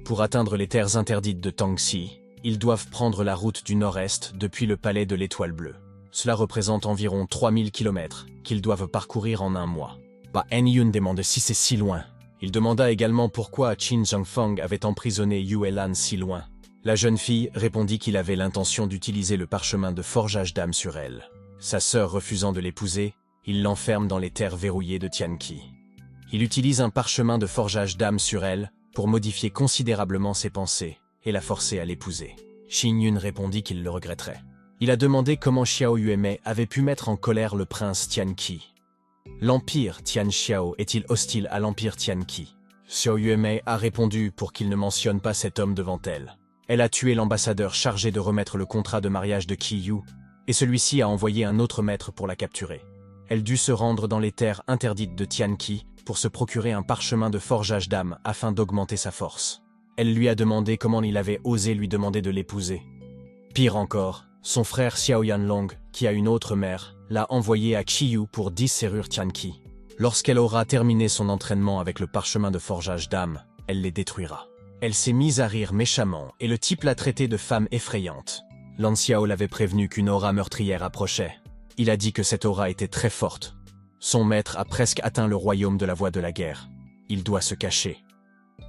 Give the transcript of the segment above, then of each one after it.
Pour atteindre les terres interdites de Tangxi, ils doivent prendre la route du nord-est depuis le palais de l'Étoile Bleue. Cela représente environ 3000 km qu'ils doivent parcourir en un mois. En Yun demande si c'est si loin. Il demanda également pourquoi Qin Zhangfeng avait emprisonné Yue Lan si loin. La jeune fille répondit qu'il avait l'intention d'utiliser le parchemin de forgeage d'âme sur elle. Sa sœur refusant de l'épouser, il l'enferme dans les terres verrouillées de Tianqi. Il utilise un parchemin de forgeage d'âme sur elle pour modifier considérablement ses pensées et la forcer à l'épouser. Xin Yun répondit qu'il le regretterait. Il a demandé comment Xiao Yuemei avait pu mettre en colère le prince Tianqi. L'empire Tian Xiao est-il hostile à l'empire Tianqi? Xiao Yuemei a répondu pour qu'il ne mentionne pas cet homme devant elle. Elle a tué l'ambassadeur chargé de remettre le contrat de mariage de Qiyu, et celui-ci a envoyé un autre maître pour la capturer. Elle dut se rendre dans les terres interdites de Tianqi pour se procurer un parchemin de forgeage d'âme afin d'augmenter sa force. Elle lui a demandé comment il avait osé lui demander de l'épouser. Pire encore, son frère Xiao Yanlong, qui a une autre mère, l'a envoyé à Qiyu pour 10 serrures Tianqi. Lorsqu'elle aura terminé son entraînement avec le parchemin de forgeage d'âme, elle les détruira. Elle s'est mise à rire méchamment et le type l'a traitée de femme effrayante. Lan Xiao l'avait prévenu qu'une aura meurtrière approchait. Il a dit que cette aura était très forte. Son maître a presque atteint le royaume de la voie de la guerre. Il doit se cacher.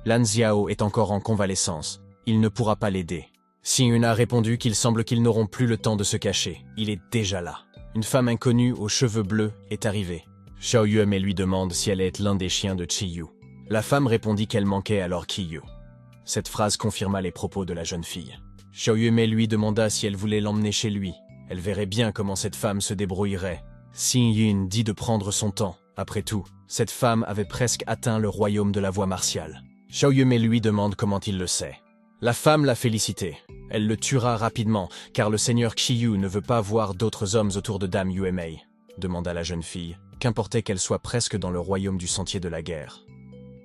Lan Xiao est encore en convalescence. Il ne pourra pas l'aider. Xin Yun a répondu qu'il semble qu'ils n'auront plus le temps de se cacher. Il est déjà là. Une femme inconnue aux cheveux bleus est arrivée. Xiao Yuemei lui demande si elle est l'un des chiens de Qiyu. La femme répondit qu'elle manquait alors Qiyu. Cette phrase confirma les propos de la jeune fille. Xiao Yuemei lui demanda si elle voulait l'emmener chez lui. Elle verrait bien comment cette femme se débrouillerait. Xin Yun dit de prendre son temps. Après tout, cette femme avait presque atteint le royaume de la voie martiale. Xiao Yuemei lui demande comment il le sait. La femme l'a félicité. Elle le tuera rapidement, car le seigneur Qiyu ne veut pas voir d'autres hommes autour de Dame Yuemei, demanda la jeune fille, qu'importait qu'elle soit presque dans le royaume du sentier de la guerre.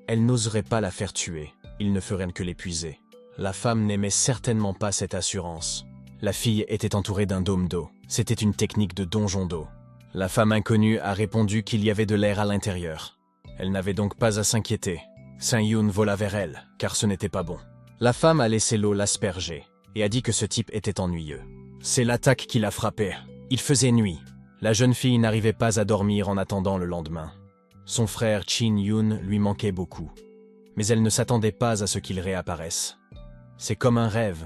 Elle n'oserait pas la faire tuer. Il ne ferait que l'épuiser. La femme n'aimait certainement pas cette assurance. La fille était entourée d'un dôme d'eau. C'était une technique de donjon d'eau. La femme inconnue a répondu qu'il y avait de l'air à l'intérieur. Elle n'avait donc pas à s'inquiéter. Xin Yun vola vers elle, car ce n'était pas bon. La femme a laissé l'eau l'asperger, et a dit que ce type était ennuyeux. C'est l'attaque qui l'a frappé. Il faisait nuit. La jeune fille n'arrivait pas à dormir en attendant le lendemain. Son frère Qin Yun lui manquait beaucoup. Mais elle ne s'attendait pas à ce qu'il réapparaisse. C'est comme un rêve.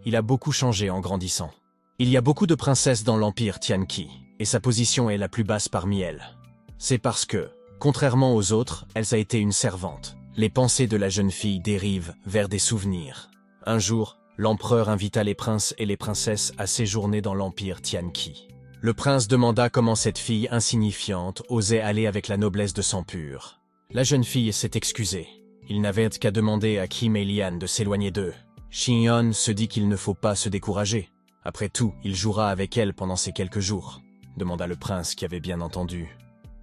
Il a beaucoup changé en grandissant. Il y a beaucoup de princesses dans l'empire Tianqi, et sa position est la plus basse parmi elles. C'est parce que, contrairement aux autres, elle a été une servante. Les pensées de la jeune fille dérivent vers des souvenirs. Un jour, l'empereur invita les princes et les princesses à séjourner dans l'empire Tianqi. Le prince demanda comment cette fille insignifiante osait aller avec la noblesse de sang pur. La jeune fille s'est excusée. Il n'avait qu'à demander à Qi Meilian de s'éloigner d'eux. Xin Yun se dit qu'il ne faut pas se décourager. Après tout, il jouera avec elle pendant ces quelques jours, demanda le prince qui avait bien entendu.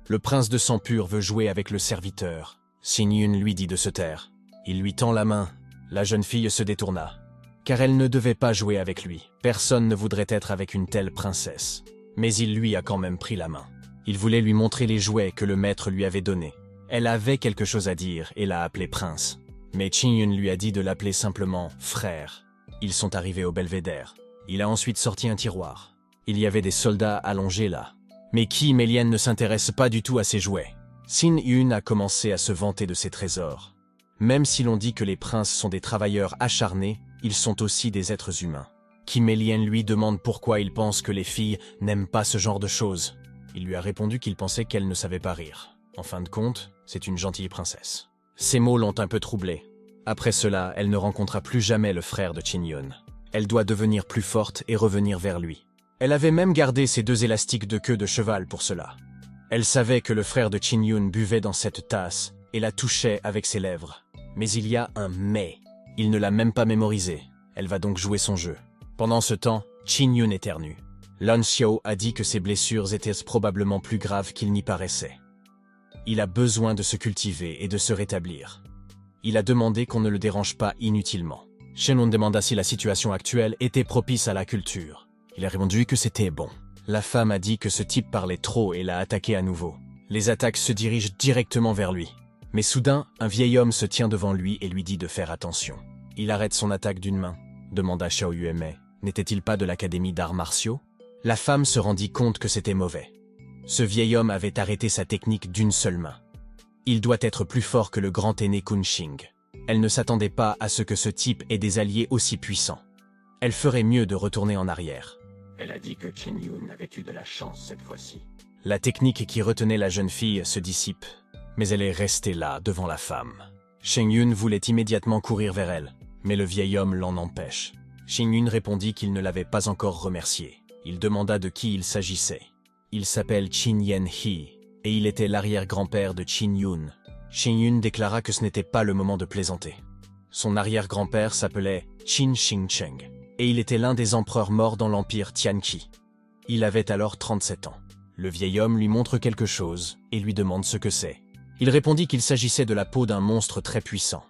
Le prince de sang pur veut jouer avec le serviteur. Xin Yun lui dit de se taire. Il lui tend la main. La jeune fille se détourna. Car elle ne devait pas jouer avec lui. Personne ne voudrait être avec une telle princesse. Mais il lui a quand même pris la main. Il voulait lui montrer les jouets que le maître lui avait donnés. Elle avait quelque chose à dire et l'a appelé prince. Mais Xin Yun lui a dit de l'appeler simplement frère. Ils sont arrivés au belvédère. Il a ensuite sorti un tiroir. Il y avait des soldats allongés là. Mais Qi Meilian ne s'intéresse pas du tout à ses jouets. Xin Yun a commencé à se vanter de ses trésors. Même si l'on dit que les princes sont des travailleurs acharnés, ils sont aussi des êtres humains. Qi Meilian lui demande pourquoi il pense que les filles n'aiment pas ce genre de choses. Il lui a répondu qu'il pensait qu'elle ne savait pas rire. En fin de compte, c'est une gentille princesse. Ces mots l'ont un peu troublée. Après cela, elle ne rencontra plus jamais le frère de Xin Yun. Elle doit devenir plus forte et revenir vers lui. Elle avait même gardé ses 2 élastiques de queue de cheval pour cela. Elle savait que le frère de Xin Yun buvait dans cette tasse et la touchait avec ses lèvres. Mais il y a un « mais ». Il ne l'a même pas mémorisé. Elle va donc jouer son jeu. Pendant ce temps, Xin Yun éternue. Lan Xiao a dit que ses blessures étaient probablement plus graves qu'il n'y paraissait. Il a besoin de se cultiver et de se rétablir. Il a demandé qu'on ne le dérange pas inutilement. Shenlong demanda si la situation actuelle était propice à la culture. Il a répondu que c'était bon. La femme a dit que ce type parlait trop et l'a attaqué à nouveau. Les attaques se dirigent directement vers lui. Mais soudain, un vieil homme se tient devant lui et lui dit de faire attention. Il arrête son attaque d'une main, demanda Xiao Yuemei. N'était-il pas de l'Académie d'arts martiaux? La femme se rendit compte que c'était mauvais. Ce vieil homme avait arrêté sa technique d'une seule main. Il doit être plus fort que le grand aîné Kunxing. Elle ne s'attendait pas à ce que ce type ait des alliés aussi puissants. Elle ferait mieux de retourner en arrière. Elle a dit que Chen Yun avait eu de la chance cette fois-ci. La technique qui retenait la jeune fille se dissipe, mais elle est restée là, devant la femme. Shen Yun voulait immédiatement courir vers elle, mais le vieil homme l'en empêche. Shen Yun répondit qu'il ne l'avait pas encore remercié. Il demanda de qui il s'agissait. Il s'appelle Qin Yan-He, et il était l'arrière-grand-père de Qin Yun. Shen Yun déclara que ce n'était pas le moment de plaisanter. Son arrière-grand-père s'appelait Qin Xingcheng, et il était l'un des empereurs morts dans l'empire Tianqi. Il avait alors 37 ans. Le vieil homme lui montre quelque chose et lui demande ce que c'est. Il répondit qu'il s'agissait de la peau d'un monstre très puissant.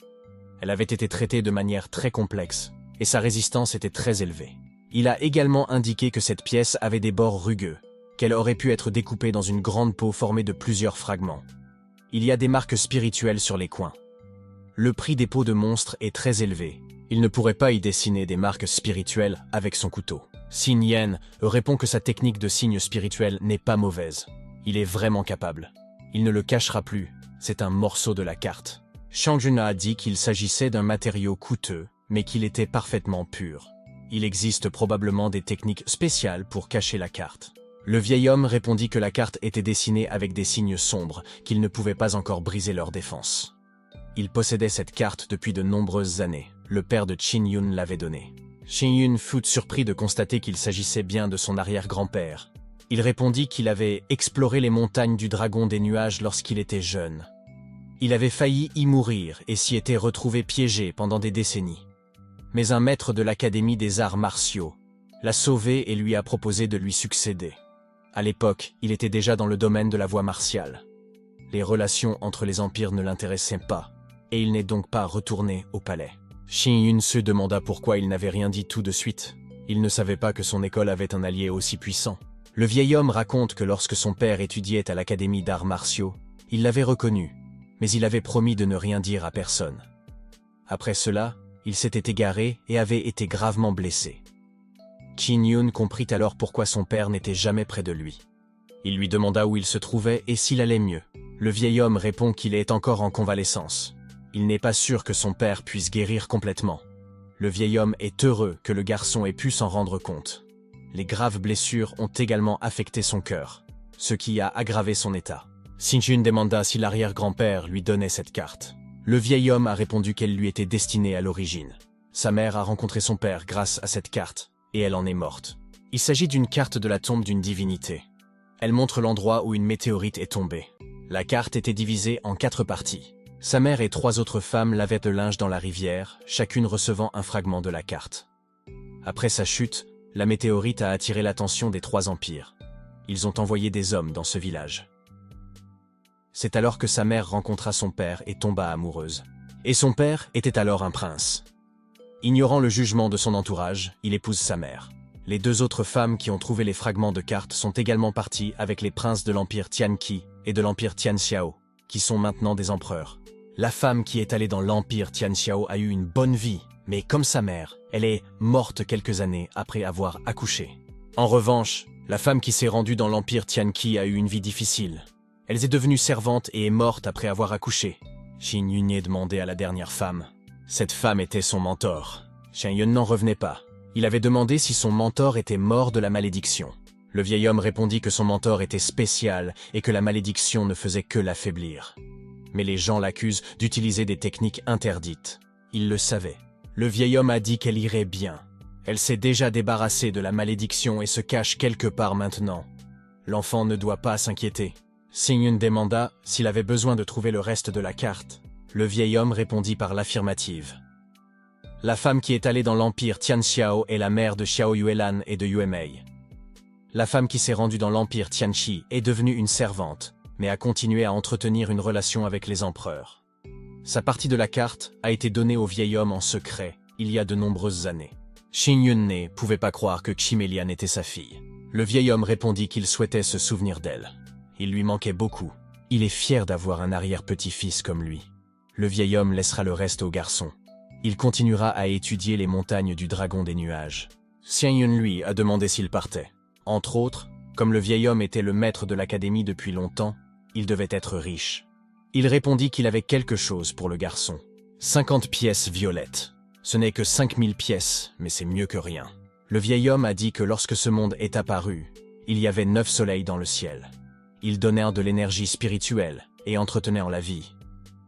Elle avait été traitée de manière très complexe, et sa résistance était très élevée. Il a également indiqué que cette pièce avait des bords rugueux, qu'elle aurait pu être découpée dans une grande peau formée de plusieurs fragments. Il y a des marques spirituelles sur les coins. Le prix des peaux de monstres est très élevé. Il ne pourrait pas y dessiner des marques spirituelles avec son couteau. Xin Yan répond que sa technique de signe spirituel n'est pas mauvaise. Il est vraiment capable. Il ne le cachera plus, c'est un morceau de la carte. Shang Jun a dit qu'il s'agissait d'un matériau coûteux, mais qu'il était parfaitement pur. Il existe probablement des techniques spéciales pour cacher la carte. Le vieil homme répondit que la carte était dessinée avec des signes sombres, qu'il ne pouvait pas encore briser leur défense. Il possédait cette carte depuis de nombreuses années. Le père de Qin Yun l'avait donnée. Qin Yun fut surpris de constater qu'il s'agissait bien de son arrière-grand-père. Il répondit qu'il avait exploré les montagnes du Dragon des Nuages lorsqu'il était jeune. Il avait failli y mourir et s'y était retrouvé piégé pendant des décennies. Mais un maître de l'Académie des arts martiaux l'a sauvé et lui a proposé de lui succéder. À l'époque, il était déjà dans le domaine de la voie martiale. Les relations entre les empires ne l'intéressaient pas, et il n'est donc pas retourné au palais. Qin Yun se demanda pourquoi il n'avait rien dit tout de suite. Il ne savait pas que son école avait un allié aussi puissant. Le vieil homme raconte que lorsque son père étudiait à l'Académie d'arts martiaux, il l'avait reconnu, mais il avait promis de ne rien dire à personne. Après cela, il s'était égaré et avait été gravement blessé. Qin Yun comprit alors pourquoi son père n'était jamais près de lui. Il lui demanda où il se trouvait et s'il allait mieux. Le vieil homme répond qu'il est encore en convalescence. Il n'est pas sûr que son père puisse guérir complètement. Le vieil homme est heureux que le garçon ait pu s'en rendre compte. Les graves blessures ont également affecté son cœur, ce qui a aggravé son état. Xin Jun demanda si l'arrière-grand-père lui donnait cette carte. Le vieil homme a répondu qu'elle lui était destinée à l'origine. Sa mère a rencontré son père grâce à cette carte, et elle en est morte. Il s'agit d'une carte de la tombe d'une divinité. Elle montre l'endroit où une météorite est tombée. La carte était divisée en 4 parties. Sa mère et 3 autres femmes lavaient de linge dans la rivière, chacune recevant un fragment de la carte. Après sa chute, la météorite a attiré l'attention des 3 empires. Ils ont envoyé des hommes dans ce village. C'est alors que sa mère rencontra son père et tomba amoureuse. Et son père était alors un prince. Ignorant le jugement de son entourage, il épouse sa mère. Les 2 autres femmes qui ont trouvé les fragments de cartes sont également parties avec les princes de l'empire Tianqi et de l'empire Tianxiao, qui sont maintenant des empereurs. La femme qui est allée dans l'empire Tianxiao a eu une bonne vie, mais comme sa mère, elle est morte quelques années après avoir accouché. En revanche, la femme qui s'est rendue dans l'empire Tianqi a eu une vie difficile. Elle est devenue servante et est morte après avoir accouché. Qin Yun demandait à la dernière femme. Cette femme était son mentor. Qin Yun n'en revenait pas. Il avait demandé si son mentor était mort de la malédiction. Le vieil homme répondit que son mentor était spécial et que la malédiction ne faisait que l'affaiblir. Mais les gens l'accusent d'utiliser des techniques interdites. Il le savait. Le vieil homme a dit qu'elle irait bien. Elle s'est déjà débarrassée de la malédiction et se cache quelque part maintenant. L'enfant ne doit pas s'inquiéter. Xin Yun demanda s'il avait besoin de trouver le reste de la carte. Le vieil homme répondit par l'affirmative. La femme qui est allée dans l'empire Tianxiao est la mère de Xiao Yuelan et de Yuemei. La femme qui s'est rendue dans l'empire Tianqi est devenue une servante, mais a continué à entretenir une relation avec les empereurs. Sa partie de la carte a été donnée au vieil homme en secret, il y a de nombreuses années. Qin Yun ne pouvait pas croire que Ximelian était sa fille. Le vieil homme répondit qu'il souhaitait se souvenir d'elle. Il lui manquait beaucoup. Il est fier d'avoir un arrière-petit-fils comme lui. Le vieil homme laissera le reste au garçon. Il continuera à étudier les montagnes du dragon des nuages. Xian Yun lui a demandé s'il partait. Entre autres, comme le vieil homme était le maître de l'académie depuis longtemps, il devait être riche. Il répondit qu'il avait quelque chose pour le garçon. 50 pièces violettes. Ce n'est que 5000 pièces, mais c'est mieux que rien. Le vieil homme a dit que lorsque ce monde est apparu, il y avait 9 soleils dans le ciel. Ils donnèrent de l'énergie spirituelle et entretenèrent la vie.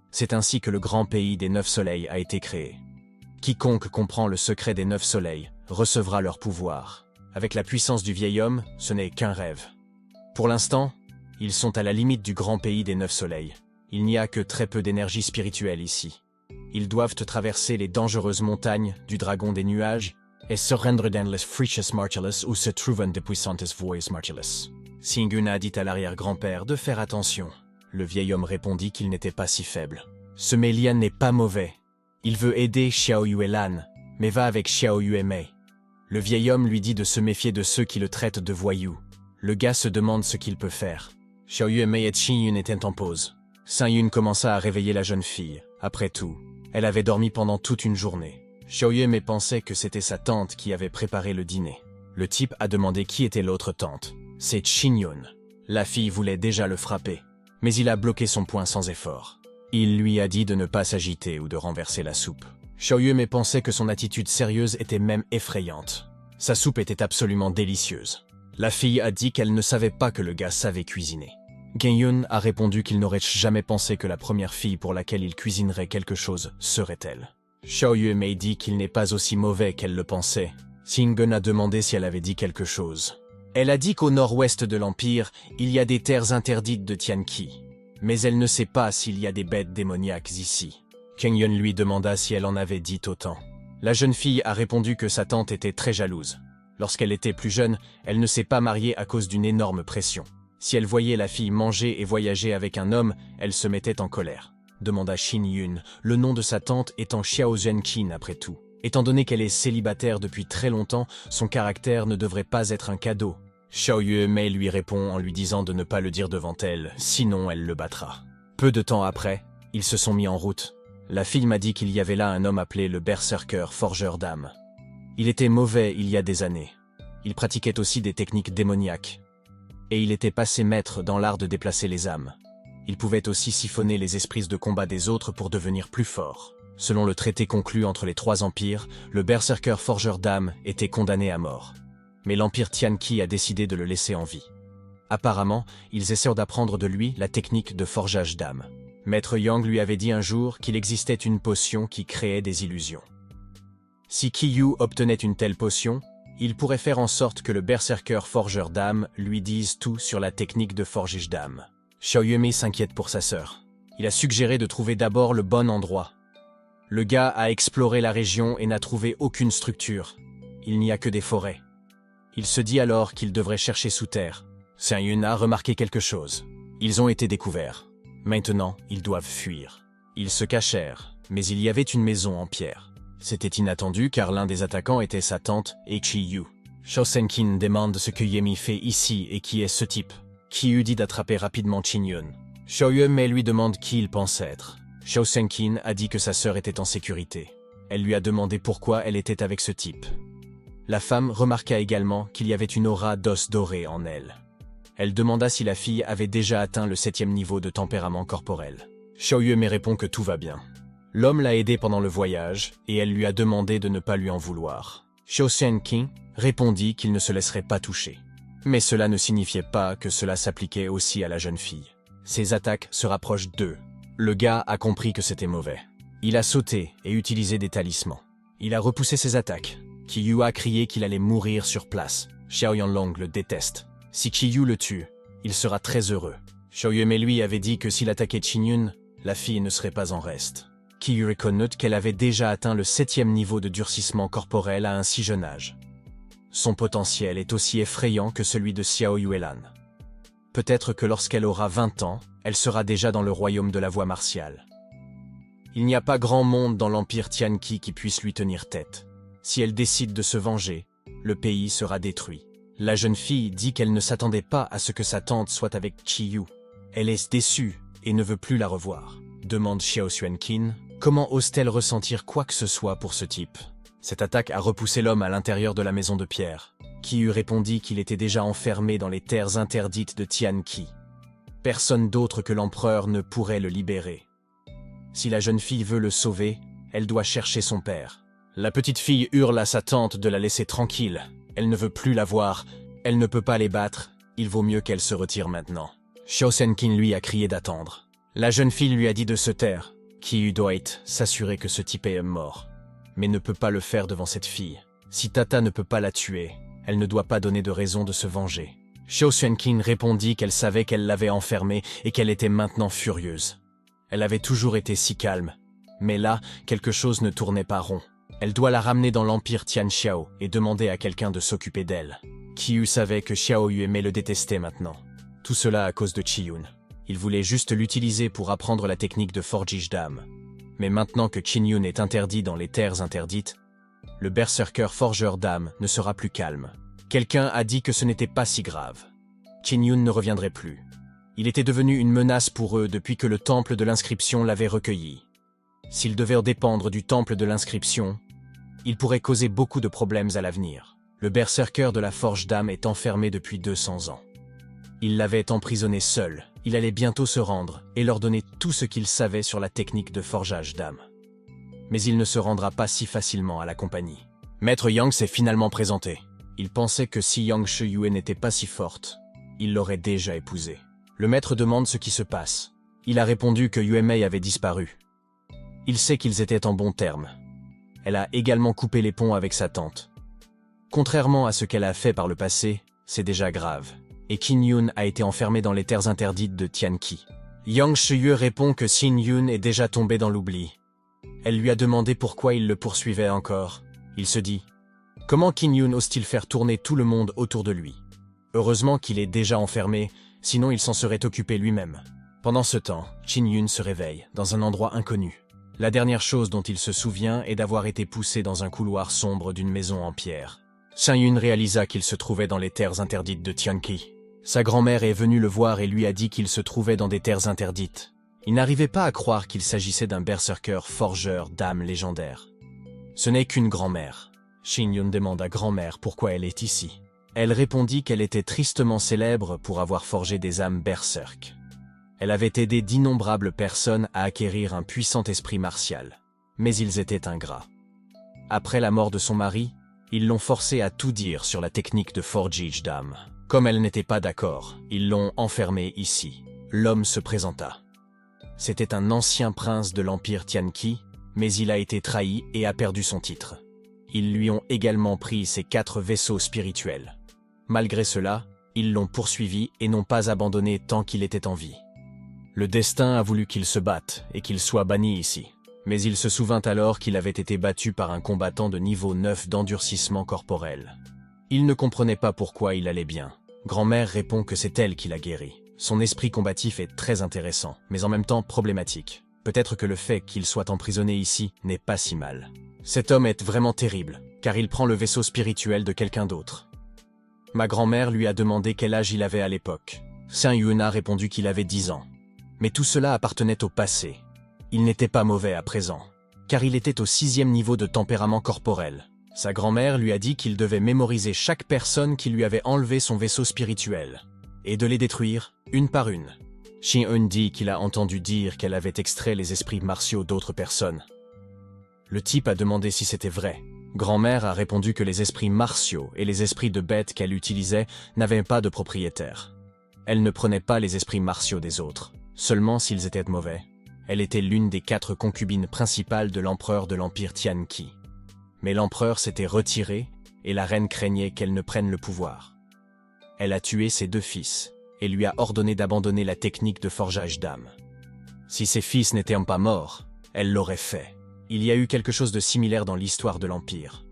C'est ainsi que le grand pays des 9 soleils a été créé. Quiconque comprend le secret des 9 soleils recevra leur pouvoir. Avec la puissance du vieil homme, ce n'est qu'un rêve. Pour l'instant, ils sont à la limite du grand pays des 9 soleils. Il n'y a que très peu d'énergie spirituelle ici. Ils doivent traverser les dangereuses montagnes du dragon des nuages et se rendre dans les friches martiales où se trouvent de puissantes voies martiales. Xingun a dit à l'arrière-grand-père de faire attention. Le vieil homme répondit qu'il n'était pas si faible. Ce Melian n'est pas mauvais. Il veut aider Xiao Yuelan, mais va avec Xiao Yuemei. Le vieil homme lui dit de se méfier de ceux qui le traitent de voyou. Le gars se demande ce qu'il peut faire. Xiao Yuemei et Xingun étaient en pause. Xian Yun commença à réveiller la jeune fille. Après tout, elle avait dormi pendant toute une journée. Xiao Yuemei pensait que c'était sa tante qui avait préparé le dîner. Le type a demandé qui était l'autre tante. C'est Xingun. La fille voulait déjà le frapper, mais il a bloqué son poing sans effort. Il lui a dit de ne pas s'agiter ou de renverser la soupe. Xiao Yuemei pensait que son attitude sérieuse était même effrayante. Sa soupe était absolument délicieuse. La fille a dit qu'elle ne savait pas que le gars savait cuisiner. Gengyun a répondu qu'il n'aurait jamais pensé que la première fille pour laquelle il cuisinerait quelque chose serait elle. Xiao Yuemei dit qu'il n'est pas aussi mauvais qu'elle le pensait. Xingun a demandé si elle avait dit quelque chose. Elle a dit qu'au nord-ouest de l'Empire, il y a des terres interdites de Tianqi. Mais elle ne sait pas s'il y a des bêtes démoniaques ici. Gengyun lui demanda si elle en avait dit autant. La jeune fille a répondu que sa tante était très jalouse. Lorsqu'elle était plus jeune, elle ne s'est pas mariée à cause d'une énorme pression. Si elle voyait la fille manger et voyager avec un homme, elle se mettait en colère. Demanda Xin Yun, le nom de sa tante étant Xiao Zhenqin après tout. Étant donné qu'elle est célibataire depuis très longtemps, son caractère ne devrait pas être un cadeau. Xiao Yuemei lui répond en lui disant de ne pas le dire devant elle, sinon elle le battra. Peu de temps après, ils se sont mis en route. La fille m'a dit qu'il y avait là un homme appelé le berserker forgeur d'âme. Il était mauvais il y a des années. Il pratiquait aussi des techniques démoniaques. Et il était passé maître dans l'art de déplacer les âmes. Il pouvait aussi siphonner les esprits de combat des autres pour devenir plus fort. Selon le traité conclu entre les 3 empires, le berserker forgeur d'âme était condamné à mort. Mais l'empire Tianqi a décidé de le laisser en vie. Apparemment, ils essaient d'apprendre de lui la technique de forgeage d'âme. Maître Yang lui avait dit un jour qu'il existait une potion qui créait des illusions. Si Qiyu obtenait une telle potion, il pourrait faire en sorte que le berserker forgeur d'âme lui dise tout sur la technique de forgeage d'âme. Xiao Yuemei s'inquiète pour sa sœur. Il a suggéré de trouver d'abord le bon endroit. Le gars a exploré la région et n'a trouvé aucune structure. Il n'y a que des forêts. Il se dit alors qu'il devrait chercher sous terre. Xian Yun a remarqué quelque chose. Ils ont été découverts. Maintenant, ils doivent fuir. Ils se cachèrent, mais il y avait une maison en pierre. C'était inattendu car l'un des attaquants était sa tante et Qiyu. Xiao Zhenqin demande ce que Yemi fait ici et qui est ce type. Qiyu dit d'attraper rapidement Xingun. Xiao Yuemei lui demande qui il pense être. Xiao Zhenqin a dit que sa sœur était en sécurité. Elle lui a demandé pourquoi elle était avec ce type. La femme remarqua également qu'il y avait une aura d'os doré en elle. Elle demanda si la fille avait déjà atteint le 7e niveau de tempérament corporel. Xiao Yuemei répond que tout va bien. L'homme l'a aidée pendant le voyage et elle lui a demandé de ne pas lui en vouloir. Xiao Zhenqin répondit qu'il ne se laisserait pas toucher. Mais cela ne signifiait pas que cela s'appliquait aussi à la jeune fille. Ses attaques se rapprochent d'eux. Le gars a compris que c'était mauvais. Il a sauté et utilisé des talismans. Il a repoussé ses attaques. Qiyu a crié qu'il allait mourir sur place. Xiao Yanlong le déteste. Si Qiyu le tue, il sera très heureux. Xiao Yuemei lui avait dit que s'il attaquait Xingun, la fille ne serait pas en reste. Qiyu reconnut qu'elle avait déjà atteint le 7e niveau de durcissement corporel à un si jeune âge. Son potentiel est aussi effrayant que celui de Xiao Yuelan. Peut-être que lorsqu'elle aura 20 ans, elle sera déjà dans le royaume de la voie martiale. Il n'y a pas grand monde dans l'empire Tianqi qui puisse lui tenir tête. Si elle décide de se venger, le pays sera détruit. La jeune fille dit qu'elle ne s'attendait pas à ce que sa tante soit avec Qiyu. Elle est déçue et ne veut plus la revoir. Demande Xiao Zhenqin. Comment ose-t-elle ressentir quoi que ce soit pour ce type? Cette attaque a repoussé l'homme à l'intérieur de la maison de pierre, qui eût répondu qu'il était déjà enfermé dans les terres interdites de Tianqi. Personne d'autre que l'empereur ne pourrait le libérer. Si la jeune fille veut le sauver, elle doit chercher son père. La petite fille hurle à sa tante de la laisser tranquille. Elle ne veut plus la voir, elle ne peut pas les battre, il vaut mieux qu'elle se retire maintenant. Xiao Senqin lui a crié d'attendre. La jeune fille lui a dit de se taire. Qiyu doit s'assurer que ce type est mort, mais ne peut pas le faire devant cette fille. Si Tata ne peut pas la tuer, elle ne doit pas donner de raison de se venger. Xiao Senqin répondit qu'elle savait qu'elle l'avait enfermée et qu'elle était maintenant furieuse. Elle avait toujours été si calme, mais là, quelque chose ne tournait pas rond. Elle doit la ramener dans l'empire Tianxiao et demander à quelqu'un de s'occuper d'elle. Qiyu savait que Xiao Yu aimait le détester maintenant. Tout cela à cause de Qiyun. Il voulait juste l'utiliser pour apprendre la technique de forgeage d'âme. Mais maintenant que Qiyun est interdit dans les terres interdites, le berserker forgeur d'âme ne sera plus calme. Quelqu'un a dit que ce n'était pas si grave. Qiyun ne reviendrait plus. Il était devenu une menace pour eux depuis que le temple de l'inscription l'avait recueilli. S'il devait dépendre du temple de l'inscription, il pourrait causer beaucoup de problèmes à l'avenir. Le berserker de la forge d'âme est enfermé depuis 200 ans. Il l'avait emprisonné seul. Il allait bientôt se rendre et leur donner tout ce qu'il savait sur la technique de forgeage d'âme. Mais il ne se rendra pas si facilement à la compagnie. Maître Yang s'est finalement présenté. Il pensait que si Yang Shiyue n'était pas si forte, il l'aurait déjà épousée. Le maître demande ce qui se passe. Il a répondu que Yuemei avait disparu. Il sait qu'ils étaient en bons termes. Elle a également coupé les ponts avec sa tante. Contrairement à ce qu'elle a fait par le passé, c'est déjà grave. Et Qin a été enfermé dans les terres interdites de Tianqi. Yang Shiyue répond que Xin Yun est déjà tombé dans l'oubli. Elle lui a demandé pourquoi il le poursuivait encore. Il se dit, comment Qin ose-t-il faire tourner tout le monde autour de lui? Heureusement qu'il est déjà enfermé, sinon il s'en serait occupé lui-même. Pendant ce temps, Qin se réveille, dans un endroit inconnu. La dernière chose dont il se souvient est d'avoir été poussé dans un couloir sombre d'une maison en pierre. Xin réalisa qu'il se trouvait dans les terres interdites de Tianqi. Sa grand-mère est venue le voir et lui a dit qu'il se trouvait dans des terres interdites. Il n'arrivait pas à croire qu'il s'agissait d'un berserker forgeur d'âme légendaire. Ce n'est qu'une grand-mère. Xin demande à grand-mère pourquoi elle est ici. Elle répondit qu'elle était tristement célèbre pour avoir forgé des âmes berserk. Elle avait aidé d'innombrables personnes à acquérir un puissant esprit martial. Mais ils étaient ingrats. Après la mort de son mari, ils l'ont forcée à tout dire sur la technique de forgeage d'âme. Comme elle n'était pas d'accord, ils l'ont enfermée ici. L'homme se présenta. C'était un ancien prince de l'empire Tianqi, mais il a été trahi et a perdu son titre. Ils lui ont également pris ses 4 vaisseaux spirituels. Malgré cela, ils l'ont poursuivi et n'ont pas abandonné tant qu'il était en vie. Le destin a voulu qu'il se batte et qu'il soit banni ici. Mais il se souvint alors qu'il avait été battu par un combattant de niveau 9 d'endurcissement corporel. Il ne comprenait pas pourquoi il allait bien. Grand-mère répond que c'est elle qui l'a guéri. Son esprit combatif est très intéressant, mais en même temps problématique. Peut-être que le fait qu'il soit emprisonné ici n'est pas si mal. Cet homme est vraiment terrible, car il prend le vaisseau spirituel de quelqu'un d'autre. Ma grand-mère lui a demandé quel âge il avait à l'époque. Xin Yun a répondu qu'il avait 10 ans. Mais tout cela appartenait au passé. Il n'était pas mauvais à présent, car il était au 6e niveau de tempérament corporel. Sa grand-mère lui a dit qu'il devait mémoriser chaque personne qui lui avait enlevé son vaisseau spirituel, et de les détruire, une par une. Xin dit qu'il a entendu dire qu'elle avait extrait les esprits martiaux d'autres personnes. Le type a demandé si c'était vrai. Grand-mère a répondu que les esprits martiaux et les esprits de bêtes qu'elle utilisait n'avaient pas de propriétaire. Elle ne prenait pas les esprits martiaux des autres, seulement s'ils étaient mauvais. Elle était l'une des 4 concubines principales de l'empereur de l'empire Tianqi. Mais l'empereur s'était retiré et la reine craignait qu'elle ne prenne le pouvoir. Elle a tué ses 2 fils et lui a ordonné d'abandonner la technique de forgeage d'âme. Si ses fils n'étaient pas morts, elle l'aurait fait. Il y a eu quelque chose de similaire dans l'histoire de l'empire.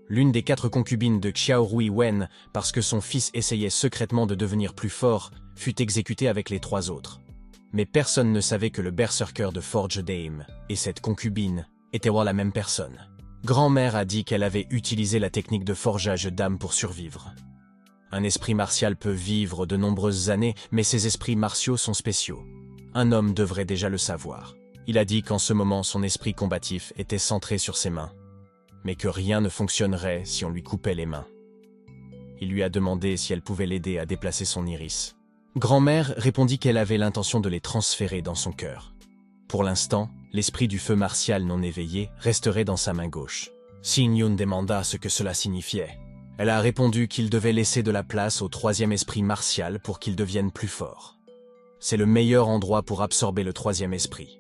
L'une des 4 concubines de Xiao Rui Wen, parce que son fils essayait secrètement de devenir plus fort, fut exécutée avec les 3 autres. Mais personne ne savait que le berserker de Forge d'Aim et cette concubine étaient la même personne. Grand-mère a dit qu'elle avait utilisé la technique de forgeage d'âme pour survivre. Un esprit martial peut vivre de nombreuses années, mais ces esprits martiaux sont spéciaux. Un homme devrait déjà le savoir. Il a dit qu'en ce moment son esprit combatif était centré sur ses mains, mais que rien ne fonctionnerait si on lui coupait les mains. Il lui a demandé si elle pouvait l'aider à déplacer son iris. Grand-mère répondit qu'elle avait l'intention de les transférer dans son cœur. Pour l'instant, l'esprit du feu martial non éveillé resterait dans sa main gauche. Shin-Yun demanda ce que cela signifiait. Elle a répondu qu'il devait laisser de la place au troisième esprit martial pour qu'il devienne plus fort. C'est le meilleur endroit pour absorber le troisième esprit.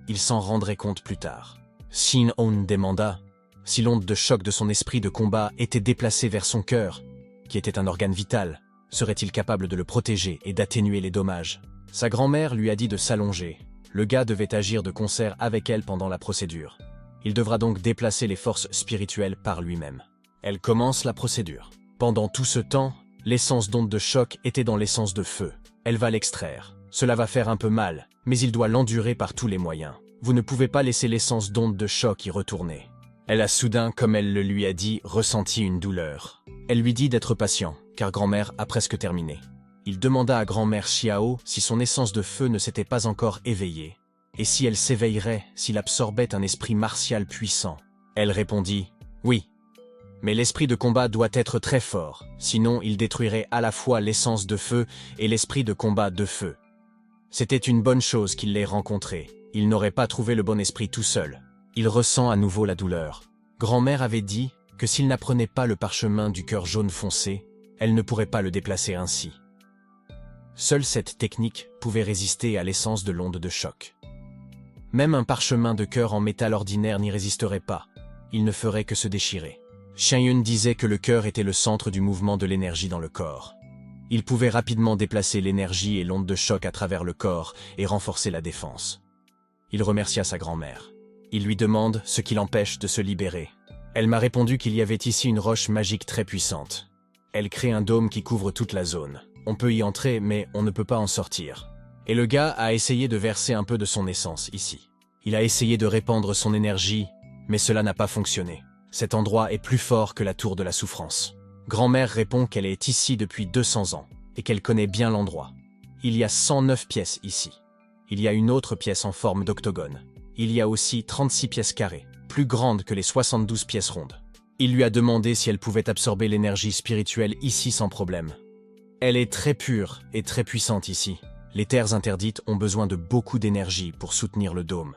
Il s'en rendrait compte plus tard. Shin-Yun demanda si l'onde de choc de son esprit de combat était déplacée vers son cœur, qui était un organe vital, serait-il capable de le protéger et d'atténuer les dommages? Sa grand-mère lui a dit de s'allonger. Le gars devait agir de concert avec elle pendant la procédure. Il devra donc déplacer les forces spirituelles par lui-même. Elle commence la procédure. Pendant tout ce temps, l'essence d'onde de choc était dans l'essence de feu. Elle va l'extraire. Cela va faire un peu mal, mais il doit l'endurer par tous les moyens. Vous ne pouvez pas laisser l'essence d'onde de choc y retourner. Elle a soudain, comme elle le lui a dit, ressenti une douleur. Elle lui dit d'être patient, car grand-mère a presque terminé. Il demanda à grand-mère Xiao si son essence de feu ne s'était pas encore éveillée, et si elle s'éveillerait s'il absorbait un esprit martial puissant. Elle répondit « Oui, mais l'esprit de combat doit être très fort, sinon il détruirait à la fois l'essence de feu et l'esprit de combat de feu. » C'était une bonne chose qu'il l'ait rencontré. Il n'aurait pas trouvé le bon esprit tout seul. Il ressent à nouveau la douleur. Grand-mère avait dit que s'il n'apprenait pas le parchemin du cœur jaune foncé, elle ne pourrait pas le déplacer ainsi. Seule cette technique pouvait résister à l'essence de l'onde de choc. Même un parchemin de cœur en métal ordinaire n'y résisterait pas. Il ne ferait que se déchirer. Shin-Yun disait que le cœur était le centre du mouvement de l'énergie dans le corps. Il pouvait rapidement déplacer l'énergie et l'onde de choc à travers le corps et renforcer la défense. Il remercia sa grand-mère. Il lui demande ce qui l'empêche de se libérer. Elle m'a répondu qu'il y avait ici une roche magique très puissante. Elle crée un dôme qui couvre toute la zone. On peut y entrer, mais on ne peut pas en sortir. Et le gars a essayé de verser un peu de son essence ici. Il a essayé de répandre son énergie, mais cela n'a pas fonctionné. Cet endroit est plus fort que la tour de la souffrance. Grand-mère répond qu'elle est ici depuis 200 ans, et qu'elle connaît bien l'endroit. Il y a 109 pièces ici. Il y a une autre pièce en forme d'octogone. Il y a aussi 36 pièces carrées, plus grandes que les 72 pièces rondes. Il lui a demandé si elle pouvait absorber l'énergie spirituelle ici sans problème. Elle est très pure et très puissante ici. Les terres interdites ont besoin de beaucoup d'énergie pour soutenir le dôme.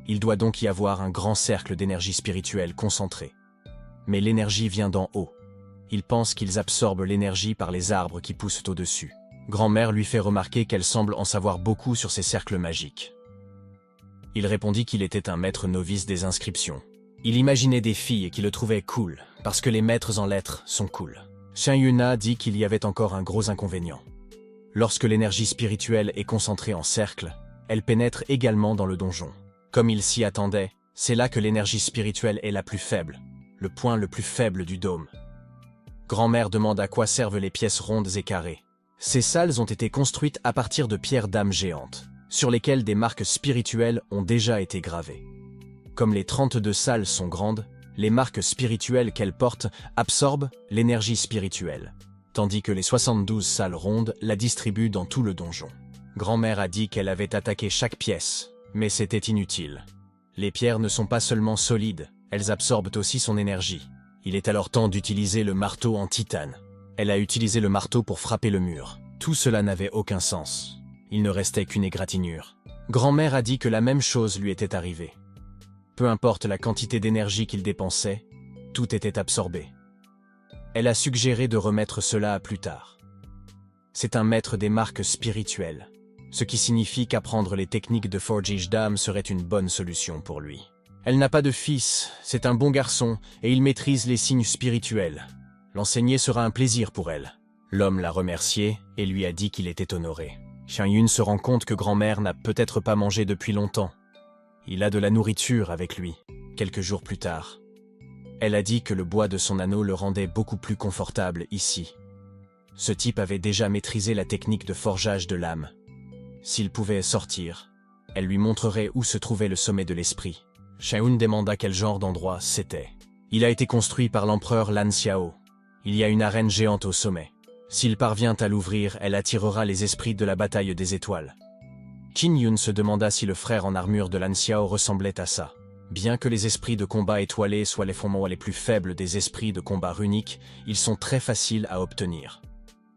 Il doit donc y avoir un grand cercle d'énergie spirituelle concentrée. Mais l'énergie vient d'en haut. Il pense qu'ils absorbent l'énergie par les arbres qui poussent au-dessus. Grand-mère lui fait remarquer qu'elle semble en savoir beaucoup sur ces cercles magiques. Il répondit qu'il était un maître novice des inscriptions. Il imaginait des filles qui le trouvaient cool, parce que les maîtres en lettres sont cool. Shin-Yun dit qu'il y avait encore un gros inconvénient. Lorsque l'énergie spirituelle est concentrée en cercle, elle pénètre également dans le donjon. Comme il s'y attendait, c'est là que l'énergie spirituelle est la plus faible, le point le plus faible du dôme. Grand-mère demande à quoi servent les pièces rondes et carrées. Ces salles ont été construites à partir de pierres d'âme géantes, sur lesquelles des marques spirituelles ont déjà été gravées. Comme les 32 salles sont grandes, les marques spirituelles qu'elles portent absorbent l'énergie spirituelle, tandis que les 72 salles rondes la distribuent dans tout le donjon. Grand-mère a dit qu'elle avait attaqué chaque pièce, mais c'était inutile. Les pierres ne sont pas seulement solides, elles absorbent aussi son énergie. Il est alors temps d'utiliser le marteau en titane. Elle a utilisé le marteau pour frapper le mur. Tout cela n'avait aucun sens. Il ne restait qu'une égratignure. Grand-mère a dit que la même chose lui était arrivée. Peu importe la quantité d'énergie qu'il dépensait, tout était absorbé. Elle a suggéré de remettre cela à plus tard. C'est un maître des marques spirituelles, ce qui signifie qu'apprendre les techniques de forgeage d'âme serait une bonne solution pour lui. Elle n'a pas de fils, c'est un bon garçon, et il maîtrise les signes spirituels. L'enseigner sera un plaisir pour elle. L'homme l'a remercié et lui a dit qu'il était honoré. Shin-Yun se rend compte que grand-mère n'a peut-être pas mangé depuis longtemps. Il a de la nourriture avec lui, quelques jours plus tard. Elle a dit que le bois de son anneau le rendait beaucoup plus confortable ici. Ce type avait déjà maîtrisé la technique de forgeage de l'âme. S'il pouvait sortir, elle lui montrerait où se trouvait le sommet de l'esprit. Shin-Yun demanda quel genre d'endroit c'était. Il a été construit par l'empereur Lan Xiao. Il y a une arène géante au sommet. S'il parvient à l'ouvrir, elle attirera les esprits de la bataille des étoiles. Qin Yun se demanda si le frère en armure de Lan Xiao ressemblait à ça. Bien que les esprits de combat étoilés soient les fondements les plus faibles des esprits de combat runiques, ils sont très faciles à obtenir.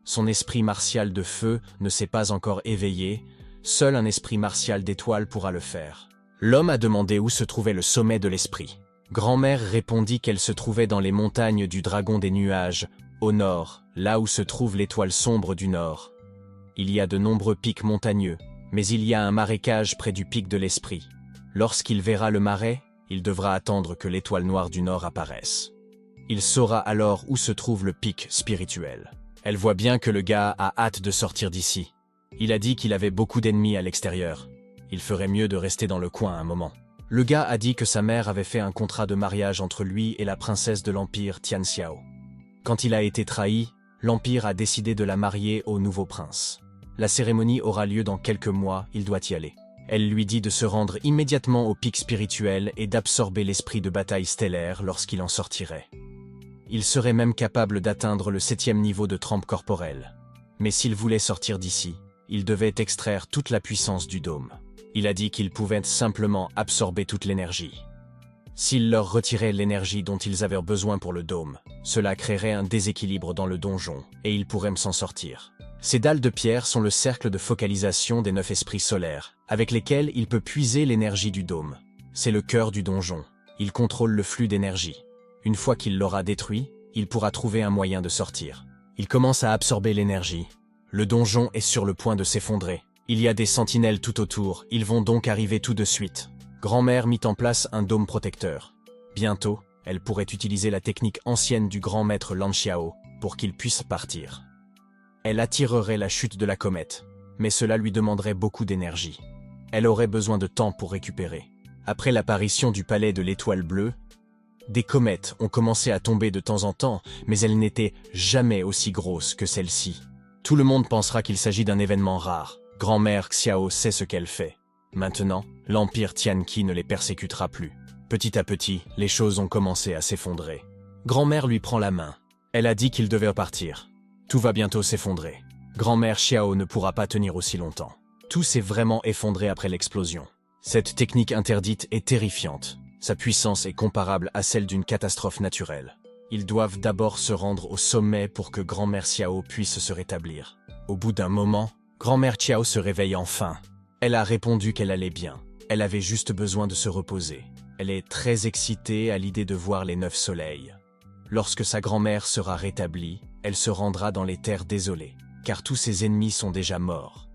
Son esprit martial de feu ne s'est pas encore éveillé, seul un esprit martial d'étoile pourra le faire. L'homme a demandé où se trouvait le sommet de l'esprit. Grand-mère répondit qu'elle se trouvait dans les montagnes du Dragon des Nuages, au nord, là où se trouve l'étoile sombre du nord. Il y a de nombreux pics montagneux, mais il y a un marécage près du pic de l'esprit. Lorsqu'il verra le marais, il devra attendre que l'étoile noire du nord apparaisse. Il saura alors où se trouve le pic spirituel. Elle voit bien que le gars a hâte de sortir d'ici. Il a dit qu'il avait beaucoup d'ennemis à l'extérieur. Il ferait mieux de rester dans le coin un moment. Le gars a dit que sa mère avait fait un contrat de mariage entre lui et la princesse de l'Empire Tianxiao. Quand il a été trahi, l'Empire a décidé de la marier au nouveau prince. La cérémonie aura lieu dans quelques mois, il doit y aller. Elle lui dit de se rendre immédiatement au pic spirituel et d'absorber l'esprit de bataille stellaire lorsqu'il en sortirait. Il serait même capable d'atteindre le 7e niveau de trempe corporelle. Mais s'il voulait sortir d'ici, il devait extraire toute la puissance du dôme. Il a dit qu'il pouvait simplement absorber toute l'énergie. S'il leur retirait l'énergie dont ils avaient besoin pour le dôme, cela créerait un déséquilibre dans le donjon, et ils pourraient s'en sortir. Ces dalles de pierre sont le cercle de focalisation des 9 esprits solaires, avec lesquels il peut puiser l'énergie du dôme. C'est le cœur du donjon. Il contrôle le flux d'énergie. Une fois qu'il l'aura détruit, il pourra trouver un moyen de sortir. Il commence à absorber l'énergie. Le donjon est sur le point de s'effondrer. Il y a des sentinelles tout autour, ils vont donc arriver tout de suite. Grand-mère mit en place un dôme protecteur. Bientôt, elle pourrait utiliser la technique ancienne du grand maître Lan Xiao pour qu'il puisse partir. Elle attirerait la chute de la comète, mais cela lui demanderait beaucoup d'énergie. Elle aurait besoin de temps pour récupérer. Après l'apparition du palais de l'étoile bleue, des comètes ont commencé à tomber de temps en temps, mais elles n'étaient jamais aussi grosses que celle-ci. Tout le monde pensera qu'il s'agit d'un événement rare. Grand-mère Xiao sait ce qu'elle fait. Maintenant, l'Empire Tianqi ne les persécutera plus. Petit à petit, les choses ont commencé à s'effondrer. Grand-mère lui prend la main. Elle a dit qu'il devait partir. Tout va bientôt s'effondrer. Grand-mère Xiao ne pourra pas tenir aussi longtemps. Tout s'est vraiment effondré après l'explosion. Cette technique interdite est terrifiante. Sa puissance est comparable à celle d'une catastrophe naturelle. Ils doivent d'abord se rendre au sommet pour que Grand-mère Xiao puisse se rétablir. Au bout d'un moment, Grand-mère Xiao se réveille enfin. Elle a répondu qu'elle allait bien. Elle avait juste besoin de se reposer. Elle est très excitée à l'idée de voir les 9 soleils. Lorsque sa grand-mère sera rétablie, elle se rendra dans les terres désolées, car tous ses ennemis sont déjà morts.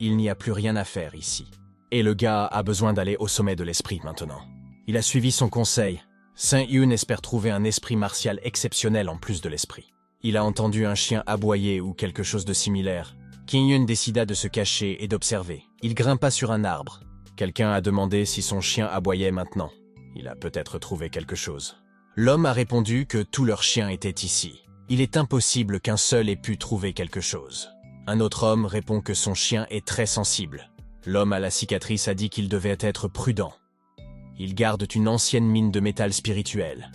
Il n'y a plus rien à faire ici. Et le gars a besoin d'aller au sommet de l'esprit maintenant. Il a suivi son conseil. Saint Yun espère trouver un esprit martial exceptionnel en plus de l'esprit. Il a entendu un chien aboyer ou quelque chose de similaire. Qin Yun décida de se cacher et d'observer. Il grimpa sur un arbre. Quelqu'un a demandé si son chien aboyait maintenant. Il a peut-être trouvé quelque chose. L'homme a répondu que tous leurs chiens étaient ici. Il est impossible qu'un seul ait pu trouver quelque chose. Un autre homme répond que son chien est très sensible. L'homme à la cicatrice a dit qu'il devait être prudent. Ils gardent une ancienne mine de métal spirituel.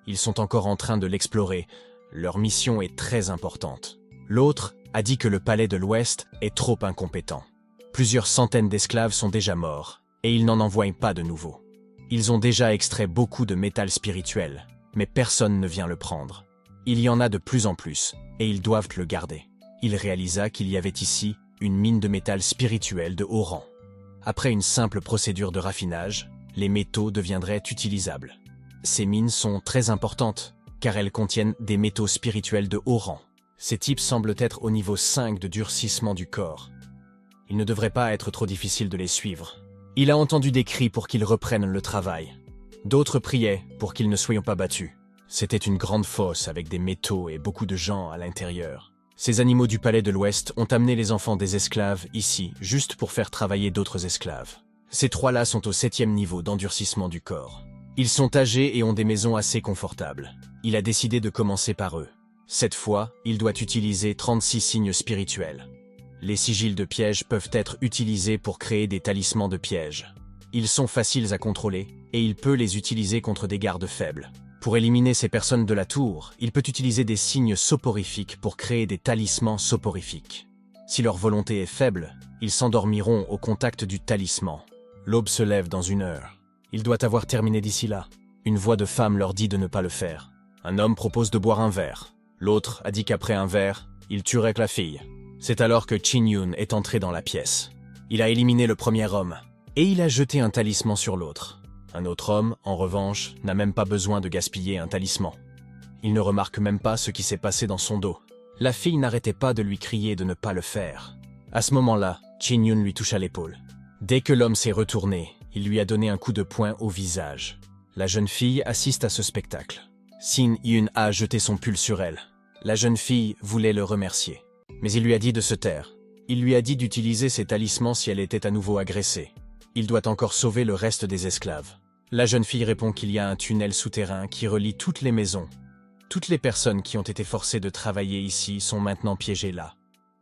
Ils sont encore en train de l'explorer. Leur mission est très importante. L'autre a dit que le palais de l'Ouest est trop incompétent. Plusieurs centaines d'esclaves sont déjà morts, et ils n'en envoient pas de nouveaux. Ils ont déjà extrait beaucoup de métal spirituel, mais personne ne vient le prendre. Il y en a de plus en plus, et ils doivent le garder. Il réalisa qu'il y avait ici une mine de métal spirituel de haut rang. Après une simple procédure de raffinage, les métaux deviendraient utilisables. Ces mines sont très importantes, car elles contiennent des métaux spirituels de haut rang. Ces types semblent être au niveau 5 de durcissement du corps. Il ne devrait pas être trop difficile de les suivre. Il a entendu des cris pour qu'ils reprennent le travail. D'autres priaient pour qu'ils ne soient pas battus. C'était une grande fosse avec des métaux et beaucoup de gens à l'intérieur. Ces animaux du palais de l'Ouest ont amené les enfants des esclaves ici, juste pour faire travailler d'autres esclaves. Ces 3-là sont au 7e niveau d'endurcissement du corps. Ils sont âgés et ont des maisons assez confortables. Il a décidé de commencer par eux. Cette fois, il doit utiliser 36 signes spirituels. Les sigils de piège peuvent être utilisés pour créer des talismans de piège. Ils sont faciles à contrôler, et il peut les utiliser contre des gardes faibles. Pour éliminer ces personnes de la tour, il peut utiliser des signes soporifiques pour créer des talismans soporifiques. Si leur volonté est faible, Ils s'endormiront au contact du talisman. L'aube se lève dans 1 heure. Il doit avoir terminé d'ici là. Une voix de femme leur dit de ne pas le faire. Un homme propose de boire un verre. L'autre a dit qu'après un verre, il tuerait la fille. C'est alors que Chin-Yun est entré dans la pièce. Il a éliminé le premier homme, et il a jeté un talisman sur l'autre. Un autre homme, en revanche, n'a même pas besoin de gaspiller un talisman. Il ne remarque même pas ce qui s'est passé dans son dos. La fille n'arrêtait pas de lui crier de ne pas le faire. À ce moment-là, Chin-Yun lui toucha l'épaule. Dès que l'homme s'est retourné, il lui a donné un coup de poing au visage. La jeune fille assiste à ce spectacle. Sin-Yun a jeté son pull sur elle. La jeune fille voulait le remercier. Mais il lui a dit de se taire. Il lui a dit d'utiliser ses talismans si elle était à nouveau agressée. Il doit encore sauver le reste des esclaves. La jeune fille répond qu'il y a un tunnel souterrain qui relie toutes les maisons. Toutes les personnes qui ont été forcées de travailler ici sont maintenant piégées là.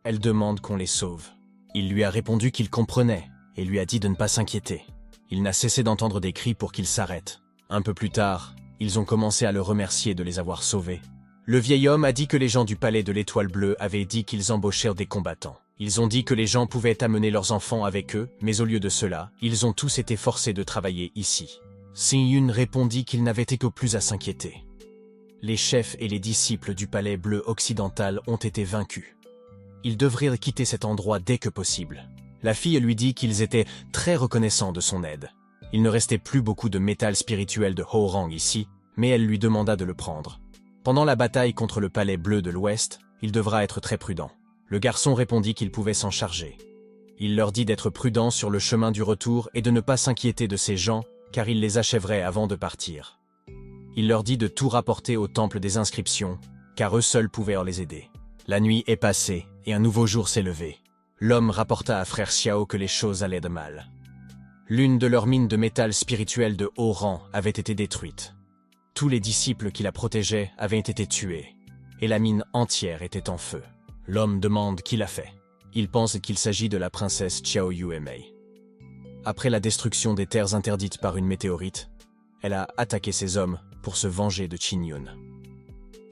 Elle demande qu'on les sauve. Il lui a répondu qu'il comprenait et lui a dit de ne pas s'inquiéter. Il n'a cessé d'entendre des cris pour qu'il s'arrête. Un peu plus tard, ils ont commencé à le remercier de les avoir sauvés. Le vieil homme a dit que les gens du palais de l'Étoile Bleue avaient dit qu'ils embauchèrent des combattants. Ils ont dit que les gens pouvaient amener leurs enfants avec eux, mais au lieu de cela, ils ont tous été forcés de travailler ici. Sin-Yun répondit qu'il n'avait été que plus à s'inquiéter. Les chefs et les disciples du palais bleu occidental ont été vaincus. Ils devraient quitter cet endroit dès que possible. La fille lui dit qu'ils étaient très reconnaissants de son aide. Il ne restait plus beaucoup de métal spirituel de haut rang ici, mais elle lui demanda de le prendre. Pendant la bataille contre le palais bleu de l'Ouest, il devra être très prudent. Le garçon répondit qu'il pouvait s'en charger. Il leur dit d'être prudents sur le chemin du retour et de ne pas s'inquiéter de ces gens, car il les achèverait avant de partir. Il leur dit de tout rapporter au temple des inscriptions, car eux seuls pouvaient les aider. La nuit est passée, et un nouveau jour s'est levé. L'homme rapporta à frère Xiao que les choses allaient de mal. L'une de leurs mines de métal spirituel de haut rang avait été détruite. Tous les disciples qui la protégeaient avaient été tués, et la mine entière était en feu. L'homme demande qui l'a fait. Il pense qu'il s'agit de la princesse Xiao Yuemei. Après la destruction des terres interdites par une météorite, elle a attaqué ses hommes pour se venger de Chin-Yun.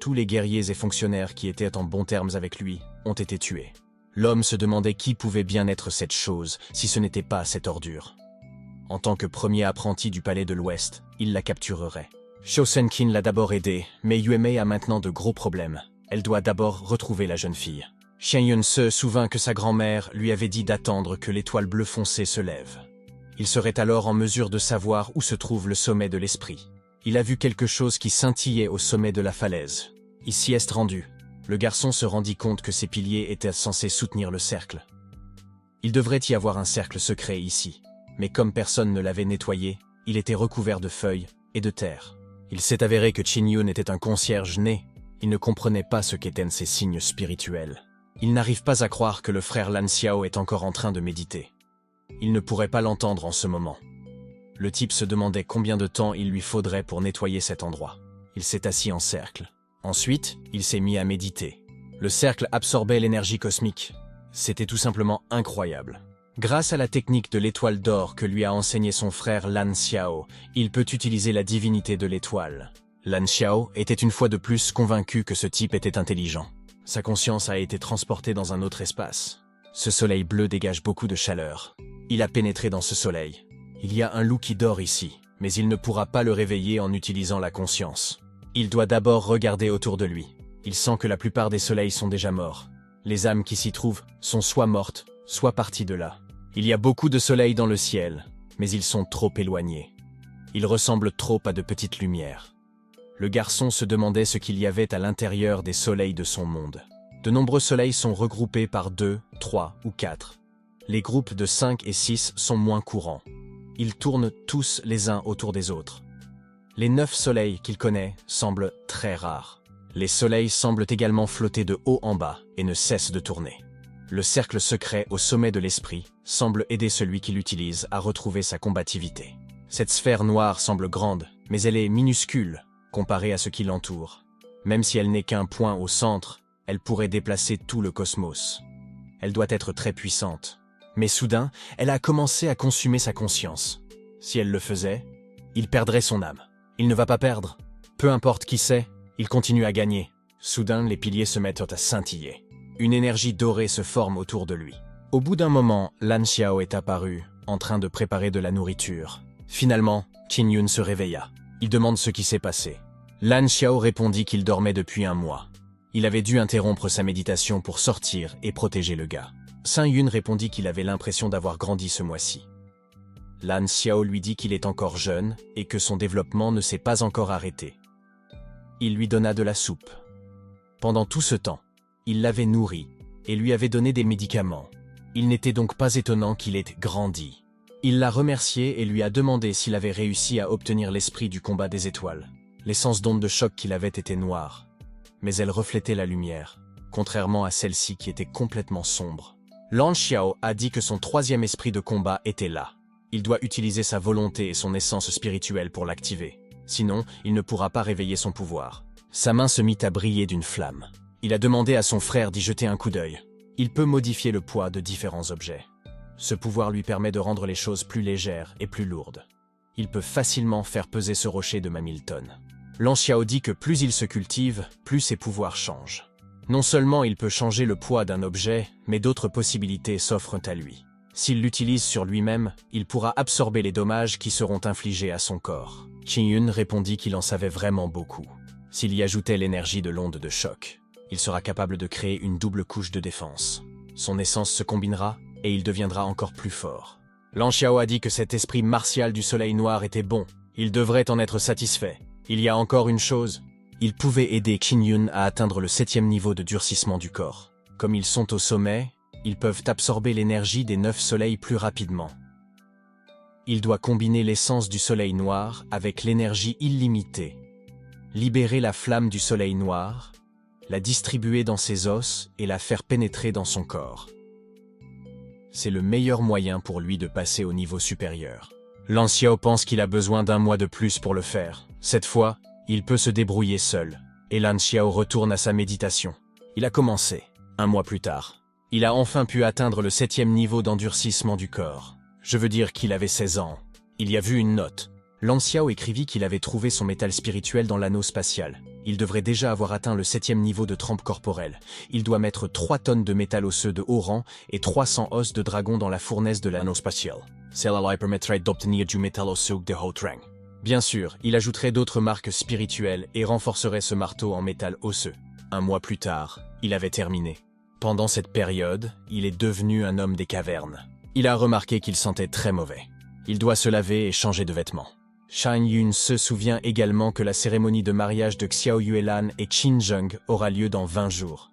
Tous les guerriers et fonctionnaires qui étaient en bons termes avec lui ont été tués. L'homme se demandait qui pouvait bien être cette chose si ce n'était pas cette ordure. En tant que premier apprenti du palais de l'Ouest, il la capturerait. Shosenkin l'a d'abord aidé, mais Yuemei a maintenant de gros problèmes. Elle doit d'abord retrouver la jeune fille. Xianyun se souvint que sa grand-mère lui avait dit d'attendre que l'étoile bleue foncée se lève. Il serait alors en mesure de savoir où se trouve le sommet de l'esprit. Il a vu quelque chose qui scintillait au sommet de la falaise. Il s'y est rendu. Le garçon se rendit compte que ces piliers étaient censés soutenir le cercle. Il devrait y avoir un cercle secret ici, mais comme personne ne l'avait nettoyé, il était recouvert de feuilles et de terre. Il s'est avéré que Chin-Yun était un concierge né. Il ne comprenait pas ce qu'étaient ces signes spirituels. Il n'arrive pas à croire que le frère Lan Xiao est encore en train de méditer. Il ne pourrait pas l'entendre en ce moment. Le type se demandait combien de temps il lui faudrait pour nettoyer cet endroit. Il s'est assis en cercle. Ensuite, il s'est mis à méditer. Le cercle absorbait l'énergie cosmique. C'était tout simplement incroyable. Grâce à la technique de l'étoile d'or que lui a enseigné son frère Lan Xiao, il peut utiliser la divinité de l'étoile. Lan Xiao était une fois de plus convaincu que ce type était intelligent. Sa conscience a été transportée dans un autre espace. Ce soleil bleu dégage beaucoup de chaleur. Il a pénétré dans ce soleil. Il y a un loup qui dort ici, mais il ne pourra pas le réveiller en utilisant la conscience. Il doit d'abord regarder autour de lui. Il sent que la plupart des soleils sont déjà morts. Les âmes qui s'y trouvent sont soit mortes, soit parties de là. Il y a beaucoup de soleils dans le ciel, mais ils sont trop éloignés. Ils ressemblent trop à de petites lumières. Le garçon se demandait ce qu'il y avait à l'intérieur des soleils de son monde. De nombreux soleils sont regroupés par 2, 3 ou 4. Les groupes de 5 et 6 sont moins courants. Ils tournent tous les uns autour des autres. Les 9 soleils qu'il connaît semblent très rares. Les soleils semblent également flotter de haut en bas et ne cessent de tourner. Le cercle secret au sommet de l'esprit semble aider celui qui l'utilise à retrouver sa combativité. Cette sphère noire semble grande, mais elle est minuscule comparée à ce qui l'entoure. Même si elle n'est qu'un point au centre, elle pourrait déplacer tout le cosmos. Elle doit être très puissante. Mais soudain, elle a commencé à consumer sa conscience. Si elle le faisait, il perdrait son âme. Il ne va pas perdre. Peu importe qui c'est, il continue à gagner. Soudain, les piliers se mettent à scintiller. Une énergie dorée se forme autour de lui. Au bout d'un moment, Lan Xiao est apparu, en train de préparer de la nourriture. Finalement, Qin Yun se réveilla. Il demande ce qui s'est passé. Lan Xiao répondit qu'il dormait depuis un mois. Il avait dû interrompre sa méditation pour sortir et protéger le gars. Saint Yun répondit qu'il avait l'impression d'avoir grandi ce mois-ci. Lan Xiao lui dit qu'il est encore jeune et que son développement ne s'est pas encore arrêté. Il lui donna de la soupe. Pendant tout ce temps, il l'avait nourri et lui avait donné des médicaments. Il n'était donc pas étonnant qu'il ait grandi. Il l'a remercié et lui a demandé s'il avait réussi à obtenir l'esprit du combat des étoiles. L'essence d'onde de choc qu'il avait était noire, mais elle reflétait la lumière, contrairement à celle-ci qui était complètement sombre. Lan Xiao a dit que son troisième esprit de combat était là. Il doit utiliser sa volonté et son essence spirituelle pour l'activer. Sinon, il ne pourra pas réveiller son pouvoir. Sa main se mit à briller d'une flamme. Il a demandé à son frère d'y jeter un coup d'œil. Il peut modifier le poids de différents objets. Ce pouvoir lui permet de rendre les choses plus légères et plus lourdes. Il peut facilement faire peser ce rocher de 1000 tonnes. Lan Xiao dit que plus il se cultive, plus ses pouvoirs changent. Non seulement il peut changer le poids d'un objet, mais d'autres possibilités s'offrent à lui. S'il l'utilise sur lui-même, il pourra absorber les dommages qui seront infligés à son corps. Qin Yun répondit qu'il en savait vraiment beaucoup. S'il y ajoutait l'énergie de l'onde de choc, il sera capable de créer une double couche de défense. Son essence se combinera et il deviendra encore plus fort. Lan Xiao a dit que cet esprit martial du soleil noir était bon. Il devrait en être satisfait. Il y a encore une chose. Il pouvait aider Qin Yun à atteindre le 7e niveau de durcissement du corps. Comme ils sont au sommet, ils peuvent absorber l'énergie des 9 soleils plus rapidement. Il doit combiner l'essence du soleil noir avec l'énergie illimitée. Libérer la flamme du soleil noir, la distribuer dans ses os et la faire pénétrer dans son corps. C'est le meilleur moyen pour lui de passer au niveau supérieur. Lan Xiao pense qu'il a besoin d'un mois de plus pour le faire. Cette fois, il peut se débrouiller seul. Et Lan Xiao retourne à sa méditation. Il a commencé, un mois plus tard. Il a enfin pu atteindre le 7e niveau d'endurcissement du corps. Je veux dire qu'il avait 16 ans. Il y a vu une note. Lan Xiao écrivit qu'il avait trouvé son métal spirituel dans l'anneau spatial. Il devrait déjà avoir atteint le 7e niveau de trempe corporelle. Il doit mettre 3 tonnes de métal osseux de haut rang et 300 os de dragon dans la fournaise de l'anneau spatial. Cela lui permettrait d'obtenir du métal osseux de haut rang. Bien sûr, il ajouterait d'autres marques spirituelles et renforcerait ce marteau en métal osseux. Un mois plus tard, il avait terminé. Pendant cette période, il est devenu un homme des cavernes. Il a remarqué qu'il sentait très mauvais. Il doit se laver et changer de vêtements. Shan Yun se souvient également que la cérémonie de mariage de Xiao Yuelan et Qin Zheng aura lieu dans 20 jours.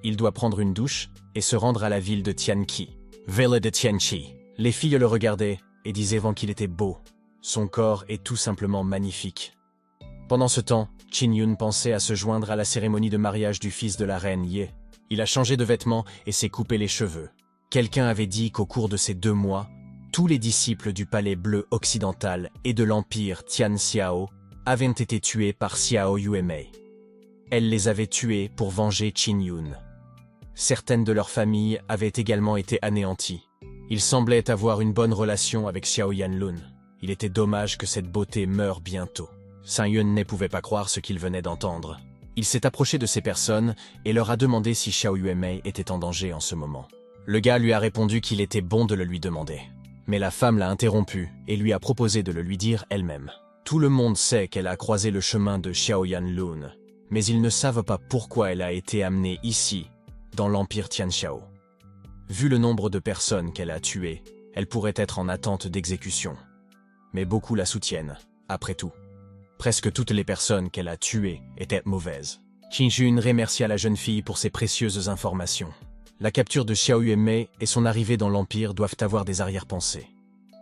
Il doit prendre une douche et se rendre à la ville de Tianqi. Ville de Tianqi. Les filles le regardaient et disaient qu'il était beau. Son corps est tout simplement magnifique. Pendant ce temps, Qin Yun pensait à se joindre à la cérémonie de mariage du fils de la reine Ye. Il a changé de vêtements et s'est coupé les cheveux. Quelqu'un avait dit qu'au cours de ces 2 mois, tous les disciples du palais bleu occidental et de l'empire Tian Xiao avaient été tués par Xiao Yuemei. Elle les avait tués pour venger Qin Yun. Certaines de leurs familles avaient également été anéanties. Il semblait avoir une bonne relation avec Xiao Yanlun. Il était dommage que cette beauté meure bientôt. Saint Yun ne pouvait pas croire ce qu'il venait d'entendre. Il s'est approché de ces personnes et leur a demandé si Xiao Yuemei était en danger en ce moment. Le gars lui a répondu qu'il était bon de le lui demander. Mais la femme l'a interrompu et lui a proposé de le lui dire elle-même. Tout le monde sait qu'elle a croisé le chemin de Xiao Yanlun, mais ils ne savent pas pourquoi elle a été amenée ici, dans l'empire Tianxiao. Vu le nombre de personnes qu'elle a tuées, elle pourrait être en attente d'exécution. Mais beaucoup la soutiennent, après tout. Presque toutes les personnes qu'elle a tuées étaient mauvaises. Qin Yun remercia la jeune fille pour ses précieuses informations. La capture de Xiao Yuemei et son arrivée dans l'Empire doivent avoir des arrière-pensées.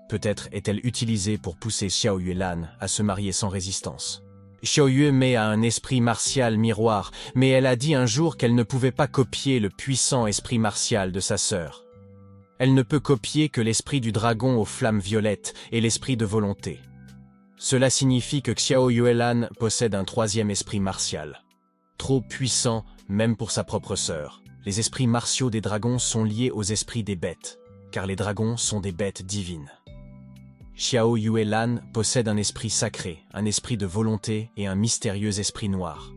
Peut-être est-elle utilisée pour pousser Xiao Yuelan à se marier sans résistance. Xiao Yuemei a un esprit martial miroir, mais elle a dit un jour qu'elle ne pouvait pas copier le puissant esprit martial de sa sœur. Elle ne peut copier que l'esprit du dragon aux flammes violettes et l'esprit de volonté. Cela signifie que Xiao Yuelan possède un 3e esprit martial. Trop puissant, même pour sa propre sœur. Les esprits martiaux des dragons sont liés aux esprits des bêtes, car les dragons sont des bêtes divines. Xiao Yuelan possède un esprit sacré, un esprit de volonté et un mystérieux esprit noir.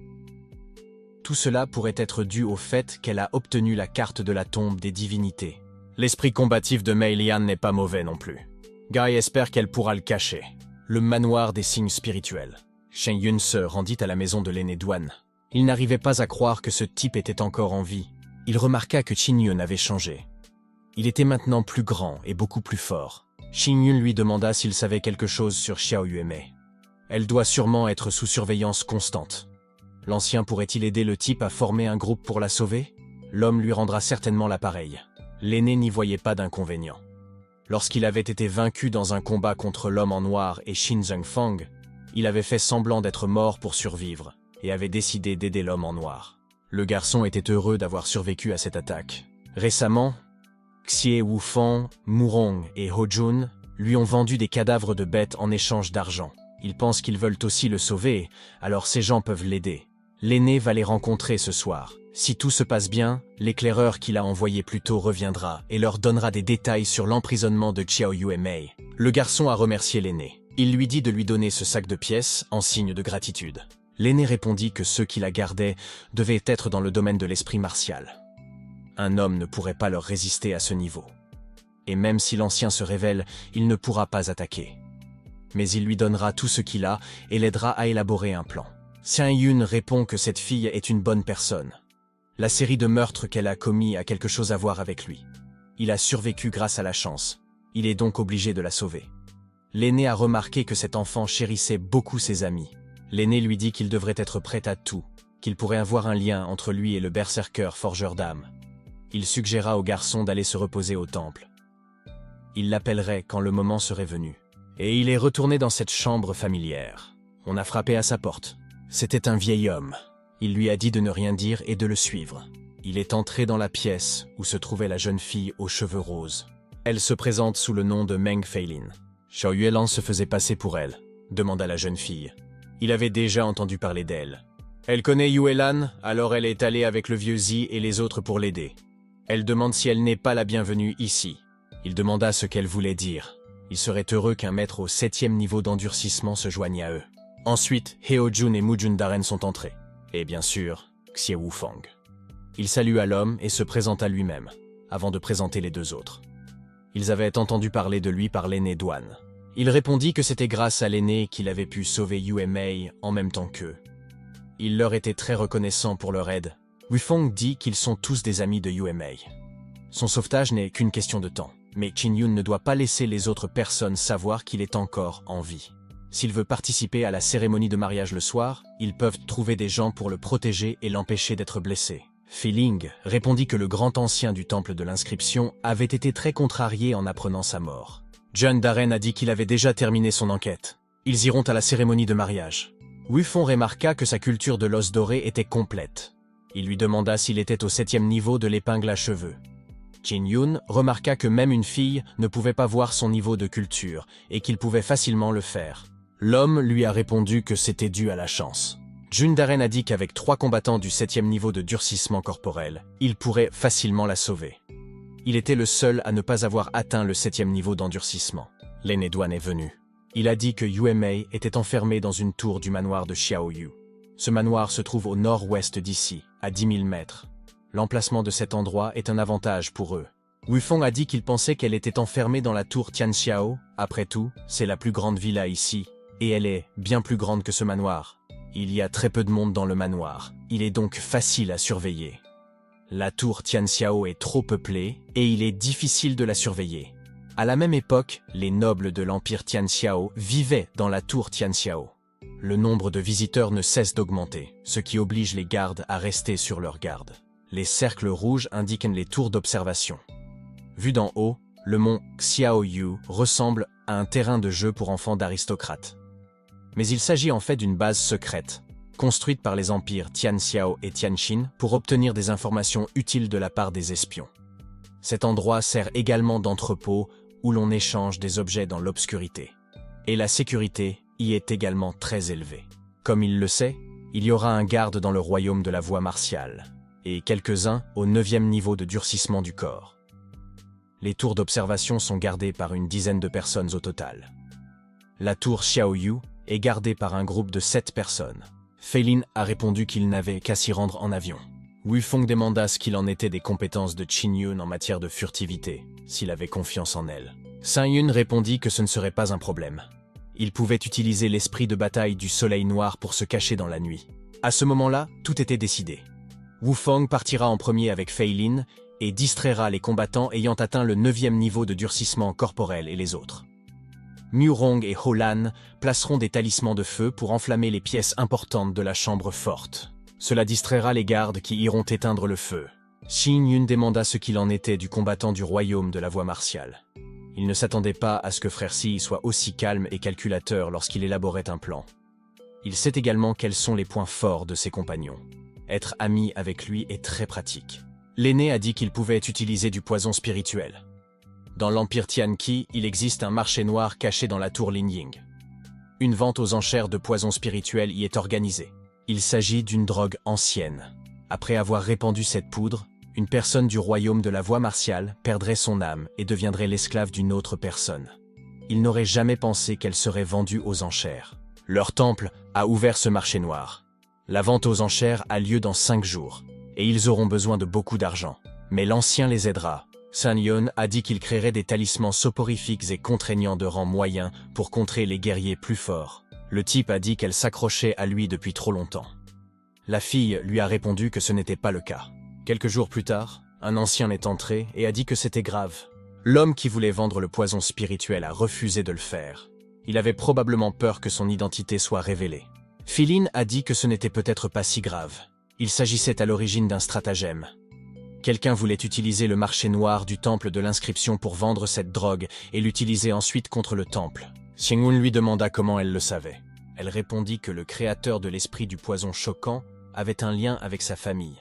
Tout cela pourrait être dû au fait qu'elle a obtenu la carte de la tombe des divinités. L'esprit combatif de Mei Lian n'est pas mauvais non plus. Guy espère qu'elle pourra le cacher. Le manoir des signes spirituels. Shen Yun se rendit à la maison de l'aîné Duan. Il n'arrivait pas à croire que ce type était encore en vie. Il remarqua que Qin Yun avait changé. Il était maintenant plus grand et beaucoup plus fort. Qin Yun lui demanda s'il savait quelque chose sur Xiao Yuemei. Elle doit sûrement être sous surveillance constante. L'ancien pourrait-il aider le type à former un groupe pour la sauver? L'homme lui rendra certainement l'appareil. L'aîné n'y voyait pas d'inconvénient. Lorsqu'il avait été vaincu dans un combat contre l'homme en noir et Xin Zhengfang, il avait fait semblant d'être mort pour survivre et avait décidé d'aider l'homme en noir. Le garçon était heureux d'avoir survécu à cette attaque. Récemment, Xie Wufang, Murong et Hojun lui ont vendu des cadavres de bêtes en échange d'argent. Ils pensent qu'ils veulent aussi le sauver, alors ces gens peuvent l'aider. L'aîné va les rencontrer ce soir. Si tout se passe bien, l'éclaireur qu'il a envoyé plus tôt reviendra et leur donnera des détails sur l'emprisonnement de Xiao Yuemei. Le garçon a remercié l'aîné. Il lui dit de lui donner ce sac de pièces en signe de gratitude. L'aîné répondit que ceux qui la gardaient devaient être dans le domaine de l'esprit martial. Un homme ne pourrait pas leur résister à ce niveau. Et même si l'ancien se révèle, il ne pourra pas attaquer. Mais il lui donnera tout ce qu'il a et l'aidera à élaborer un plan. Xian Yun répond que cette fille est une bonne personne. La série de meurtres qu'elle a commis a quelque chose à voir avec lui. Il a survécu grâce à la chance. Il est donc obligé de la sauver. L'aîné a remarqué que cet enfant chérissait beaucoup ses amis. L'aîné lui dit qu'il devrait être prêt à tout, qu'il pourrait avoir un lien entre lui et le berserker forgeur d'âme. Il suggéra au garçon d'aller se reposer au temple. Il l'appellerait quand le moment serait venu. Et il est retourné dans cette chambre familière. On a frappé à sa porte. C'était un vieil homme. Il lui a dit de ne rien dire et de le suivre. Il est entré dans la pièce où se trouvait la jeune fille aux cheveux roses. Elle se présente sous le nom de Meng Feilin. Xiao Yuelan se faisait passer pour elle, demanda la jeune fille. Il avait déjà entendu parler d'elle. Elle connaît Yuelan, alors elle est allée avec le vieux Zi et les autres pour l'aider. Elle demande si elle n'est pas la bienvenue ici. Il demanda ce qu'elle voulait dire. Il serait heureux qu'un maître au 7e niveau d'endurcissement se joigne à eux. Ensuite, Heojun et Mujun Daren sont entrés. Et bien sûr, Xie Wufang. Il salua l'homme et se présenta lui-même, avant de présenter les deux autres. Ils avaient entendu parler de lui par l'aîné Duan. Il répondit que c'était grâce à l'aîné qu'il avait pu sauver Yuemei en même temps qu'eux. Il leur était très reconnaissant pour leur aide. Wufang dit qu'ils sont tous des amis de Yuemei. Son sauvetage n'est qu'une question de temps, mais Qin Yun ne doit pas laisser les autres personnes savoir qu'il est encore en vie. S'il veut participer à la cérémonie de mariage le soir, ils peuvent trouver des gens pour le protéger et l'empêcher d'être blessé. Feeling répondit que le grand ancien du temple de l'inscription avait été très contrarié en apprenant sa mort. John Daren a dit qu'il avait déjà terminé son enquête. Ils iront à la cérémonie de mariage. Wufang remarqua que sa culture de l'os doré était complète. Il lui demanda s'il était au 7e niveau de l'épingle à cheveux. Qin Yun remarqua que même une fille ne pouvait pas voir son niveau de culture et qu'il pouvait facilement le faire. L'homme lui a répondu que c'était dû à la chance. Jun Daren a dit qu'avec 3 combattants du 7e niveau de durcissement corporel, il pourrait facilement la sauver. Il était le seul à ne pas avoir atteint le 7e niveau d'endurcissement. L'aîné Duan est venu. Il a dit que Yuemei était enfermé dans une tour du manoir de Xiaoyu. Ce manoir se trouve au nord-ouest d'ici, à 10 000 mètres. L'emplacement de cet endroit est un avantage pour eux. Wufang a dit qu'il pensait qu'elle était enfermée dans la tour Tianxiao. Après tout, c'est la plus grande villa ici. Et elle est bien plus grande que ce manoir. Il y a très peu de monde dans le manoir. Il est donc facile à surveiller. La tour Tianxiao est trop peuplée et il est difficile de la surveiller. À la même époque, les nobles de l'empire Tianxiao vivaient dans la tour Tianxiao. Le nombre de visiteurs ne cesse d'augmenter, ce qui oblige les gardes à rester sur leur garde. Les cercles rouges indiquent les tours d'observation. Vu d'en haut, le mont Xiaoyu ressemble à un terrain de jeu pour enfants d'aristocrates. Mais il s'agit en fait d'une base secrète, construite par les empires Tianxiao et Tianqin pour obtenir des informations utiles de la part des espions. Cet endroit sert également d'entrepôt où l'on échange des objets dans l'obscurité. Et la sécurité y est également très élevée. Comme il le sait, il y aura un garde dans le royaume de la voie martiale, et quelques-uns au 9e niveau de durcissement du corps. Les tours d'observation sont gardées par une dizaine de personnes au total. La tour Xiaoyu est gardée par un groupe de 7 personnes. Feilin a répondu qu'il n'avait qu'à s'y rendre en avion. Wufeng demanda ce qu'il en était des compétences de Qin Yun en matière de furtivité, s'il avait confiance en elle. Sun Yun répondit que ce ne serait pas un problème. Il pouvait utiliser l'esprit de bataille du soleil noir pour se cacher dans la nuit. À ce moment-là, tout était décidé. Wufeng partira en premier avec Fei Lin et distraira les combattants ayant atteint le 9e niveau de durcissement corporel et les autres. Murong et Holan placeront des talismans de feu pour enflammer les pièces importantes de la chambre forte. Cela distraira les gardes qui iront éteindre le feu. Qin Yun demanda ce qu'il en était du combattant du royaume de la voie martiale. Il ne s'attendait pas à ce que Frère Si soit aussi calme et calculateur lorsqu'il élaborait un plan. Il sait également quels sont les points forts de ses compagnons. Être ami avec lui est très pratique. L'aîné a dit qu'il pouvait utiliser du poison spirituel. Dans l'Empire Tianqi, il existe un marché noir caché dans la tour Linying. Une vente aux enchères de poison spirituel y est organisée. Il s'agit d'une drogue ancienne. Après avoir répandu cette poudre, une personne du royaume de la voie martiale perdrait son âme et deviendrait l'esclave d'une autre personne. Ils n'auraient jamais pensé qu'elle serait vendue aux enchères. Leur temple a ouvert ce marché noir. La vente aux enchères a lieu dans 5 jours, et ils auront besoin de beaucoup d'argent. Mais l'ancien les aidera. Sun Yun a dit qu'il créerait des talismans soporifiques et contraignants de rang moyen pour contrer les guerriers plus forts. Le type a dit qu'elle s'accrochait à lui depuis trop longtemps. La fille lui a répondu que ce n'était pas le cas. Quelques jours plus tard, un ancien est entré et a dit que c'était grave. L'homme qui voulait vendre le poison spirituel a refusé de le faire. Il avait probablement peur que son identité soit révélée. Fei Lin a dit que ce n'était peut-être pas si grave. Il s'agissait à l'origine d'un stratagème. Quelqu'un voulait utiliser le marché noir du temple de l'inscription pour vendre cette drogue et l'utiliser ensuite contre le temple. Xiangyun lui demanda comment elle le savait. Elle répondit que le créateur de l'esprit du poison choquant avait un lien avec sa famille.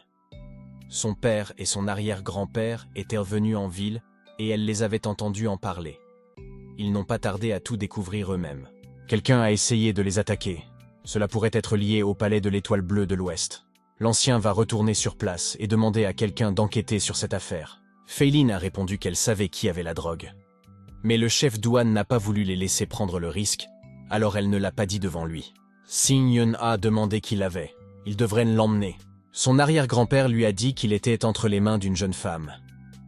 Son père et son arrière-grand-père étaient revenus en ville et elle les avait entendus en parler. Ils n'ont pas tardé à tout découvrir eux-mêmes. Quelqu'un a essayé de les attaquer. Cela pourrait être lié au palais de l'Étoile Bleue de l'Ouest. L'ancien va retourner sur place et demander à quelqu'un d'enquêter sur cette affaire. Fei Lin a répondu qu'elle savait qui avait la drogue. Mais le chef douane n'a pas voulu les laisser prendre le risque, alors elle ne l'a pas dit devant lui. Qin Yun a demandé qui l'avait. Il devrait l'emmener. Son arrière-grand-père lui a dit qu'il était entre les mains d'une jeune femme.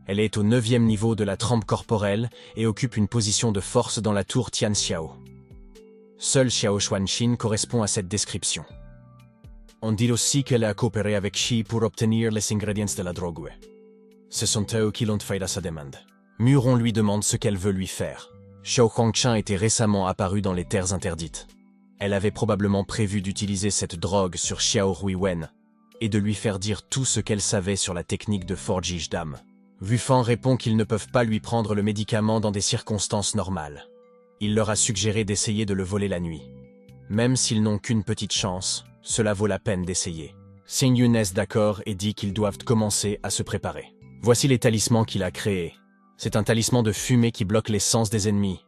Elle est au 9e niveau de la trempe corporelle et occupe une position de force dans la tour Tianxiao. Seul Xiao Xuanxin correspond à cette description. On dit aussi qu'elle a coopéré avec Shi pour obtenir les ingrédients de la drogue. Ce sont eux qui l'ont fait à sa demande. Muron lui demande ce qu'elle veut lui faire. Xiao Huangqian était récemment apparue dans les terres interdites. Elle avait probablement prévu d'utiliser cette drogue sur Xiao Ruiwen et de lui faire dire tout ce qu'elle savait sur la technique de forgeage d'âme. Wufeng répond qu'ils ne peuvent pas lui prendre le médicament dans des circonstances normales. Il leur a suggéré d'essayer de le voler la nuit. Même s'ils n'ont qu'une petite chance, cela vaut la peine d'essayer. Qin Yun est d'accord et dit qu'ils doivent commencer à se préparer. Voici les talismans qu'il a créés. C'est un talisman de fumée qui bloque les sens des ennemis.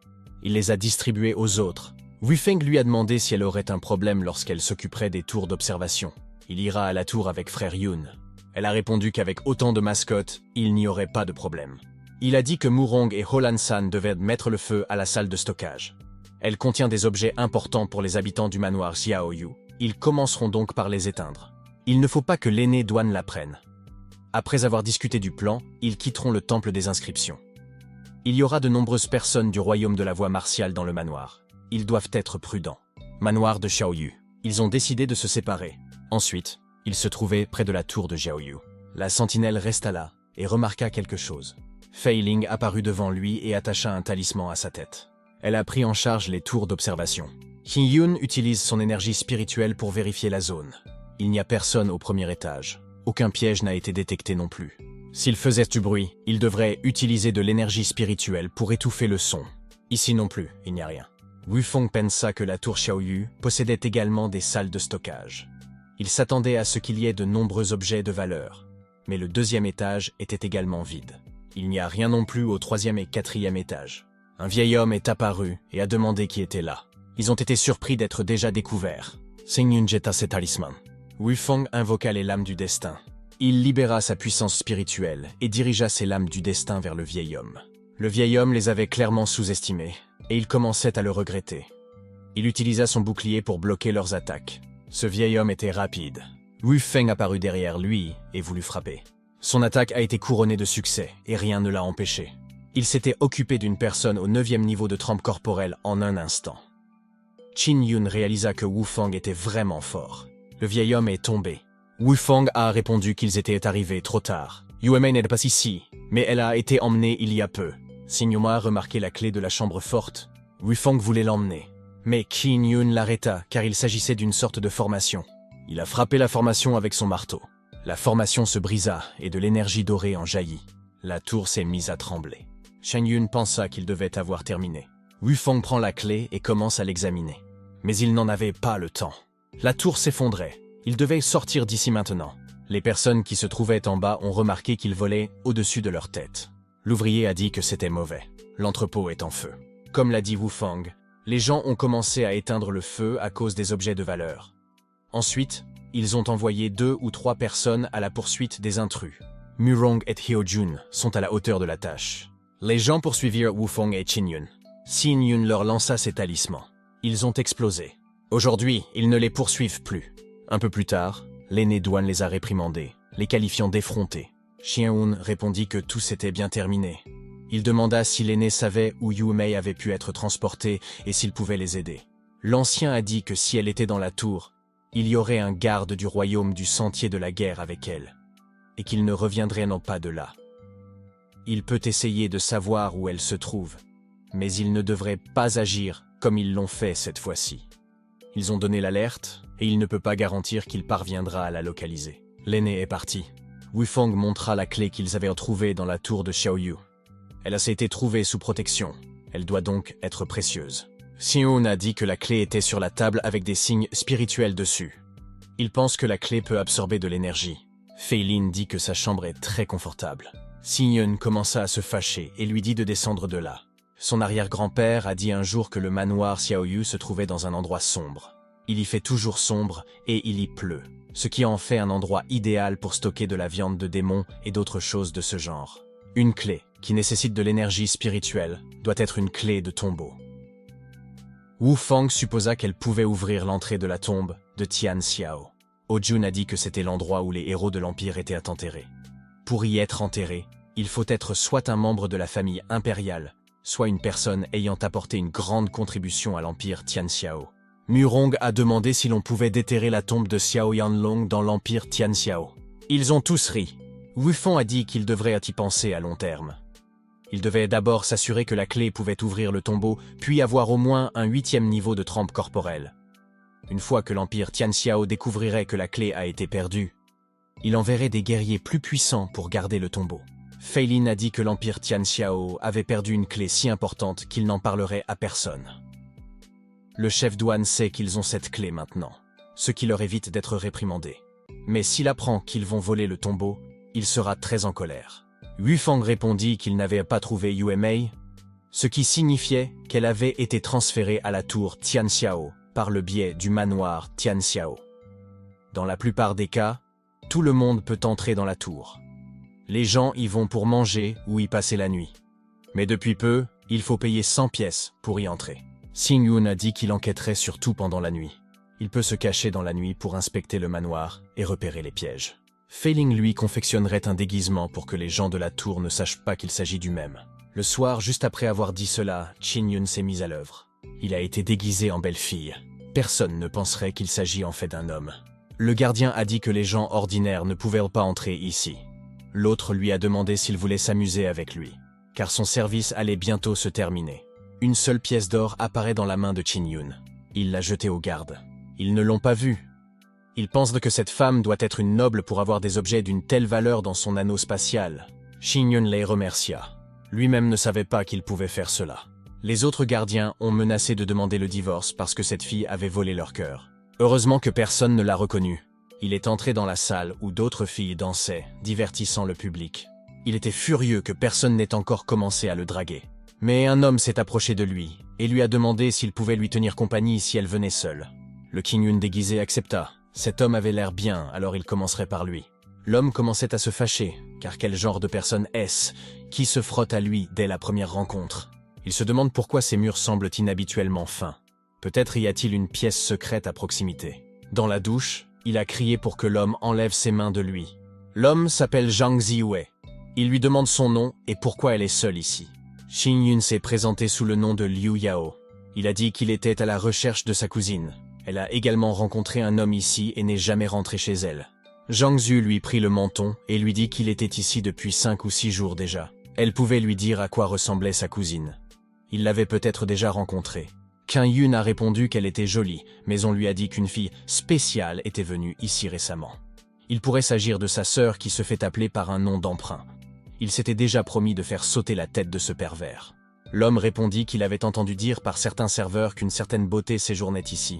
Il les a distribués aux autres. Wufeng lui a demandé si elle aurait un problème lorsqu'elle s'occuperait des tours d'observation. Il ira à la tour avec Frère Yun. Elle a répondu qu'avec autant de mascottes, il n'y aurait pas de problème. Il a dit que Murong et Holan-san devaient mettre le feu à la salle de stockage. Elle contient des objets importants pour les habitants du manoir Xiaoyu. Ils commenceront donc par les éteindre. Il ne faut pas que l'aîné douane la prenne. Après avoir discuté du plan, ils quitteront le temple des inscriptions. Il y aura de nombreuses personnes du royaume de la voie martiale dans le manoir. Ils doivent être prudents. Manoir de Xiaoyu. Ils ont décidé de se séparer. Ensuite, ils se trouvaient près de la tour de Xiaoyu. La sentinelle resta là et remarqua quelque chose. Fei Ling apparut devant lui et attacha un talisman à sa tête. Elle a pris en charge les tours d'observation. Qin Yun utilise son énergie spirituelle pour vérifier la zone. Il n'y a personne au premier étage. Aucun piège n'a été détecté non plus. S'il faisait du bruit, il devrait utiliser de l'énergie spirituelle pour étouffer le son. Ici non plus, il n'y a rien. Wufeng pensa que la tour Xiaoyu possédait également des salles de stockage. Il s'attendait à ce qu'il y ait de nombreux objets de valeur. Mais le 2e étage était également vide. Il n'y a rien non plus au 3e et 4e étage. Un vieil homme est apparu et a demandé qui était là. Ils ont été surpris d'être déjà découverts. Qin Yun jeta ses talismans. Wufeng invoqua les lames du destin. Il libéra sa puissance spirituelle et dirigea ses lames du destin vers le vieil homme. Le vieil homme les avait clairement sous-estimés, et il commençait à le regretter. Il utilisa son bouclier pour bloquer leurs attaques. Ce vieil homme était rapide. Wu Feng apparut derrière lui et voulut frapper. Son attaque a été couronnée de succès et rien ne l'a empêché. Il s'était occupé d'une personne au 9e niveau de trempe corporelle en un instant. Qin Yun réalisa que Wu Feng était vraiment fort. Le vieil homme est tombé. Wu Feng a répondu qu'ils étaient arrivés trop tard. Yuemei n'est pas ici, mais elle a été emmenée il y a peu. Signoma a remarqué la clé de la chambre forte. Wu Feng voulait l'emmener. Mais Qin Yun l'arrêta car il s'agissait d'une sorte de formation. Il a frappé la formation avec son marteau. La formation se brisa et de l'énergie dorée en jaillit. La tour s'est mise à trembler. Shen Yun pensa qu'il devait avoir terminé. Wu Feng prend la clé et commence à l'examiner. Mais il n'en avait pas le temps. La tour s'effondrait. Il devait sortir d'ici maintenant. Les personnes qui se trouvaient en bas ont remarqué qu'il volait au-dessus de leur tête. L'ouvrier a dit que c'était mauvais. L'entrepôt est en feu. Comme l'a dit Wu Feng, les gens ont commencé à éteindre le feu à cause des objets de valeur. Ensuite, ils ont envoyé 2 ou 3 personnes à la poursuite des intrus. Murong et Hyojun sont à la hauteur de la tâche. Les gens poursuivirent Wu Feng et Qin Yun. Qin Yun leur lança ses talismans. Ils ont explosé. Aujourd'hui, ils ne les poursuivent plus. Un peu plus tard, l'aîné douane les a réprimandés, les qualifiant d'effrontés. Xianhun répondit que tout s'était bien terminé. Il demanda si l'aîné savait où Yuemei avait pu être transportée et s'il pouvait les aider. L'ancien a dit que si elle était dans la tour, il y aurait un garde du royaume du sentier de la guerre avec elle, et qu'il ne reviendrait non pas de là. Il peut essayer de savoir où elle se trouve, mais il ne devrait pas agir comme ils l'ont fait cette fois-ci. Ils ont donné l'alerte, et il ne peut pas garantir qu'il parviendra à la localiser. L'aîné est parti. Wu Feng montra la clé qu'ils avaient trouvée dans la tour de Xiaoyu. Elle a été trouvée sous protection. Elle doit donc être précieuse. Xion a dit que la clé était sur la table avec des signes spirituels dessus. Il pense que la clé peut absorber de l'énergie. Fei Lin dit que sa chambre est très confortable. Xingyun commença à se fâcher et lui dit de descendre de là. Son arrière-grand-père a dit un jour que le manoir Xiaoyu se trouvait dans un endroit sombre. Il y fait toujours sombre et il y pleut, ce qui en fait un endroit idéal pour stocker de la viande de démons et d'autres choses de ce genre. Une clé, qui nécessite de l'énergie spirituelle, doit être une clé de tombeau. Wu Feng supposa qu'elle pouvait ouvrir l'entrée de la tombe de Tian Xiao. Ojun a dit que c'était l'endroit où les héros de l'Empire étaient enterrés. Pour y être enterré, il faut être soit un membre de la famille impériale, soit une personne ayant apporté une grande contribution à l'Empire Tian Xiao. Murong a demandé si l'on pouvait déterrer la tombe de Xiao Yanlong dans l'Empire Tian Xiao. Ils ont tous ri. Wu Feng a dit qu'il devrait y penser à long terme. Il devait d'abord s'assurer que la clé pouvait ouvrir le tombeau, puis avoir au moins un 8e niveau de trempe corporelle. Une fois que l'Empire Tian Xiao découvrirait que la clé a été perdue, il enverrait des guerriers plus puissants pour garder le tombeau. Fei Lin a dit que l'Empire Tian Xiao avait perdu une clé si importante qu'il n'en parlerait à personne. Le chef douane sait qu'ils ont cette clé maintenant, ce qui leur évite d'être réprimandés. Mais s'il apprend qu'ils vont voler le tombeau, il sera très en colère. Wu Feng répondit qu'il n'avait pas trouvé Yuemei, ce qui signifiait qu'elle avait été transférée à la tour Tian Xiao par le biais du manoir Tian Xiao. Dans la plupart des cas, tout le monde peut entrer dans la tour. Les gens y vont pour manger ou y passer la nuit. Mais depuis peu, il faut payer 100 pièces pour y entrer. Xingyun a dit qu'il enquêterait sur tout pendant la nuit. Il peut se cacher dans la nuit pour inspecter le manoir et repérer les pièges. Fei Ling lui confectionnerait un déguisement pour que les gens de la tour ne sachent pas qu'il s'agit du même. Le soir, juste après avoir dit cela, Qin Yun s'est mis à l'œuvre. Il a été déguisé en belle fille. Personne ne penserait qu'il s'agit en fait d'un homme. Le gardien a dit que les gens ordinaires ne pouvaient pas entrer ici. L'autre lui a demandé s'il voulait s'amuser avec lui, car son service allait bientôt se terminer. Une seule pièce d'or apparaît dans la main de Qin Yun. Il l'a jetée aux gardes. Ils ne l'ont pas vue. Ils pensent que cette femme doit être une noble pour avoir des objets d'une telle valeur dans son anneau spatial. Qin Yun les remercia. Lui-même ne savait pas qu'il pouvait faire cela. Les autres gardiens ont menacé de demander le divorce parce que cette fille avait volé leur cœur. Heureusement que personne ne l'a reconnu. Il est entré dans la salle où d'autres filles dansaient, divertissant le public. Il était furieux que personne n'ait encore commencé à le draguer. Mais un homme s'est approché de lui et lui a demandé s'il pouvait lui tenir compagnie si elle venait seule. Le Qin Yun déguisé accepta. Cet homme avait l'air bien, alors il commencerait par lui. L'homme commençait à se fâcher, car quel genre de personne est-ce qui se frotte à lui dès la première rencontre? Il se demande pourquoi ces murs semblent inhabituellement fins. Peut-être y a-t-il une pièce secrète à proximité. Dans la douche, Il a crié pour que l'homme enlève ses mains de lui. L'homme s'appelle Zhang Ziwei. Il lui demande son nom et pourquoi elle est seule ici. Xin Yun s'est présenté sous le nom de Liu Yao. Il a dit qu'il était à la recherche de sa cousine. Elle a également rencontré un homme ici et n'est jamais rentrée chez elle. Zhang Zhu lui prit le menton et lui dit qu'il était ici depuis 5 ou 6 jours déjà. Elle pouvait lui dire à quoi ressemblait sa cousine. Il l'avait peut-être déjà rencontrée. Qin Yun a répondu qu'elle était jolie, mais on lui a dit qu'une fille spéciale était venue ici récemment. Il pourrait s'agir de sa sœur qui se fait appeler par un nom d'emprunt. Il s'était déjà promis de faire sauter la tête de ce pervers. L'homme répondit qu'il avait entendu dire par certains serveurs qu'une certaine beauté séjournait ici.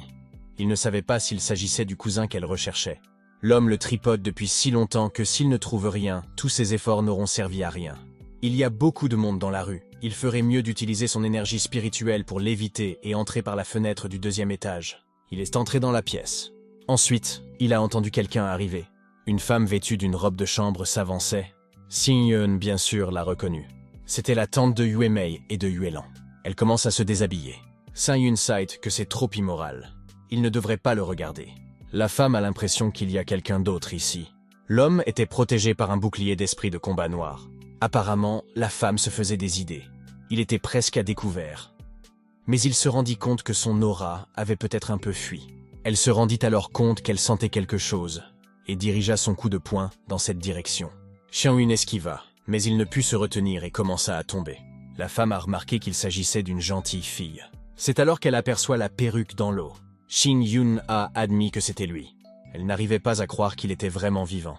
Il ne savait pas s'il s'agissait du cousin qu'elle recherchait. L'homme le tripote depuis si longtemps que s'il ne trouve rien, tous ses efforts n'auront servi à rien. Il y a beaucoup de monde dans la rue. Il ferait mieux d'utiliser son énergie spirituelle pour l'éviter et entrer par la fenêtre du 2e étage. Il est entré dans la pièce. Ensuite, il a entendu quelqu'un arriver. Une femme vêtue d'une robe de chambre s'avançait. Xin Yun, bien sûr, l'a reconnue. C'était la tante de Yue Mei et de Yue Lan. Elle commence à se déshabiller. Xin Yun cite que c'est trop immoral. Il ne devrait pas le regarder. La femme a l'impression qu'il y a quelqu'un d'autre ici. L'homme était protégé par un bouclier d'esprit de combat noir. Apparemment, la femme se faisait des idées. Il était presque à découvert. Mais il se rendit compte que son aura avait peut-être un peu fui. Elle se rendit alors compte qu'elle sentait quelque chose et dirigea son coup de poing dans cette direction. Xiang Yun esquiva, mais il ne put se retenir et commença à tomber. La femme a remarqué qu'il s'agissait d'une gentille fille. C'est alors qu'elle aperçoit la perruque dans l'eau. Xin Yun a admis que c'était lui. Elle n'arrivait pas à croire qu'il était vraiment vivant.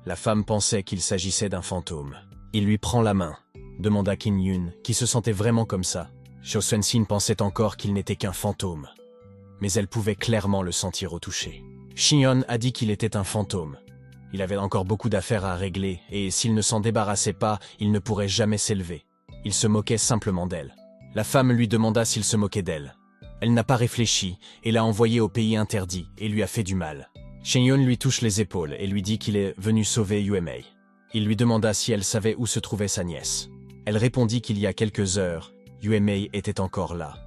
La femme pensait qu'il s'agissait d'un fantôme. Il lui prend la main, demanda Qin Yun, qui se sentait vraiment comme ça. Xiao Suanxin pensait encore qu'il n'était qu'un fantôme. Mais elle pouvait clairement le sentir au toucher. Xion a dit qu'il était un fantôme. Il avait encore beaucoup d'affaires à régler, et s'il ne s'en débarrassait pas, il ne pourrait jamais s'élever. Il se moquait simplement d'elle. La femme lui demanda s'il se moquait d'elle. Elle n'a pas réfléchi, et l'a envoyé au pays interdit, et lui a fait du mal. Xion lui touche les épaules et lui dit qu'il est venu sauver Yue Mei. Il lui demanda si elle savait où se trouvait sa nièce. Elle répondit qu'il y a quelques heures, Yue Mei était encore là.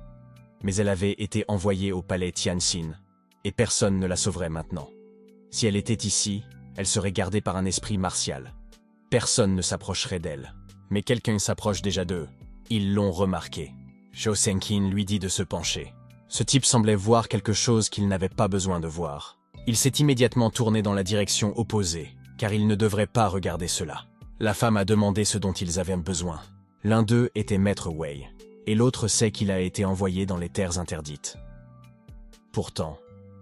Mais elle avait été envoyée au palais Tianxin, et personne ne la sauverait maintenant. Si elle était ici, elle serait gardée par un esprit martial. Personne ne s'approcherait d'elle. Mais quelqu'un s'approche déjà d'eux. Ils l'ont remarqué. Xiao Senqin lui dit de se pencher. Ce type semblait voir quelque chose qu'il n'avait pas besoin de voir. Il s'est immédiatement tourné dans la direction opposée, car il ne devrait pas regarder cela. La femme a demandé ce dont ils avaient besoin. L'un d'eux était Maître Wei, et l'autre sait qu'il a été envoyé dans les terres interdites. Pourtant,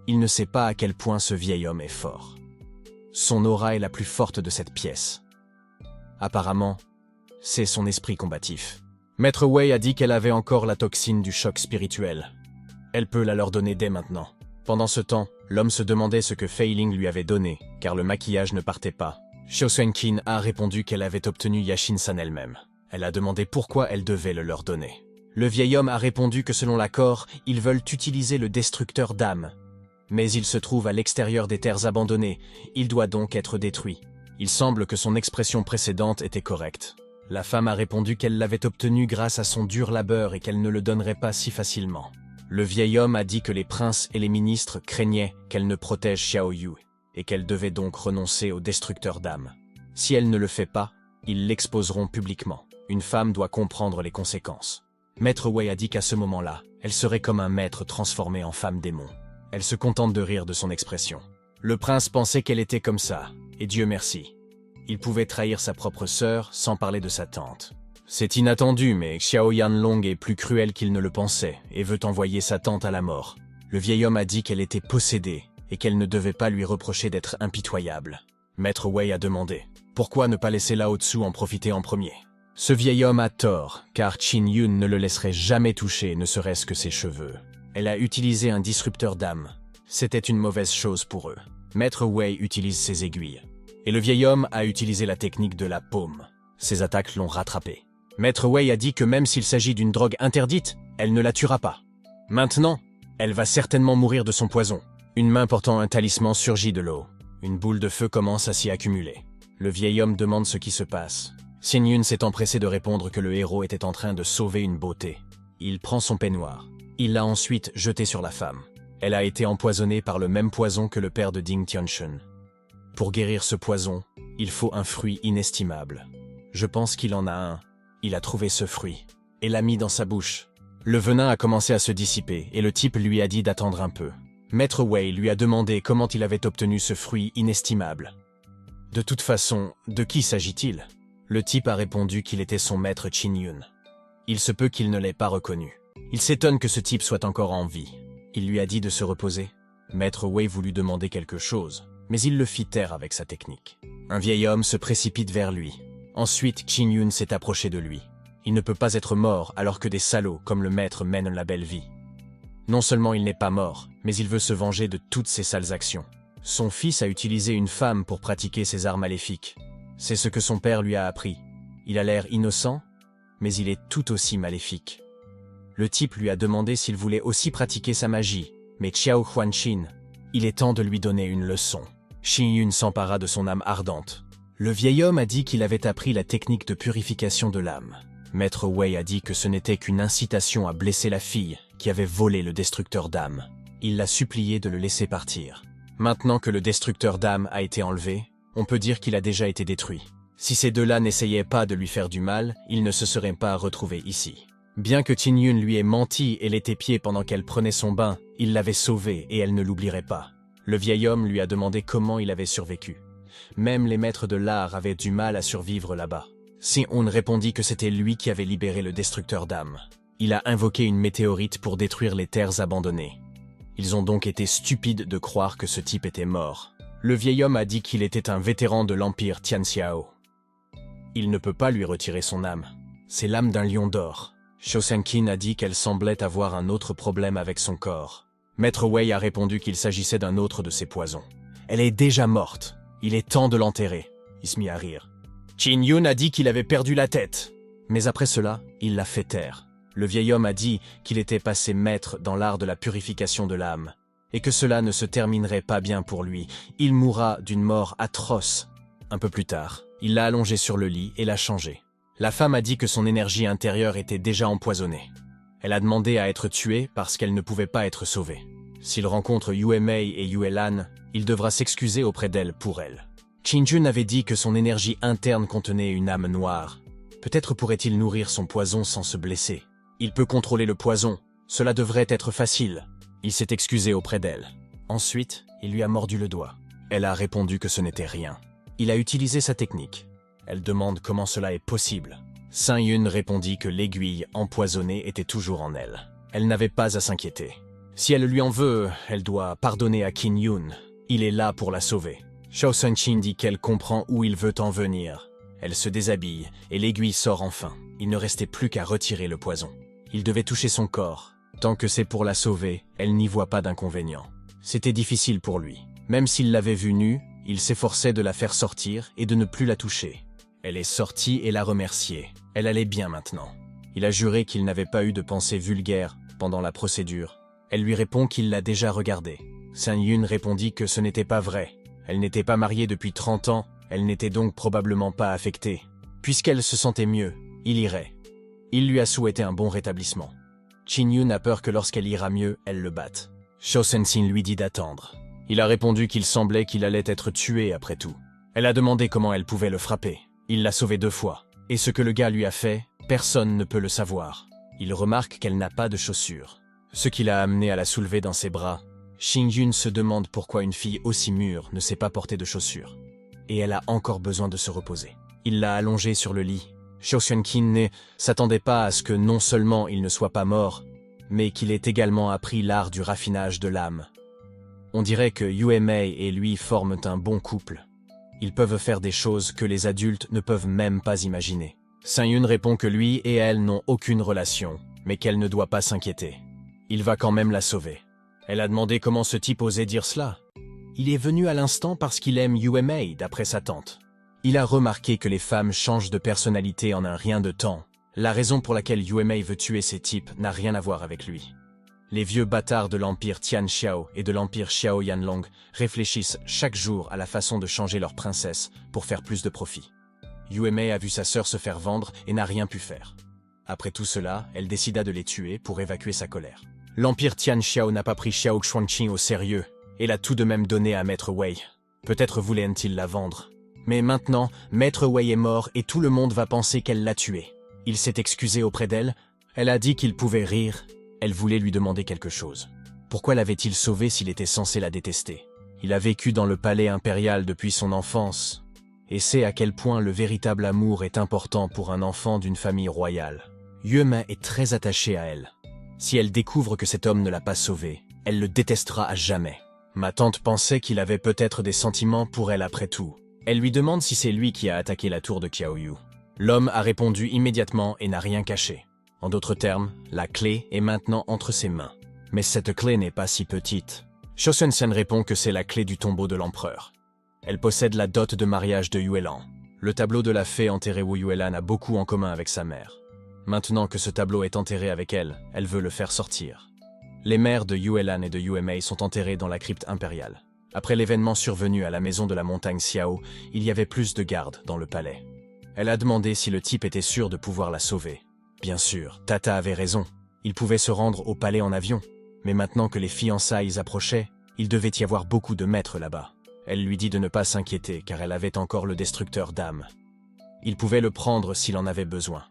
il ne sait pas à quel point ce vieil homme est fort. Son aura est la plus forte de cette pièce. Apparemment, c'est son esprit combatif. Maître Wei a dit qu'elle avait encore la toxine du choc spirituel. Elle peut la leur donner dès maintenant. Pendant ce temps, l'homme se demandait ce que Fei Ling lui avait donné, car le maquillage ne partait pas. Xiao Suanqin a répondu qu'elle avait obtenu Yashin-san elle-même. Elle a demandé pourquoi elle devait le leur donner. Le vieil homme a répondu que selon l'accord, ils veulent utiliser le destructeur d'âmes. Mais il se trouve à l'extérieur des terres abandonnées, il doit donc être détruit. Il semble que son expression précédente était correcte. La femme a répondu qu'elle l'avait obtenu grâce à son dur labeur et qu'elle ne le donnerait pas si facilement. Le vieil homme a dit que les princes et les ministres craignaient qu'elle ne protège Xiao Yu, et qu'elle devait donc renoncer au destructeur d'âmes. Si elle ne le fait pas, ils l'exposeront publiquement. Une femme doit comprendre les conséquences. Maître Wei a dit qu'à ce moment-là, elle serait comme un maître transformé en femme démon. Elle se contente de rire de son expression. Le prince pensait qu'elle était comme ça, et Dieu merci. Il pouvait trahir sa propre sœur sans parler de sa tante. C'est inattendu, mais Xiao Yanlong est plus cruel qu'il ne le pensait et veut envoyer sa tante à la mort. Le vieil homme a dit qu'elle était possédée et qu'elle ne devait pas lui reprocher d'être impitoyable. Maître Wei a demandé « Pourquoi ne pas laisser Lao Tzu en profiter en premier ?» Ce vieil homme a tort, car Qin Yun ne le laisserait jamais toucher, ne serait-ce que ses cheveux. Elle a utilisé un disrupteur d'âme. C'était une mauvaise chose pour eux. Maître Wei utilise ses aiguilles. Et le vieil homme a utilisé la technique de la paume. Ses attaques l'ont rattrapé. Maître Wei a dit que même s'il s'agit d'une drogue interdite, elle ne la tuera pas. Maintenant, elle va certainement mourir de son poison. Une main portant un talisman surgit de l'eau. Une boule de feu commence à s'y accumuler. Le vieil homme demande ce qui se passe. Xin Yun s'est empressé de répondre que le héros était en train de sauver une beauté. Il prend son peignoir. Il l'a ensuite jeté sur la femme. Elle a été empoisonnée par le même poison que le père de Ding Tianchun. Pour guérir ce poison, il faut un fruit inestimable. Je pense qu'il en a un. Il a trouvé ce fruit et l'a mis dans sa bouche. Le venin a commencé à se dissiper et le type lui a dit d'attendre un peu. Maître Wei lui a demandé comment il avait obtenu ce fruit inestimable. De toute façon, de qui s'agit-il? Le type a répondu qu'il était son maître Qin Yun. Il se peut qu'il ne l'ait pas reconnu. Il s'étonne que ce type soit encore en vie. Il lui a dit de se reposer. Maître Wei voulut demander quelque chose, mais il le fit taire avec sa technique. Un vieil homme se précipite vers lui. Ensuite, Qin Yun s'est approché de lui. Il ne peut pas être mort alors que des salauds comme le maître mènent la belle vie. Non seulement il n'est pas mort, mais il veut se venger de toutes ses sales actions. Son fils a utilisé une femme pour pratiquer ses arts maléfiques. C'est ce que son père lui a appris. Il a l'air innocent, mais il est tout aussi maléfique. Le type lui a demandé s'il voulait aussi pratiquer sa magie, mais Xiao Huanqin, il est temps de lui donner une leçon. Qin Yun s'empara de son âme ardente. Le vieil homme a dit qu'il avait appris la technique de purification de l'âme. Maître Wei a dit que ce n'était qu'une incitation à blesser la fille qui avait volé le destructeur d'âme. Il l'a supplié de le laisser partir. Maintenant que le destructeur d'âme a été enlevé, on peut dire qu'il a déjà été détruit. Si ces deux-là n'essayaient pas de lui faire du mal, il ne se serait pas retrouvé ici. Bien que Qin Yun lui ait menti et l'ait épié pendant qu'elle prenait son bain, il l'avait sauvée et elle ne l'oublierait pas. Le vieil homme lui a demandé comment il avait survécu. Même les maîtres de l'art avaient du mal à survivre là-bas. Si-on répondit que c'était lui qui avait libéré le destructeur d'âme. Il a invoqué une météorite pour détruire les terres abandonnées. Ils ont donc été stupides de croire que ce type était mort. Le vieil homme a dit qu'il était un vétéran de l'empire Tianxiao. Il ne peut pas lui retirer son âme. C'est l'âme d'un lion d'or. Shousenkin a dit qu'elle semblait avoir un autre problème avec son corps. Maître Wei a répondu qu'il s'agissait d'un autre de ses poisons. Elle est déjà morte. Il est temps de l'enterrer. Il se mit à rire. Qin Yun a dit qu'il avait perdu la tête. Mais après cela, il l'a fait taire. Le vieil homme a dit qu'il était passé maître dans l'art de la purification de l'âme, et que cela ne se terminerait pas bien pour lui. Il mourra d'une mort atroce. Un peu plus tard, il l'a allongé sur le lit et l'a changé. La femme a dit que son énergie intérieure était déjà empoisonnée. Elle a demandé à être tuée parce qu'elle ne pouvait pas être sauvée. S'il rencontre Yue Mei et Yue Lan, il devra s'excuser auprès d'elle pour elle. Qin Yun avait dit que son énergie interne contenait une âme noire. Peut-être pourrait-il nourrir son poison sans se blesser. Il peut contrôler le poison. Cela devrait être facile. Il s'est excusé auprès d'elle. Ensuite, il lui a mordu le doigt. Elle a répondu que ce n'était rien. Il a utilisé sa technique. Elle demande comment cela est possible. Saint Yun répondit que l'aiguille empoisonnée était toujours en elle. Elle n'avait pas à s'inquiéter. Si elle lui en veut, elle doit pardonner à Qin Yun. Il est là pour la sauver. Shousenqin dit qu'elle comprend où il veut en venir. Elle se déshabille et l'aiguille sort enfin. Il ne restait plus qu'à retirer le poison. Il devait toucher son corps. Tant que c'est pour la sauver, elle n'y voit pas d'inconvénient. C'était difficile pour lui. Même s'il l'avait vue nue, il s'efforçait de la faire sortir et de ne plus la toucher. Elle est sortie et l'a remercié. Elle allait bien maintenant. Il a juré qu'il n'avait pas eu de pensée vulgaire pendant la procédure. Elle lui répond qu'il l'a déjà regardée. Saint Yun répondit que ce n'était pas vrai. Elle n'était pas mariée depuis 30 ans, elle n'était donc probablement pas affectée. Puisqu'elle se sentait mieux, il irait. Il lui a souhaité un bon rétablissement. Qin Yun a peur que lorsqu'elle ira mieux, elle le batte. Shousenqin lui dit d'attendre. Il a répondu qu'il semblait qu'il allait être tué après tout. Elle a demandé comment elle pouvait le frapper. Il l'a sauvée 2 fois. Et ce que le gars lui a fait, personne ne peut le savoir. Il remarque qu'elle n'a pas de chaussures. Ce qui l'a amené à la soulever dans ses bras. Qin Yun se demande pourquoi une fille aussi mûre ne sait pas porter de chaussures. Et elle a encore besoin de se reposer. Il l'a allongée sur le lit. Shousenqin ne s'attendait pas à ce que non seulement il ne soit pas mort, mais qu'il ait également appris l'art du raffinage de l'âme. On dirait que Yue Mei et lui forment un bon couple. Ils peuvent faire des choses que les adultes ne peuvent même pas imaginer. Saint Yun répond que lui et elle n'ont aucune relation, mais qu'elle ne doit pas s'inquiéter. Il va quand même la sauver. Elle a demandé comment ce type osait dire cela. Il est venu à l'instant parce qu'il aime Yue Mei, d'après sa tante. Il a remarqué que les femmes changent de personnalité en un rien de temps. La raison pour laquelle Yue Mei veut tuer ces types n'a rien à voir avec lui. Les vieux bâtards de l'empire Tianxiao et de l'empire Xiao Yanlong réfléchissent chaque jour à la façon de changer leur princesse pour faire plus de profit. Yue Mei a vu sa sœur se faire vendre et n'a rien pu faire. Après tout cela, elle décida de les tuer pour évacuer sa colère. L'empire Tian Xiao n'a pas pris Xiao Xuanqing au sérieux et l'a tout de même donné à Maître Wei. Peut-être voulait-il la vendre. Mais maintenant, Maître Wei est mort et tout le monde va penser qu'elle l'a tué. Il s'est excusé auprès d'elle, elle a dit qu'il pouvait rire, elle voulait lui demander quelque chose. Pourquoi l'avait-il sauvée s'il était censé la détester? Il a vécu dans le palais impérial depuis son enfance, et sait à quel point le véritable amour est important pour un enfant d'une famille royale. Yue Mei est très attachée à elle. Si elle découvre que cet homme ne l'a pas sauvée, elle le détestera à jamais. Ma tante pensait qu'il avait peut-être des sentiments pour elle après tout. Elle lui demande si c'est lui qui a attaqué la tour de Qiaoyu. L'homme a répondu immédiatement et n'a rien caché. En d'autres termes, la clé est maintenant entre ses mains. Mais cette clé n'est pas si petite. Shou Sun répond que c'est la clé du tombeau de l'empereur. Elle possède la dot de mariage de Yuelan. Le tableau de la fée enterrée Wu Yuelan a beaucoup en commun avec sa mère. Maintenant que ce tableau est enterré avec elle, elle veut le faire sortir. Les mères de Yuelan et de Yue Mei sont enterrées dans la crypte impériale. Après l'événement survenu à la maison de la montagne Xiao, il y avait plus de gardes dans le palais. Elle a demandé si le type était sûr de pouvoir la sauver. Bien sûr, Tata avait raison. Il pouvait se rendre au palais en avion. Mais maintenant que les fiançailles approchaient, il devait y avoir beaucoup de maîtres là-bas. Elle lui dit de ne pas s'inquiéter car elle avait encore le destructeur d'âme. Il pouvait le prendre s'il en avait besoin.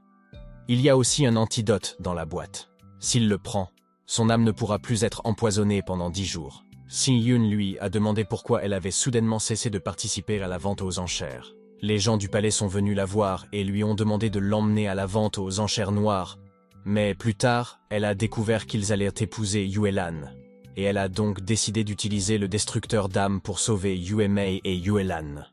Il y a aussi un antidote dans la boîte. S'il le prend, son âme ne pourra plus être empoisonnée pendant 10 jours. Xing Yun, lui, a demandé pourquoi elle avait soudainement cessé de participer à la vente aux enchères. Les gens du palais sont venus la voir et lui ont demandé de l'emmener à la vente aux enchères noires. Mais plus tard, elle a découvert qu'ils allaient épouser Yuelan. Et elle a donc décidé d'utiliser le destructeur d'âme pour sauver Yue Mei et Yuelan.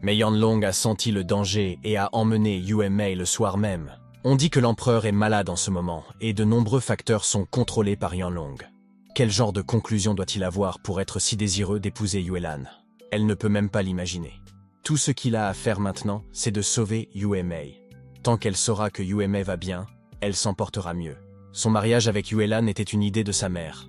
Mais Yanlong a senti le danger et a emmené Yue Mei le soir même. On dit que l'empereur est malade en ce moment et de nombreux facteurs sont contrôlés par Yanlong. Quel genre de conclusion doit-il avoir pour être si désireux d'épouser Yuelan? Elle ne peut même pas l'imaginer. Tout ce qu'il a à faire maintenant, c'est de sauver Yue Mei. Tant qu'elle saura que Yue Mei va bien, elle s'en portera mieux. Son mariage avec Yuelan était une idée de sa mère.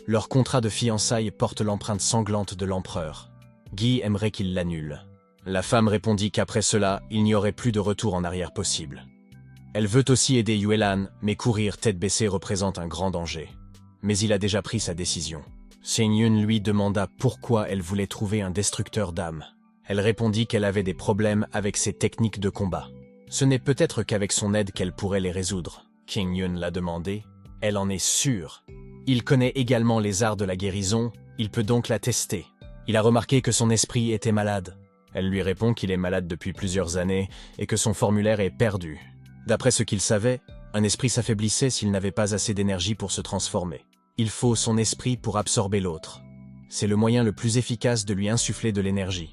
Leur contrat de fiançailles porte l'empreinte sanglante de l'empereur. Guy aimerait qu'il l'annule. La femme répondit qu'après cela, il n'y aurait plus de retour en arrière possible. Elle veut aussi aider Yuelan, mais courir tête baissée représente un grand danger. Mais il a déjà pris sa décision. Xing Yun lui demanda pourquoi elle voulait trouver un destructeur d'âme. Elle répondit qu'elle avait des problèmes avec ses techniques de combat. Ce n'est peut-être qu'avec son aide qu'elle pourrait les résoudre. Xing Yun l'a demandé. Elle en est sûre. Il connaît également les arts de la guérison, il peut donc la tester. Il a remarqué que son esprit était malade. Elle lui répond qu'il est malade depuis plusieurs années et que son formulaire est perdu. D'après ce qu'il savait, un esprit s'affaiblissait s'il n'avait pas assez d'énergie pour se transformer. Il faut son esprit pour absorber l'autre. C'est le moyen le plus efficace de lui insuffler de l'énergie.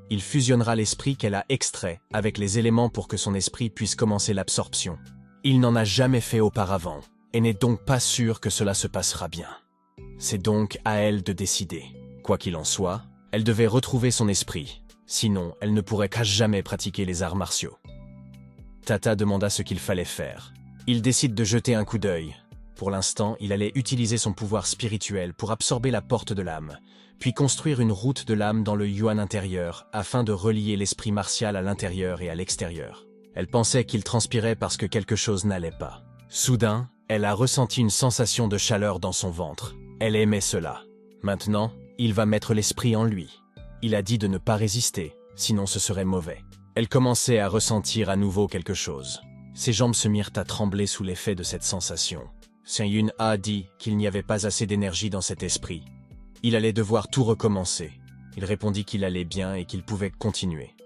Il fusionnera l'esprit qu'elle a extrait avec les éléments pour que son esprit puisse commencer l'absorption. Il n'en a jamais fait auparavant et n'est donc pas sûr que cela se passera bien. C'est donc à elle de décider. Quoi qu'il en soit, elle devait retrouver son esprit, sinon elle ne pourrait qu'à jamais pratiquer les arts martiaux. Tata demanda ce qu'il fallait faire. Il décide de jeter un coup d'œil. Pour l'instant, il allait utiliser son pouvoir spirituel pour absorber la porte de l'âme, puis construire une route de l'âme dans le yuan intérieur afin de relier l'esprit martial à l'intérieur et à l'extérieur. Elle pensait qu'il transpirait parce que quelque chose n'allait pas. Soudain, elle a ressenti une sensation de chaleur dans son ventre. Elle aimait cela. Maintenant, il va mettre l'esprit en lui. Il a dit de ne pas résister, sinon ce serait mauvais. Elle commençait à ressentir à nouveau quelque chose. Ses jambes se mirent à trembler sous l'effet de cette sensation. Xing Yun a dit qu'il n'y avait pas assez d'énergie dans cet esprit. Il allait devoir tout recommencer. Il répondit qu'il allait bien et qu'il pouvait continuer.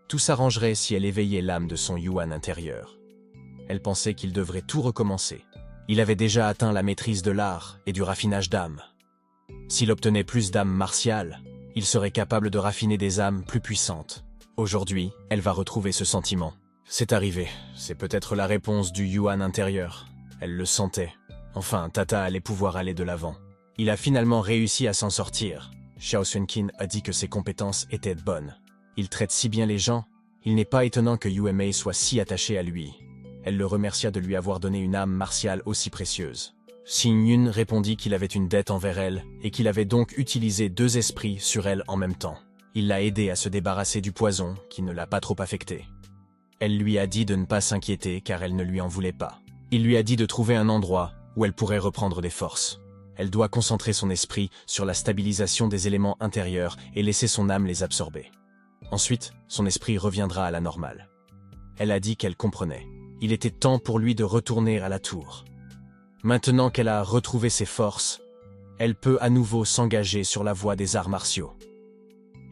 Tout s'arrangerait si elle éveillait l'âme de son yuan intérieur. Elle pensait qu'il devrait tout recommencer. Il avait déjà atteint la maîtrise de l'art et du raffinage d'âme. S'il obtenait plus d'âmes martiales, il serait capable de raffiner des âmes plus puissantes. Aujourd'hui, elle va retrouver ce sentiment. C'est arrivé. C'est peut-être la réponse du yuan intérieur. Elle le sentait. Enfin, Tata allait pouvoir aller de l'avant. Il a finalement réussi à s'en sortir. Xiao Sunqin a dit que ses compétences étaient bonnes. Il traite si bien les gens, il n'est pas étonnant que Yue Mei soit si attachée à lui. Elle le remercia de lui avoir donné une âme martiale aussi précieuse. Xing Yun répondit qu'il avait une dette envers elle et qu'il avait donc utilisé 2 esprits sur elle en même temps. Il l'a aidé à se débarrasser du poison qui ne l'a pas trop affecté. Elle lui a dit de ne pas s'inquiéter car elle ne lui en voulait pas. Il lui a dit de trouver un endroit où elle pourrait reprendre des forces. Elle doit concentrer son esprit sur la stabilisation des éléments intérieurs et laisser son âme les absorber. Ensuite, son esprit reviendra à la normale. Elle a dit qu'elle comprenait. Il était temps pour lui de retourner à la tour. Maintenant qu'elle a retrouvé ses forces, elle peut à nouveau s'engager sur la voie des arts martiaux.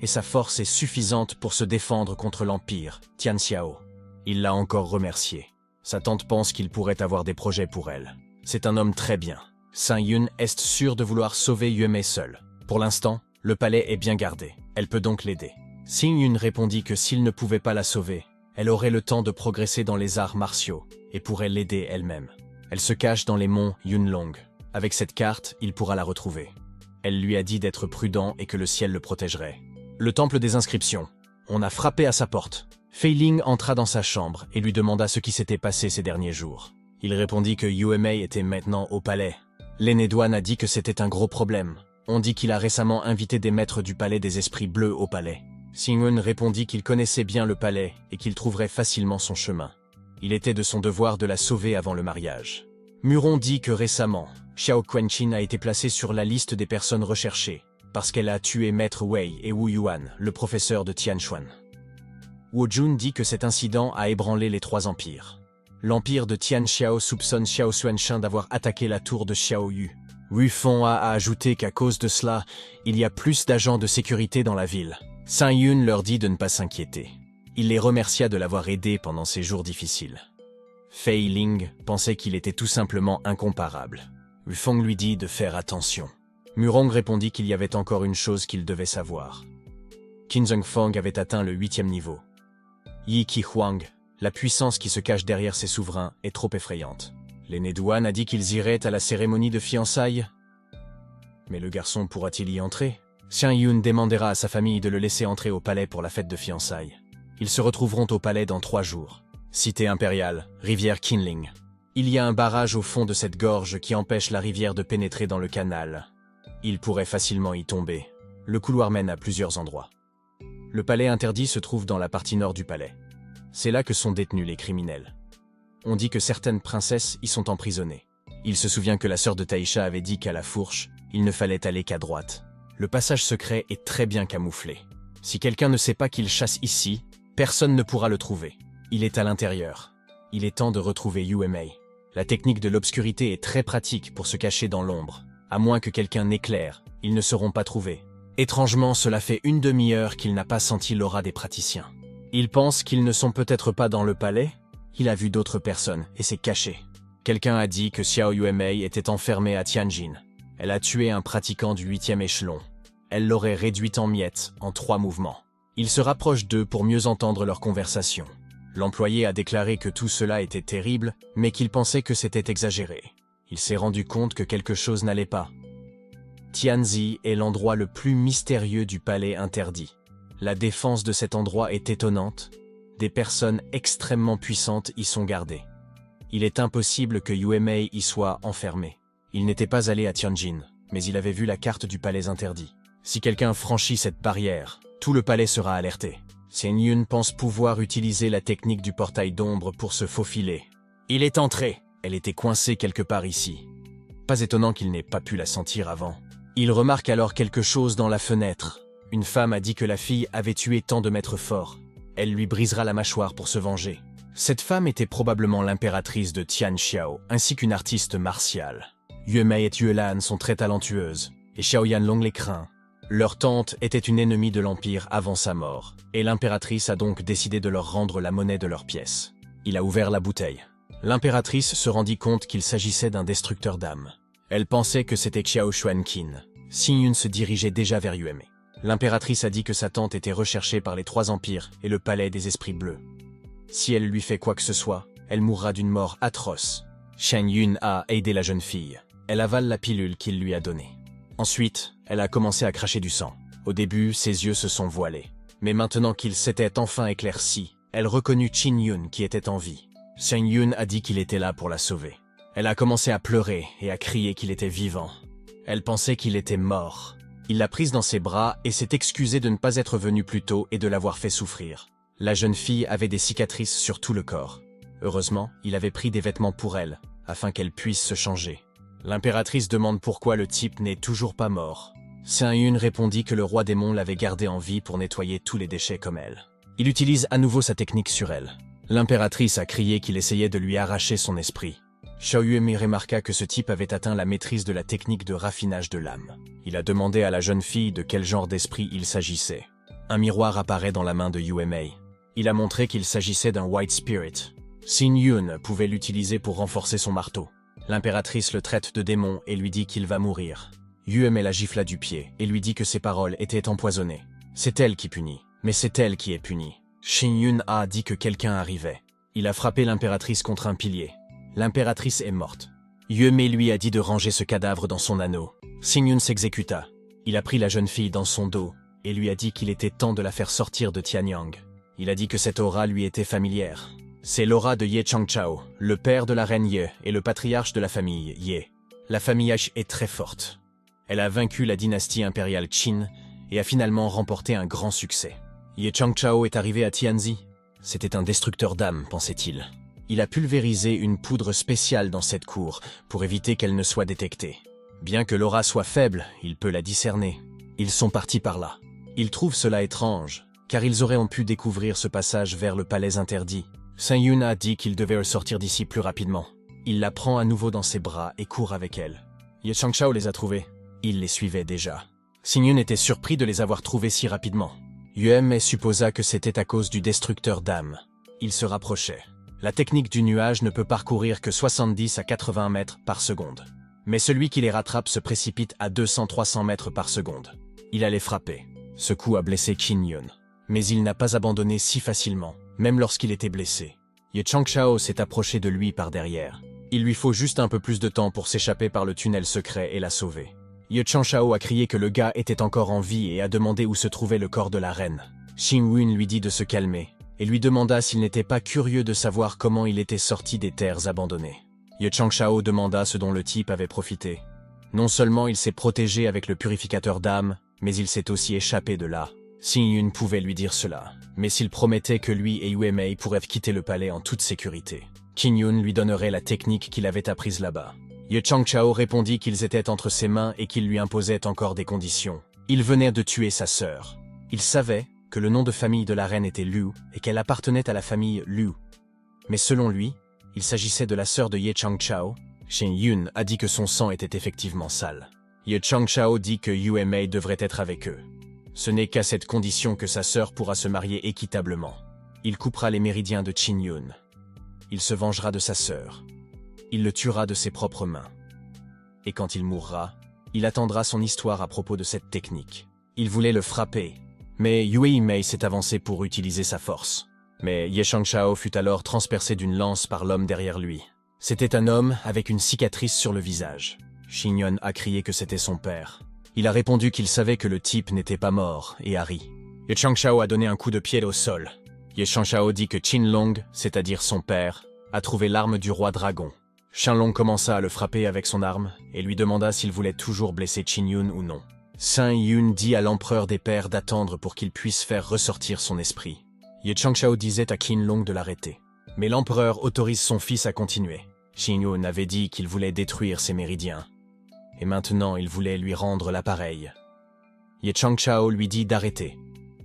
Et sa force est suffisante pour se défendre contre l'Empire, Tian Xiao. Il l'a encore remercié. Sa tante pense qu'il pourrait avoir des projets pour elle. C'est un homme très bien. Saint Yun est sûr de vouloir sauver Yuemei seul. Pour l'instant, le palais est bien gardé. Elle peut donc l'aider. Xing Yun répondit que s'il ne pouvait pas la sauver, elle aurait le temps de progresser dans les arts martiaux et pourrait l'aider elle-même. Elle se cache dans les monts Yunlong. Avec cette carte, il pourra la retrouver. Elle lui a dit d'être prudent et que le ciel le protégerait. Le temple des inscriptions. On a frappé à sa porte. Fei Ling entra dans sa chambre et lui demanda ce qui s'était passé ces derniers jours. Il répondit que Yuemei était maintenant au palais. L'aîné douane a dit que c'était un gros problème. On dit qu'il a récemment invité des maîtres du palais des esprits bleus au palais. Xing répondit qu'il connaissait bien le palais et qu'il trouverait facilement son chemin. Il était de son devoir de la sauver avant le mariage. Muron dit que récemment, Xiao Quanqin a été placée sur la liste des personnes recherchées parce qu'elle a tué Maître Wei et Wu Yuan, le professeur de Tianquan. Wu Jun dit que cet incident a ébranlé les trois empires. L'empire de Tian Xiao soupçonne Xiao Xuansheng d'avoir attaqué la tour de Xiao Yu. Wu Feng a ajouté qu'à cause de cela, il y a plus d'agents de sécurité dans la ville. Saint Yun leur dit de ne pas s'inquiéter. Il les remercia de l'avoir aidé pendant ces jours difficiles. Fei Ling pensait qu'il était tout simplement incomparable. Wu Feng lui dit de faire attention. Murong répondit qu'il y avait encore une chose qu'il devait savoir. Qin Zhengfeng avait atteint le 8e niveau. Yi Qihuang, la puissance qui se cache derrière ses souverains, est trop effrayante. L'aîné douane a dit qu'ils iraient à la cérémonie de fiançailles. Mais le garçon pourra-t-il y entrer? Xiang Yun demandera à sa famille de le laisser entrer au palais pour la fête de fiançailles. Ils se retrouveront au palais dans 3 jours. Cité impériale, rivière Qinling. Il y a un barrage au fond de cette gorge qui empêche la rivière de pénétrer dans le canal. Il pourrait facilement y tomber. Le couloir mène à plusieurs endroits. Le palais interdit se trouve dans la partie nord du palais. C'est là que sont détenus les criminels. On dit que certaines princesses y sont emprisonnées. Il se souvient que la sœur de Taisha avait dit qu'à la fourche, il ne fallait aller qu'à droite. Le passage secret est très bien camouflé. Si quelqu'un ne sait pas qu'il chasse ici, personne ne pourra le trouver. Il est à l'intérieur. Il est temps de retrouver Yuemei. La technique de l'obscurité est très pratique pour se cacher dans l'ombre. À moins que quelqu'un n'éclaire, ils ne seront pas trouvés. Étrangement, cela fait une demi-heure qu'il n'a pas senti l'aura des praticiens. Il pense qu'ils ne sont peut-être pas dans le palais. Il a vu d'autres personnes et s'est caché. Quelqu'un a dit que Xiao Yuemei était enfermée à Tianjin. Elle a tué un pratiquant du 8e échelon. Elle l'aurait réduite en miettes en 3 mouvements. Il se rapproche d'eux pour mieux entendre leur conversation. L'employé a déclaré que tout cela était terrible, mais qu'il pensait que c'était exagéré. Il s'est rendu compte que quelque chose n'allait pas. Tianzi est l'endroit le plus mystérieux du palais interdit. La défense de cet endroit est étonnante. Des personnes extrêmement puissantes y sont gardées. Il est impossible que Yuemei y soit enfermé. Il n'était pas allé à Tianjin, mais il avait vu la carte du palais interdit. Si quelqu'un franchit cette barrière, tout le palais sera alerté. Xiang Yun pense pouvoir utiliser la technique du portail d'ombre pour se faufiler. Il est entré. Elle était coincée quelque part ici. Pas étonnant qu'il n'ait pas pu la sentir avant. Il remarque alors quelque chose dans la fenêtre. Une femme a dit que la fille avait tué tant de maîtres forts. Elle lui brisera la mâchoire pour se venger. Cette femme était probablement l'impératrice de Tian Xiao, ainsi qu'une artiste martiale. Yuemei et Yuelan sont très talentueuses, et Xiao Yanlong les craint. Leur tante était une ennemie de l'Empire avant sa mort, et l'impératrice a donc décidé de leur rendre la monnaie de leurs pièces. Il a ouvert la bouteille. L'impératrice se rendit compte qu'il s'agissait d'un destructeur d'âmes. Elle pensait que c'était Xiao Xuanqin. Xing Yun se dirigeait déjà vers Yuemei. L'impératrice a dit que sa tante était recherchée par les 3 empires et le palais des esprits bleus. Si elle lui fait quoi que ce soit, elle mourra d'une mort atroce. Xiang Yun a aidé la jeune fille. Elle avale la pilule qu'il lui a donnée. Ensuite, elle a commencé à cracher du sang. Au début, ses yeux se sont voilés. Mais maintenant qu'il s'était enfin éclairci, elle reconnut Qin Yun qui était en vie. Xiang Yun a dit qu'il était là pour la sauver. Elle a commencé à pleurer et à crier qu'il était vivant. Elle pensait qu'il était mort. Il l'a prise dans ses bras et s'est excusé de ne pas être venu plus tôt et de l'avoir fait souffrir. La jeune fille avait des cicatrices sur tout le corps. Heureusement, il avait pris des vêtements pour elle, afin qu'elle puisse se changer. L'impératrice demande pourquoi le type n'est toujours pas mort. Saint-Yun répondit que le roi démon l'avait gardé en vie pour nettoyer tous les déchets comme elle. Il utilise à nouveau sa technique sur elle. L'impératrice a crié qu'il essayait de lui arracher son esprit. Xiao Yuemei remarqua que ce type avait atteint la maîtrise de la technique de raffinage de l'âme. Il a demandé à la jeune fille de quel genre d'esprit il s'agissait. Un miroir apparaît dans la main de Yuemei. Il a montré qu'il s'agissait d'un White Spirit. Xin-Yun pouvait l'utiliser pour renforcer son marteau. L'impératrice le traite de démon et lui dit qu'il va mourir. Yuemei la gifla du pied et lui dit que ses paroles étaient empoisonnées. C'est elle qui punit, mais c'est elle qui est punie. Xin-Yun a dit que quelqu'un arrivait. Il a frappé l'impératrice contre un pilier. L'impératrice est morte. Yuemei lui a dit de ranger ce cadavre dans son anneau. Xin-Yun s'exécuta. Il a pris la jeune fille dans son dos et lui a dit qu'il était temps de la faire sortir de Tianyang. Il a dit que cette aura lui était familière. C'est l'aura de Ye Changchao, le père de la reine Ye et le patriarche de la famille Ye. La famille H est très forte. Elle a vaincu la dynastie impériale Qin et a finalement remporté un grand succès. Ye Changchao est arrivé à Tianzi. C'était un destructeur d'âmes, pensait-il. Il a pulvérisé une poudre spéciale dans cette cour pour éviter qu'elle ne soit détectée. Bien que l'aura soit faible, il peut la discerner. Ils sont partis par là. Il trouve cela étrange, car ils auraient pu découvrir ce passage vers le palais interdit. Saint-Yun a dit qu'il devait sortir d'ici plus rapidement. Il la prend à nouveau dans ses bras et court avec elle. Ye Changchao les a trouvés. Il les suivait déjà. Xin-Yun était surpris de les avoir trouvés si rapidement. Yuemei supposa que c'était à cause du destructeur d'âmes. Il se rapprochait. La technique du nuage ne peut parcourir que 70 à 80 mètres par seconde. Mais celui qui les rattrape se précipite à 200-300 mètres par seconde. Il allait frapper. Ce coup a blessé Xin-Yun. Mais il n'a pas abandonné si facilement, même lorsqu'il était blessé. Ye Changchao s'est approché de lui par derrière. Il lui faut juste un peu plus de temps pour s'échapper par le tunnel secret et la sauver. Ye Changchao a crié que le gars était encore en vie et a demandé où se trouvait le corps de la reine. Xin-Yun lui dit de se calmer et lui demanda s'il n'était pas curieux de savoir comment il était sorti des terres abandonnées. Ye Changchao demanda ce dont le type avait profité. Non seulement il s'est protégé avec le purificateur d'âme, mais il s'est aussi échappé de là. Xin-Yun pouvait lui dire cela, mais s'il promettait que lui et Yuemei pourraient quitter le palais en toute sécurité, Xin-Yun lui donnerait la technique qu'il avait apprise là-bas. Ye Changchao répondit qu'ils étaient entre ses mains et qu'il lui imposait encore des conditions. Il venait de tuer sa sœur. Il savait que le nom de famille de la reine était Liu et qu'elle appartenait à la famille Liu. Mais selon lui, il s'agissait de la sœur de Ye Changchao. Xin-Yun a dit que son sang était effectivement sale. Ye Changchao dit que Yuemei devrait être avec eux. Ce n'est qu'à cette condition que sa sœur pourra se marier équitablement. Il coupera les méridiens de Xin-Yun. Il se vengera de sa sœur. Il le tuera de ses propres mains. Et quand il mourra, il attendra son histoire à propos de cette technique. Il voulait le frapper, mais Yuemei s'est avancé pour utiliser sa force. Mais Ye Changchao fut alors transpercé d'une lance par l'homme derrière lui. C'était un homme avec une cicatrice sur le visage. Xin-Yun a crié que c'était son père. Il a répondu qu'il savait que le type n'était pas mort et a ri. Ye Changchao a donné un coup de pied au sol. Ye Changchao dit que Qinlong, c'est-à-dire son père, a trouvé l'arme du roi dragon. Qianlong commença à le frapper avec son arme et lui demanda s'il voulait toujours blesser Xin-Yun ou non. Saint-Yun dit à l'empereur des pères d'attendre pour qu'il puisse faire ressortir son esprit. Ye Changchao disait à Qinlong de l'arrêter. Mais l'empereur autorise son fils à continuer. Xin-Yun avait dit qu'il voulait détruire ses méridiens. Et maintenant il voulait lui rendre l'appareil. Ye Changchao lui dit d'arrêter,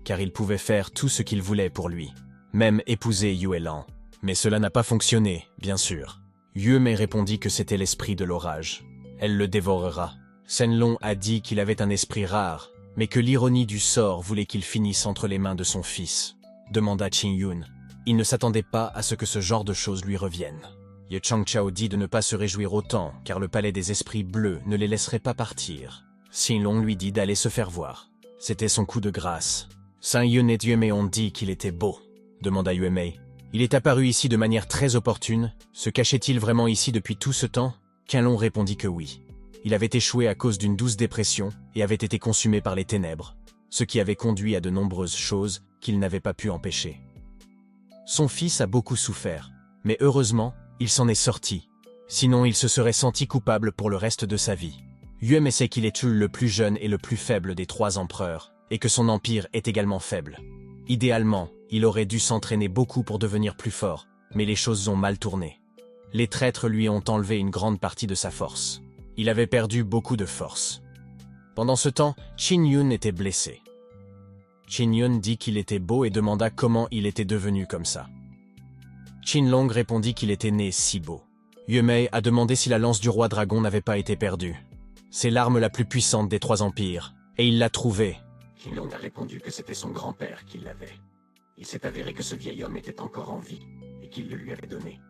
car il pouvait faire tout ce qu'il voulait pour lui, même épouser Yuelan. Mais cela n'a pas fonctionné, bien sûr. Yuemei répondit que c'était l'esprit de l'orage. Elle le dévorera. Shenlong a dit qu'il avait un esprit rare, mais que l'ironie du sort voulait qu'il finisse entre les mains de son fils. Demanda Xin-Yun. Il ne s'attendait pas à ce que ce genre de choses lui revienne. Ye Changchao dit de ne pas se réjouir autant, car le palais des esprits bleus ne les laisserait pas partir. Shenlong lui dit d'aller se faire voir. C'était son coup de grâce. Saint-Yun et Yuemei ont dit qu'il était beau, demanda Yuemei. Il est apparu ici de manière très opportune. Se cachait-il vraiment ici depuis tout ce temps? Qianlong répondit que oui. Il avait échoué à cause d'une douce dépression et avait été consumé par les ténèbres, ce qui avait conduit à de nombreuses choses qu'il n'avait pas pu empêcher. Son fils a beaucoup souffert, mais heureusement, il s'en est sorti. Sinon, il se serait senti coupable pour le reste de sa vie. Yuemei sait qu'il est le plus jeune et le plus faible des 3 empereurs, et que son empire est également faible. Idéalement, il aurait dû s'entraîner beaucoup pour devenir plus fort, mais les choses ont mal tourné. Les traîtres lui ont enlevé une grande partie de sa force. Il avait perdu beaucoup de force. Pendant ce temps, Qin Yun était blessé. Qin Yun dit qu'il était beau et demanda comment il était devenu comme ça. Qin Long répondit qu'il était né si beau. Yue Mei a demandé si la lance du roi dragon n'avait pas été perdue. C'est l'arme la plus puissante des 3 empires, et il l'a trouvée. Qin Long a répondu que c'était son grand-père qui l'avait. Il s'est avéré que ce vieil homme était encore en vie, et qu'il le lui avait donné.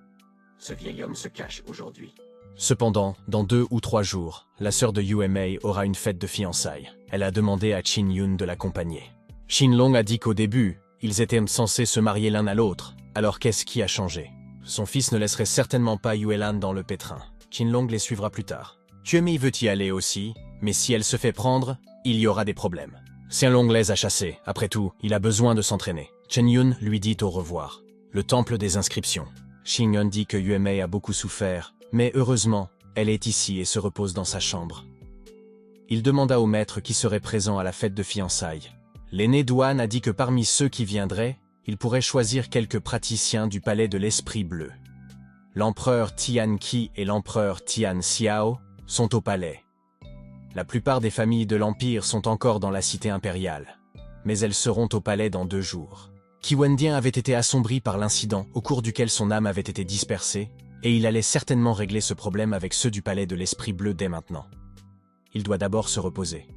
Ce vieil homme se cache aujourd'hui. Cependant, dans 2 ou 3 jours, la sœur de Yue Mei aura une fête de fiançailles. Elle a demandé à Qin Yun de l'accompagner. Qin Long a dit qu'au début, ils étaient censés se marier l'un à l'autre. Alors qu'est-ce qui a changé? Son fils ne laisserait certainement pas Yue Lan dans le pétrin. Qin Long les suivra plus tard. Yue Mei veut y aller aussi, mais si elle se fait prendre, il y aura des problèmes. Xian Long les a chassés. Après tout, il a besoin de s'entraîner. Chen Yun lui dit au revoir. Le temple des inscriptions. Xing Yun dit que Yue Mei a beaucoup souffert, mais heureusement, elle est ici et se repose dans sa chambre. Il demanda au maître qui serait présent à la fête de fiançailles. L'aîné Duan a dit que parmi ceux qui viendraient, il pourrait choisir quelques praticiens du palais de l'Esprit Bleu. L'empereur Tian Qi et l'empereur Tian Xiao sont au palais. La plupart des familles de l'Empire sont encore dans la cité impériale, mais elles seront au palais dans 2 jours. Qi Wendian avait été assombri par l'incident au cours duquel son âme avait été dispersée, et il allait certainement régler ce problème avec ceux du palais de l'Esprit Bleu dès maintenant. Il doit d'abord se reposer.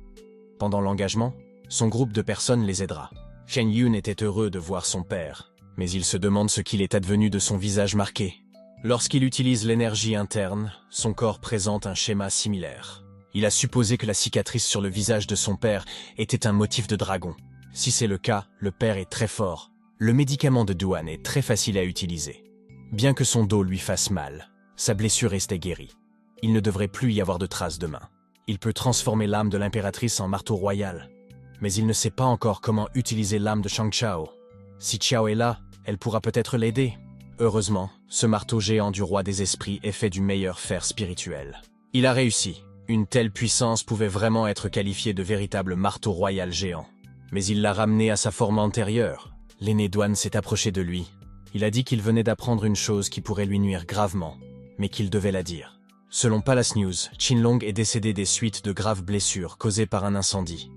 Pendant l'engagement, son groupe de personnes les aidera. Shen Yun était heureux de voir son père, mais il se demande ce qu'il est advenu de son visage marqué. Lorsqu'il utilise l'énergie interne, son corps présente un schéma similaire. Il a supposé que la cicatrice sur le visage de son père était un motif de dragon. Si c'est le cas, le père est très fort. Le médicament de Duan est très facile à utiliser. Bien que son dos lui fasse mal, sa blessure restait guérie. Il ne devrait plus y avoir de traces de main. Il peut transformer l'âme de l'impératrice en marteau royal. Mais il ne sait pas encore comment utiliser l'âme de Shang Chao. Si Xiao est là, elle pourra peut-être l'aider. Heureusement, ce marteau géant du roi des esprits est fait du meilleur fer spirituel. Il a réussi. Une telle puissance pouvait vraiment être qualifiée de véritable marteau royal géant. Mais il l'a ramené à sa forme antérieure. L'aîné Duan s'est approché de lui. Il a dit qu'il venait d'apprendre une chose qui pourrait lui nuire gravement, mais qu'il devait la dire. Selon Palace News, Qin Long est décédé des suites de graves blessures causées par un incendie.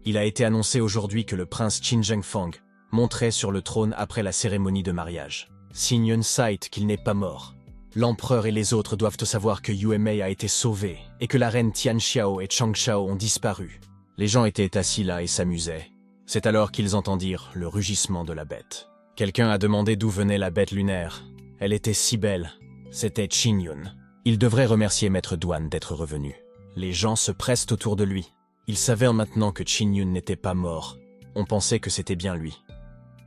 Il a été annoncé aujourd'hui que le prince Qin Zhengfang monterait sur le trône après la cérémonie de mariage. Xing Yun cite qu'il n'est pas mort. L'empereur et les autres doivent savoir que Yue Mei a été sauvée et que la reine Tian Xiao et Chang Shao ont disparu. Les gens étaient assis là et s'amusaient. C'est alors qu'ils entendirent le rugissement de la bête. Quelqu'un a demandé d'où venait la bête lunaire. Elle était si belle. C'était Qin Yun. Il devrait remercier Maître Duan d'être revenu. Les gens se pressent autour de lui. Ils savaient maintenant que Qin Yun n'était pas mort. On pensait que c'était bien lui.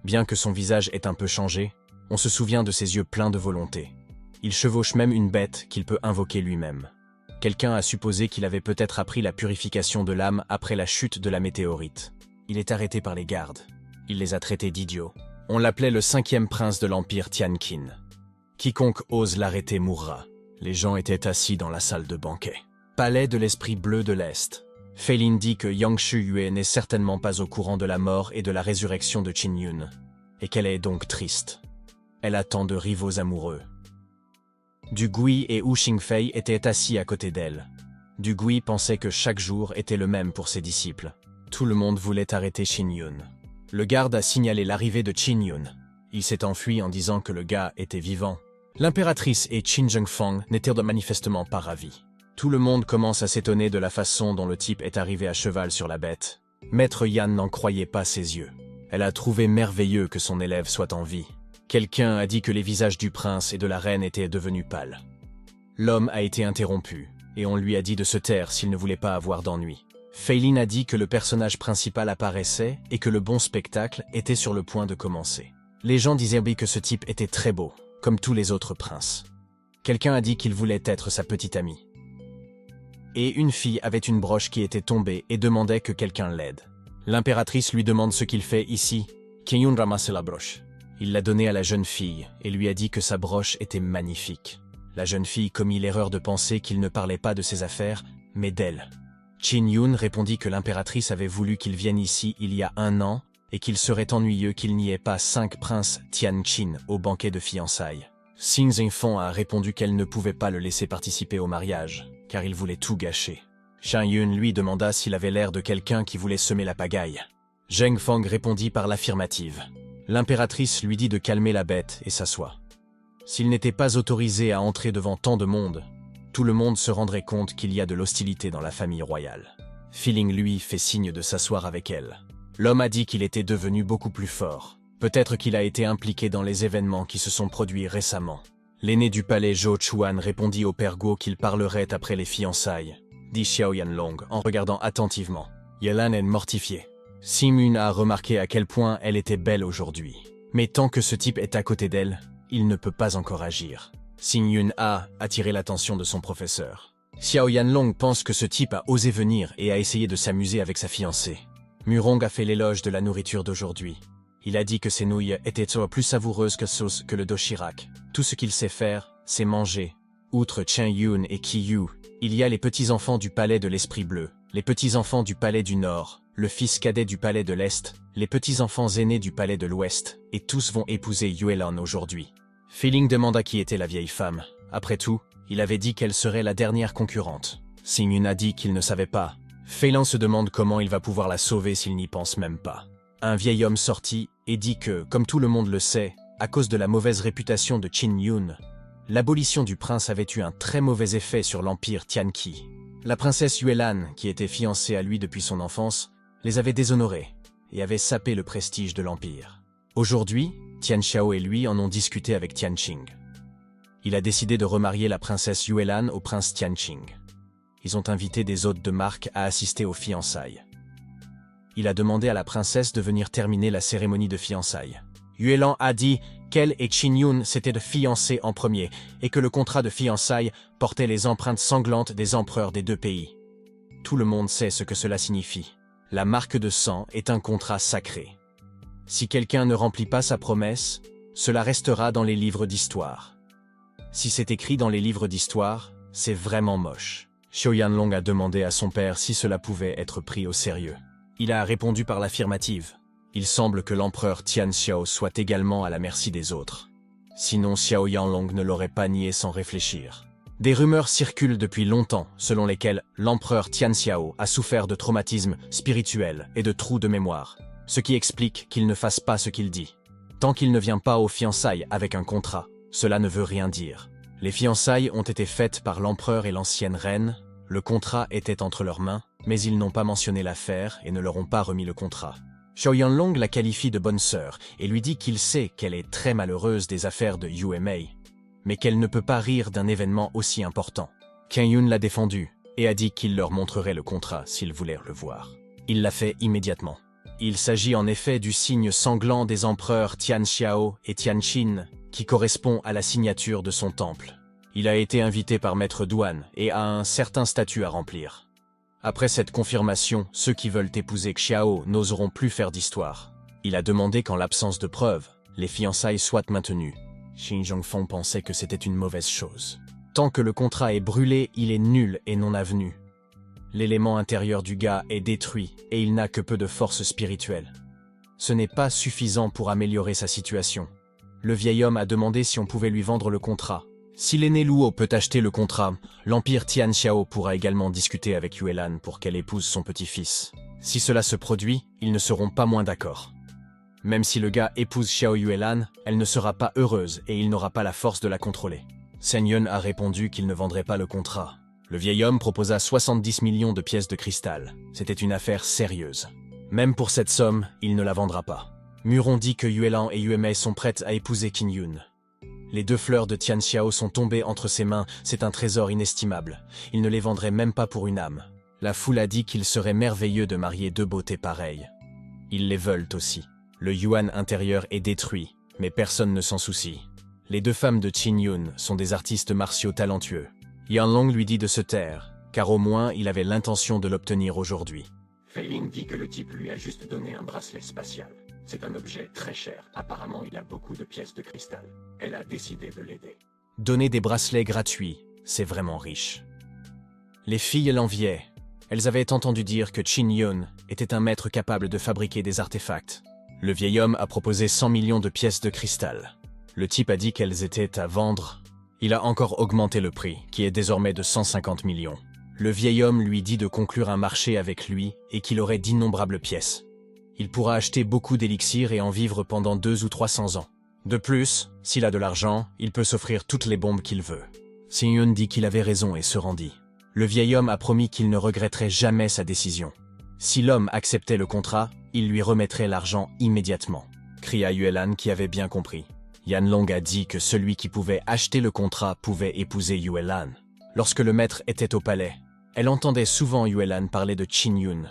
Bien que son visage ait un peu changé, on se souvient de ses yeux pleins de volonté. Il chevauche même une bête qu'il peut invoquer lui-même. Quelqu'un a supposé qu'il avait peut-être appris la purification de l'âme après la chute de la météorite. Il est arrêté par les gardes. Il les a traités d'idiots. On l'appelait le 5e prince de l'Empire Tianqin. Quiconque ose l'arrêter mourra. Les gens étaient assis dans la salle de banquet. Palais de l'Esprit Bleu de l'Est. Fei Lin dit que Yang Shuyue n'est certainement pas au courant de la mort et de la résurrection de Qin Yun, et qu'elle est donc triste. Elle attend de rivaux amoureux. Du Gui et Wu Xingfei étaient assis à côté d'elle. Du Gui pensait que chaque jour était le même pour ses disciples. Tout le monde voulait arrêter Qin Yun. Le garde a signalé l'arrivée de Qin Yun. Il s'est enfui en disant que le gars était vivant. L'impératrice et Qin Zhengfang n'étaient manifestement pas ravis. Tout le monde commence à s'étonner de la façon dont le type est arrivé à cheval sur la bête. Maître Yan n'en croyait pas ses yeux. Elle a trouvé merveilleux que son élève soit en vie. Quelqu'un a dit que les visages du prince et de la reine étaient devenus pâles. L'homme a été interrompu, et on lui a dit de se taire s'il ne voulait pas avoir d'ennui. Fei Lin a dit que le personnage principal apparaissait et que le bon spectacle était sur le point de commencer. Les gens disaient que ce type était très beau, comme tous les autres princes. Quelqu'un a dit qu'il voulait être sa petite amie. Et une fille avait une broche qui était tombée et demandait que quelqu'un l'aide. L'impératrice lui demande ce qu'il fait ici. Qin Yun ramasse la broche. Il l'a donnée à la jeune fille et lui a dit que sa broche était magnifique. La jeune fille commit l'erreur de penser qu'il ne parlait pas de ses affaires, mais d'elle. Qin Yun répondit que l'impératrice avait voulu qu'il vienne ici il y a 1 an et qu'il serait ennuyeux qu'il n'y ait pas 5 princes Tianqin au banquet de fiançailles. Xing Zhengfang a répondu qu'elle ne pouvait pas le laisser participer au mariage. car il voulait tout gâcher. Chen Yun lui demanda s'il avait l'air de quelqu'un qui voulait semer la pagaille. Zheng Fang répondit par l'affirmative. L'impératrice lui dit de calmer la bête et s'asseoir. S'il n'était pas autorisé à entrer devant tant de monde, tout le monde se rendrait compte qu'il y a de l'hostilité dans la famille royale. Feeling lui fait signe de s'asseoir avec elle. L'homme a dit qu'il était devenu beaucoup plus fort. Peut-être qu'il a été impliqué dans les événements qui se sont produits récemment. L'aîné du palais Zhou Chuan répondit au père Guo qu'il parlerait après les fiançailles, dit Xiao Yanlong en regardant attentivement. Yelan est mortifiée. Xing a remarqué à quel point elle était belle aujourd'hui. Mais tant que ce type est à côté d'elle, il ne peut pas encore agir. Xing a attiré l'attention de son professeur. Xiao Yanlong pense que ce type a osé venir et a essayé de s'amuser avec sa fiancée. Murong a fait l'éloge de la nourriture d'aujourd'hui. Il a dit que ses nouilles étaient plus savoureuses que le doshirak. Tout ce qu'il sait faire, c'est manger. Outre Chen Yun et Qi Yu, il y a les petits-enfants du palais de l'Esprit Bleu, les petits-enfants du palais du Nord, le fils cadet du palais de l'Est, les petits-enfants aînés du palais de l'Ouest, et tous vont épouser Yuelan aujourd'hui. Feeling demanda qui était la vieille femme. Après tout, il avait dit qu'elle serait la dernière concurrente. Xing a dit qu'il ne savait pas. Feilan se demande comment il va pouvoir la sauver s'il n'y pense même pas. Un vieil homme sortit et dit que, comme tout le monde le sait, à cause de la mauvaise réputation de Qin Yun, l'abolition du prince avait eu un très mauvais effet sur l'empire Tianqi. La princesse Yuelan, qui était fiancée à lui depuis son enfance, les avait déshonorés et avait sapé le prestige de l'empire. Aujourd'hui, Tian Xiao et lui en ont discuté avec Tianqing. Il a décidé de remarier la princesse Yuelan au prince Tianqing. Ils ont invité des hôtes de marque à assister aux fiançailles. Il a demandé à la princesse de venir terminer la cérémonie de fiançailles. Yuelan a dit qu'elle et Qin Yun s'étaient de fiancés en premier et que le contrat de fiançailles portait les empreintes sanglantes des empereurs des deux pays. Tout le monde sait ce que cela signifie. La marque de sang est un contrat sacré. Si quelqu'un ne remplit pas sa promesse, cela restera dans les livres d'histoire. Si c'est écrit dans les livres d'histoire, c'est vraiment moche. Xiao Yanlong a demandé à son père si cela pouvait être pris au sérieux. Il a répondu par l'affirmative. Il semble que l'empereur Tian Xiao soit également à la merci des autres. Sinon Xiao Yanlong ne l'aurait pas nié sans réfléchir. Des rumeurs circulent depuis longtemps selon lesquelles l'empereur Tian Xiao a souffert de traumatismes spirituels et de trous de mémoire, ce qui explique qu'il ne fasse pas ce qu'il dit. Tant qu'il ne vient pas aux fiançailles avec un contrat, cela ne veut rien dire. Les fiançailles ont été faites par l'empereur et l'ancienne reine, le contrat était entre leurs mains, mais ils n'ont pas mentionné l'affaire et ne leur ont pas remis le contrat. Xiao Yanlong la qualifie de bonne sœur et lui dit qu'il sait qu'elle est très malheureuse des affaires de UMA, mais qu'elle ne peut pas rire d'un événement aussi important. Qin Yun l'a défendu et a dit qu'il leur montrerait le contrat s'ils voulaient le voir. Il l'a fait immédiatement. Il s'agit en effet du signe sanglant des empereurs Tian Xiao et Tianqin, qui correspond à la signature de son temple. Il a été invité par Maître Duan et a un certain statut à remplir. Après cette confirmation, ceux qui veulent épouser Xiao n'oseront plus faire d'histoire. Il a demandé qu'en l'absence de preuves, les fiançailles soient maintenues. Xing Zhongfeng pensait que c'était une mauvaise chose. Tant que le contrat est brûlé, il est nul et non avenu. L'élément intérieur du gars est détruit et il n'a que peu de force spirituelle. Ce n'est pas suffisant pour améliorer sa situation. Le vieil homme a demandé si on pouvait lui vendre le contrat. Si l'aîné Luo peut acheter le contrat, l'empire Tian Xiao pourra également discuter avec Yuelan pour qu'elle épouse son petit-fils. Si cela se produit, ils ne seront pas moins d'accord. Même si le gars épouse Xiao Yuelan, elle ne sera pas heureuse et il n'aura pas la force de la contrôler. Sen Yun a répondu qu'il ne vendrait pas le contrat. Le vieil homme proposa 70 millions de pièces de cristal. C'était une affaire sérieuse. Même pour cette somme, il ne la vendra pas. Muron dit que Yuelan et Yuemei sont prêtes à épouser Qin Yun. Les deux fleurs de Tian Xiao sont tombées entre ses mains, c'est un trésor inestimable. Il ne les vendrait même pas pour une âme. La foule a dit qu'il serait merveilleux de marier deux beautés pareilles. Ils les veulent aussi. Le yuan intérieur est détruit, mais personne ne s'en soucie. Les deux femmes de Qin Yun sont des artistes martiaux talentueux. Yanlong lui dit de se taire, car au moins il avait l'intention de l'obtenir aujourd'hui. Feiling dit que le type lui a juste donné un bracelet spatial. C'est un objet très cher. Apparemment, il a beaucoup de pièces de cristal. Elle a décidé de l'aider. Donner des bracelets gratuits, c'est vraiment riche. Les filles l'enviaient. Elles avaient entendu dire que Qin Yun était un maître capable de fabriquer des artefacts. Le vieil homme a proposé 100 millions de pièces de cristal. Le type a dit qu'elles étaient à vendre Il a encore augmenté le prix, qui est désormais de 150 millions. Le vieil homme lui dit de conclure un marché avec lui et qu'il aurait d'innombrables pièces. Il pourra acheter beaucoup d'élixirs et en vivre pendant 200 ou 300 ans. De plus, s'il a de l'argent, il peut s'offrir toutes les bombes qu'il veut. Sing-Yun dit qu'il avait raison et se rendit. Le vieil homme a promis qu'il ne regretterait jamais sa décision. Si l'homme acceptait le contrat, il lui remettrait l'argent immédiatement, cria Yuelan qui avait bien compris. Yanlong a dit que celui qui pouvait acheter le contrat pouvait épouser Yuelan. Lorsque le maître était au palais, elle entendait souvent Yuelan parler de Qin-Yun.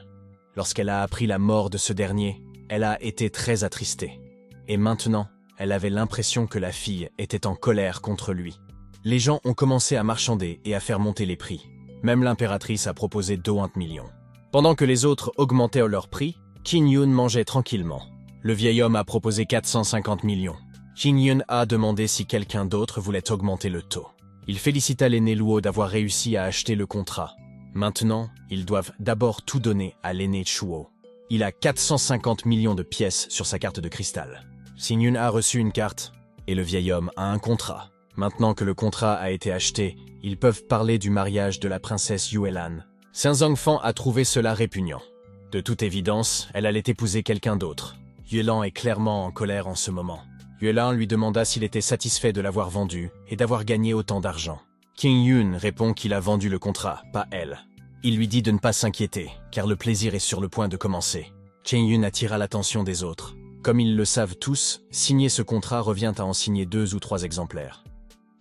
Lorsqu'elle a appris la mort de ce dernier, elle a été très attristée. Et maintenant, elle avait l'impression que la fille était en colère contre lui. Les gens ont commencé à marchander et à faire monter les prix. Même l'impératrice a proposé 20 millions. Pendant que les autres augmentaient leur prix, Qin-Yun mangeait tranquillement. Le vieil homme a proposé 450 millions. Qin-Yun a demandé si quelqu'un d'autre voulait augmenter le taux. Il félicita l'aîné Luo d'avoir réussi à acheter le contrat. Maintenant, ils doivent d'abord tout donner à l'aîné Chuo. Il a 450 millions de pièces sur sa carte de cristal. Qin-Yun a reçu une carte, et le vieil homme a un contrat. Maintenant que le contrat a été acheté, ils peuvent parler du mariage de la princesse Yuelan. Zhangfang a trouvé cela répugnant. De toute évidence, elle allait épouser quelqu'un d'autre. Yuelan est clairement en colère en ce moment. Yuelan lui demanda s'il était satisfait de l'avoir vendu et d'avoir gagné autant d'argent. Qin-Yun répond qu'il a vendu le contrat, pas elle. Il lui dit de ne pas s'inquiéter, car le plaisir est sur le point de commencer. Qin-Yun attira l'attention des autres. Comme ils le savent tous, signer ce contrat revient à en signer 2 ou 3 exemplaires.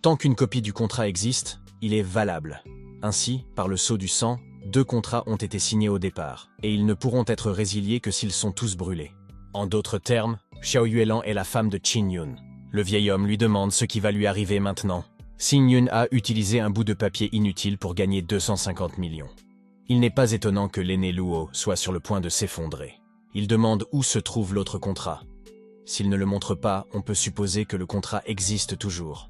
Tant qu'une copie du contrat existe, il est valable. Ainsi, par le sceau du sang, 2 contrats ont été signés au départ, et ils ne pourront être résiliés que s'ils sont tous brûlés. En d'autres termes, Xiao Yuelan est la femme de Qin-Yun. Le vieil homme lui demande ce qui va lui arriver maintenant. Qin-Yun a utilisé un bout de papier inutile pour gagner 250 millions. Il n'est pas étonnant que l'aîné Luo soit sur le point de s'effondrer. Il demande où se trouve l'autre contrat. S'ils ne le montrent pas, on peut supposer que le contrat existe toujours.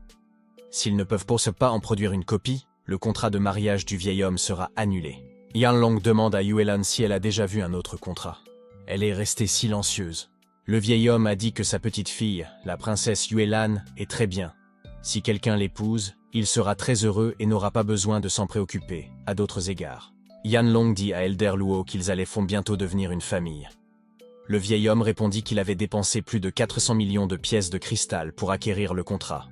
S'ils ne peuvent pas en produire une copie, le contrat de mariage du vieil homme sera annulé. Yanlong demande à Yuelan si elle a déjà vu un autre contrat. Elle est restée silencieuse. Le vieil homme a dit que sa petite fille, la princesse Yuelan, est très bien. Si quelqu'un l'épouse, il sera très heureux et n'aura pas besoin de s'en préoccuper, à d'autres égards. Yanlong dit à Elder Luo qu'ils allaient bientôt devenir une famille. Le vieil homme répondit qu'il avait dépensé plus de 400 millions de pièces de cristal pour acquérir le contrat.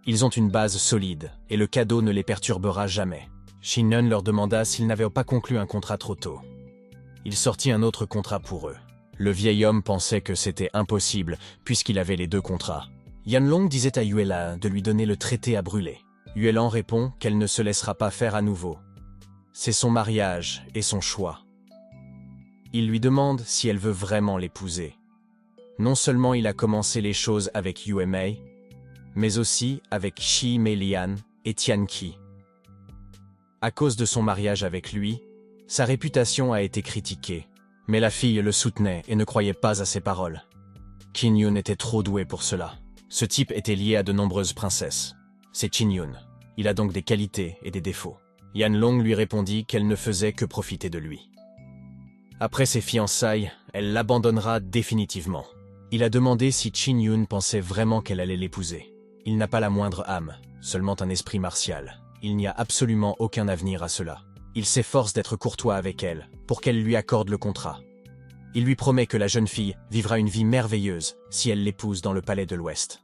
Ils ont une base solide, et le cadeau ne les perturbera jamais. Qin-Yun leur demanda s'ils n'avaient pas conclu un contrat trop tôt. Il sortit un autre contrat pour eux. Le vieil homme pensait que c'était impossible, puisqu'il avait les 2 contrats. Yanlong disait à Yuelan de lui donner le traité à brûler. Yuelan répond qu'elle ne se laissera pas faire à nouveau. C'est son mariage et son choix. Il lui demande si elle veut vraiment l'épouser. Non seulement il a commencé les choses avec Yue Mei, mais aussi avec Shi Meilian et Tian Qi. À cause de son mariage avec lui, sa réputation a été critiquée, mais la fille le soutenait et ne croyait pas à ses paroles. Qin-Yun était trop doué pour cela. Ce type était lié à de nombreuses princesses. C'est Qin-Yun. Il a donc des qualités et des défauts. Yanlong lui répondit qu'elle ne faisait que profiter de lui. Après ses fiançailles, elle l'abandonnera définitivement. Il a demandé si Qin-Yun pensait vraiment qu'elle allait l'épouser. Il n'a pas la moindre âme, seulement un esprit martial. Il n'y a absolument aucun avenir à cela. Il s'efforce d'être courtois avec elle, pour qu'elle lui accorde le contrat. Il lui promet que la jeune fille vivra une vie merveilleuse si elle l'épouse dans le palais de l'Ouest.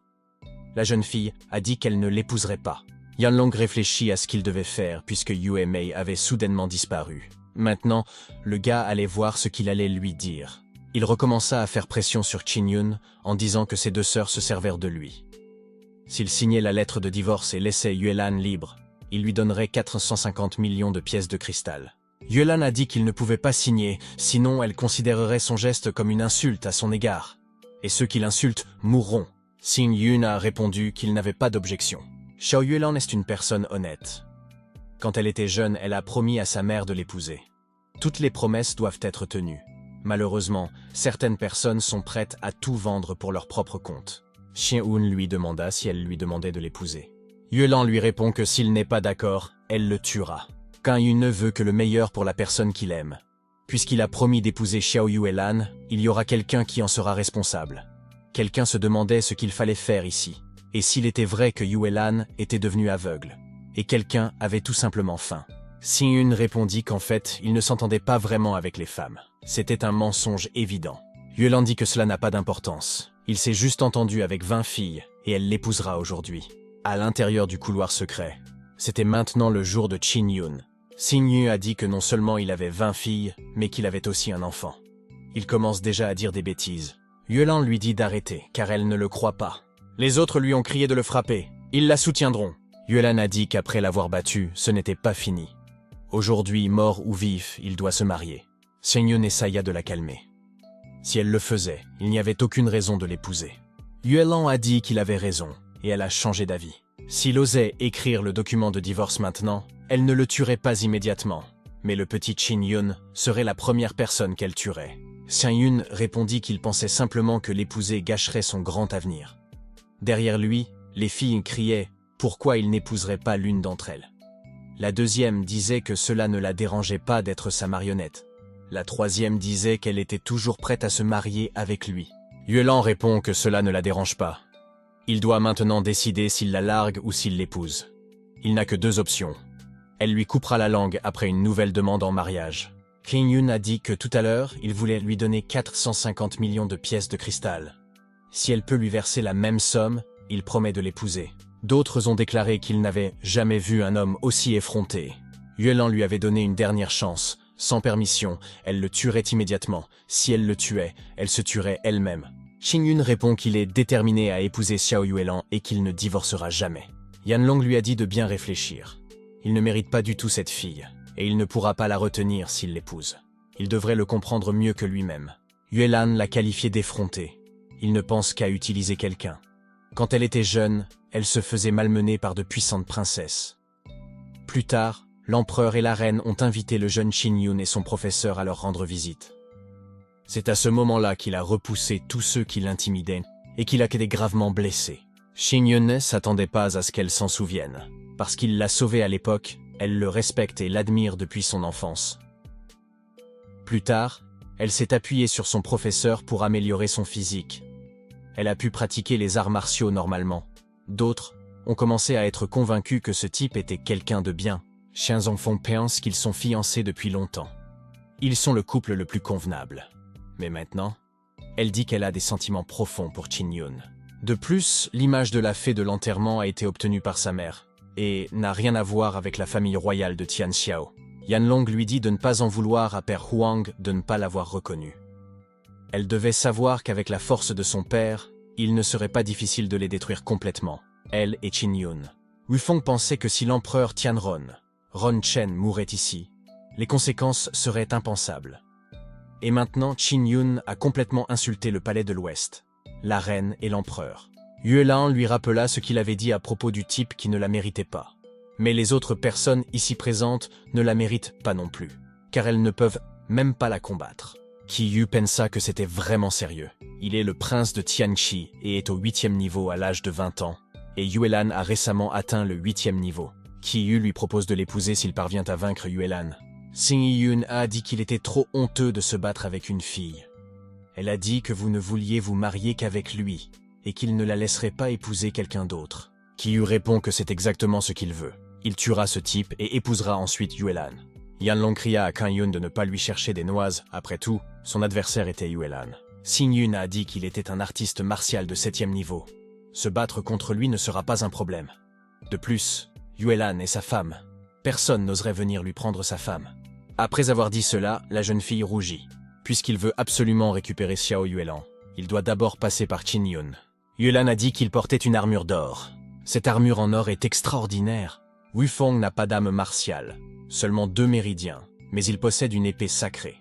La jeune fille a dit qu'elle ne l'épouserait pas. Yanlong réfléchit à ce qu'il devait faire puisque Yue Mei avait soudainement disparu. Maintenant, le gars allait voir ce qu'il allait lui dire. Il recommença à faire pression sur Qin-Yun en disant que ses 2 sœurs se servèrent de lui. S'il signait la lettre de divorce et laissait Yuelan libre, il lui donnerait 450 millions de pièces de cristal. Yuelan a dit qu'il ne pouvait pas signer, sinon elle considérerait son geste comme une insulte à son égard. Et ceux qui l'insultent mourront. Qin-Yun a répondu qu'il n'avait pas d'objection. Xiao Yuelan est une personne honnête. Quand elle était jeune, elle a promis à sa mère de l'épouser. Toutes les promesses doivent être tenues. Malheureusement, certaines personnes sont prêtes à tout vendre pour leur propre compte. Qin-Yun lui demanda si elle lui demandait de l'épouser. Yuelan lui répond que s'il n'est pas d'accord, elle le tuera. Qin-Yun ne veut que le meilleur pour la personne qu'il aime. Puisqu'il a promis d'épouser Xiao Yuelan, il y aura quelqu'un qui en sera responsable. Quelqu'un se demandait ce qu'il fallait faire ici. Et s'il était vrai que Yuelan était devenu aveugle, et quelqu'un avait tout simplement faim. Xingyun répondit qu'en fait, il ne s'entendait pas vraiment avec les femmes. C'était un mensonge évident. Yuelan dit que cela n'a pas d'importance. Il s'est juste entendu avec 20 filles, et elle l'épousera aujourd'hui. À l'intérieur du couloir secret, c'était maintenant le jour de Qin-yun. Xingyun a dit que non seulement il avait 20 filles, mais qu'il avait aussi un enfant. Il commence déjà à dire des bêtises. Yuelan lui dit d'arrêter, car elle ne le croit pas. Les autres lui ont crié de le frapper. Ils la soutiendront. Yuelan a dit qu'après l'avoir battu, ce n'était pas fini. Aujourd'hui, mort ou vif, il doit se marier. Xingyun essaya de la calmer. Si elle le faisait, il n'y avait aucune raison de l'épouser. Yuelan a dit qu'il avait raison, et elle a changé d'avis. S'il osait écrire le document de divorce maintenant, elle ne le tuerait pas immédiatement. Mais le petit Qin-yun serait la première personne qu'elle tuerait. Xingyun répondit qu'il pensait simplement que l'épouser gâcherait son grand avenir. Derrière lui, les filles criaient « Pourquoi il n'épouserait pas l'une d'entre elles ?» La deuxième disait que cela ne la dérangeait pas d'être sa marionnette. La troisième disait qu'elle était toujours prête à se marier avec lui. Yuelan répond que cela ne la dérange pas. Il doit maintenant décider s'il la largue ou s'il l'épouse. Il n'a que deux options. Elle lui coupera la langue après une nouvelle demande en mariage. Qin-yun a dit que tout à l'heure, il voulait lui donner 450 millions de pièces de cristal. Si elle peut lui verser la même somme, il promet de l'épouser. D'autres ont déclaré qu'ils n'avaient jamais vu un homme aussi effronté. Yuelan lui avait donné une dernière chance. Sans permission, elle le tuerait immédiatement. Si elle le tuait, elle se tuerait elle-même. Qin-yun répond qu'il est déterminé à épouser Xiao Yuelan et qu'il ne divorcera jamais. Yanlong lui a dit de bien réfléchir. Il ne mérite pas du tout cette fille, et il ne pourra pas la retenir s'il l'épouse. Il devrait le comprendre mieux que lui-même. Yuelan l'a qualifié d'effronté. Il ne pense qu'à utiliser quelqu'un. Quand elle était jeune, elle se faisait malmener par de puissantes princesses. Plus tard, l'empereur et la reine ont invité le jeune Qin-yun et son professeur à leur rendre visite. C'est à ce moment-là qu'il a repoussé tous ceux qui l'intimidaient et qu'il a été gravement blessé. Qin-yun ne s'attendait pas à ce qu'elle s'en souvienne. Parce qu'il l'a sauvée à l'époque, elle le respecte et l'admire depuis son enfance. Plus tard, elle s'est appuyée sur son professeur pour améliorer son physique. Elle a pu pratiquer les arts martiaux normalement. D'autres ont commencé à être convaincus que ce type était quelqu'un de bien. Chiens enfants pensent qu'ils sont fiancés depuis longtemps. Ils sont le couple le plus convenable. Mais maintenant, elle dit qu'elle a des sentiments profonds pour Qin-yun. De plus, l'image de la fée de l'enterrement a été obtenue par sa mère et n'a rien à voir avec la famille royale de Tian Xiao. Yanlong lui dit de ne pas en vouloir à Père Huang de ne pas l'avoir reconnue. Elle devait savoir qu'avec la force de son père, il ne serait pas difficile de les détruire complètement, elle et Qin-yun. Wufeng pensait que si l'empereur Tianron, Ron Chen mourait ici, les conséquences seraient impensables. Et maintenant, Qin-yun a complètement insulté le palais de l'Ouest, la reine et l'empereur. Yuelan lui rappela ce qu'il avait dit à propos du type qui ne la méritait pas. Mais les autres personnes ici présentes ne la méritent pas non plus, car elles ne peuvent même pas la combattre. Qiyu pensa que c'était vraiment sérieux. Il est le prince de Tianqi et est au 8e niveau à l'âge de 20 ans, et Yuelan a récemment atteint le 8e niveau. Qiyu lui propose de l'épouser s'il parvient à vaincre Yuelan. Xingyun a dit qu'il était trop honteux de se battre avec une fille. Elle a dit que vous ne vouliez vous marier qu'avec lui, et qu'il ne la laisserait pas épouser quelqu'un d'autre. Qiyu répond que c'est exactement ce qu'il veut. Il tuera ce type et épousera ensuite Yuelan. Yanlong cria à Qin-yun de ne pas lui chercher des noises, après tout, son adversaire était Yuelan. Xingyun a dit qu'il était un artiste martial de 7e niveau. Se battre contre lui ne sera pas un problème. De plus, Yuelan est sa femme. Personne n'oserait venir lui prendre sa femme. Après avoir dit cela, la jeune fille rougit. Puisqu'il veut absolument récupérer Xiao Yuelan, il doit d'abord passer par Qin-yun. Yuelan a dit qu'il portait une armure d'or. Cette armure en or est extraordinaire. Wufeng n'a pas d'âme martiale, seulement 2 méridiens, mais il possède une épée sacrée.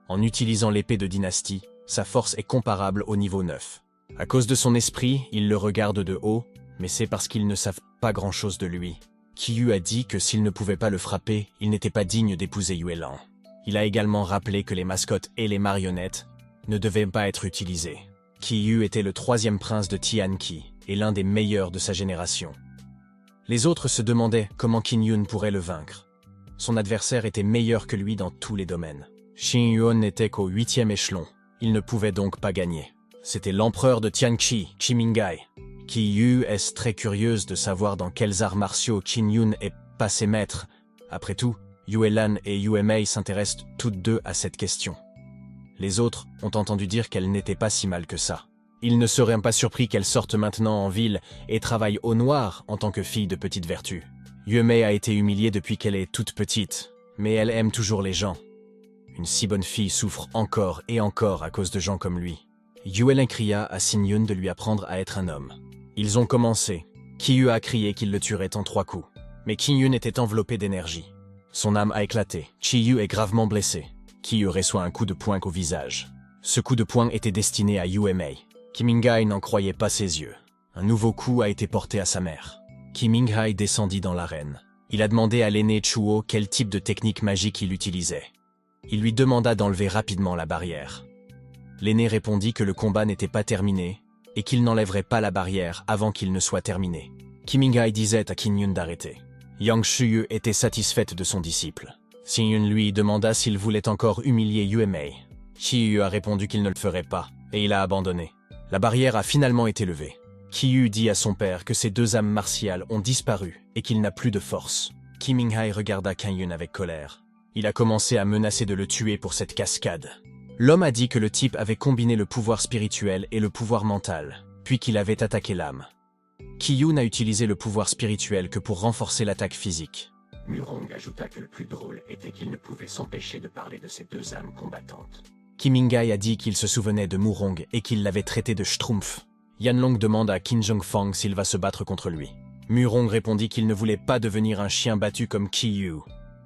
En utilisant l'épée de dynastie, sa force est comparable au niveau 9. À cause de son esprit, il le regarde de haut, mais c'est parce qu'ils ne savent pas grand-chose de lui. Qiyu a dit que s'il ne pouvait pas le frapper, il n'était pas digne d'épouser Yuelan. Il a également rappelé que les mascottes et les marionnettes ne devaient pas être utilisées. Qiyu était le 3e prince de Tianqi et l'un des meilleurs de sa génération. Les autres se demandaient comment Qin-yun pourrait le vaincre. Son adversaire était meilleur que lui dans tous les domaines. Qin-yun n'était qu'au 8e échelon. Il ne pouvait donc pas gagner. C'était l'empereur de Tianqi, Qimingai. Qiyu est très curieuse de savoir dans quels arts martiaux Qin Yun est passé maître. Après tout, Yue Lan et Yue Mei s'intéressent toutes deux à cette question. Les autres ont entendu dire qu'elle n'était pas si mal que ça. Ils ne seraient pas surpris qu'elle sorte maintenant en ville et travaille au noir en tant que fille de petite vertu. Yue Mei a été humiliée depuis qu'elle est toute petite, mais elle aime toujours les gens. Une si bonne fille souffre encore et encore à cause de gens comme lui. Yue Lan cria à Qin Yun de lui apprendre à être un homme. Ils ont commencé. Qiyu a crié qu'il le tuerait en 3 coups. Mais Qin Yun était enveloppé d'énergie. Son âme a éclaté. Qiyu est gravement blessé. Qiyu reçoit un coup de poing au visage. Ce coup de poing était destiné à Yue Mei. Kiminghai n'en croyait pas ses yeux. Un nouveau coup a été porté à sa mère. Kiminghai descendit dans l'arène. Il a demandé à l'aîné Chuo quel type de technique magique il utilisait. Il lui demanda d'enlever rapidement la barrière. L'aîné répondit que le combat n'était pas terminé et qu'il n'enlèverait pas la barrière avant qu'il ne soit terminé. Kiminghai disait à Qin Yun d'arrêter. Yang Shuyu était satisfaite de son disciple. Qin Yun lui demanda s'il voulait encore humilier Yue Mei. Qiyu a répondu qu'il ne le ferait pas et il a abandonné. La barrière a finalement été levée. Qiyu dit à son père que ses 2 âmes martiales ont disparu et qu'il n'a plus de force. Kiminghai regarda Qin Yun avec colère. Il a commencé à menacer de le tuer pour cette cascade. L'homme a dit que le type avait combiné le pouvoir spirituel et le pouvoir mental, puis qu'il avait attaqué l'âme. Qiyu n'a utilisé le pouvoir spirituel que pour renforcer l'attaque physique. Murong ajouta que le plus drôle était qu'il ne pouvait s'empêcher de parler de ces 2 âmes combattantes. Kiminghai a dit qu'il se souvenait de Murong et qu'il l'avait traité de schtroumpf. Yanlong demande à Qin Zhongfang s'il va se battre contre lui. Murong répondit qu'il ne voulait pas devenir un chien battu comme Qiyu.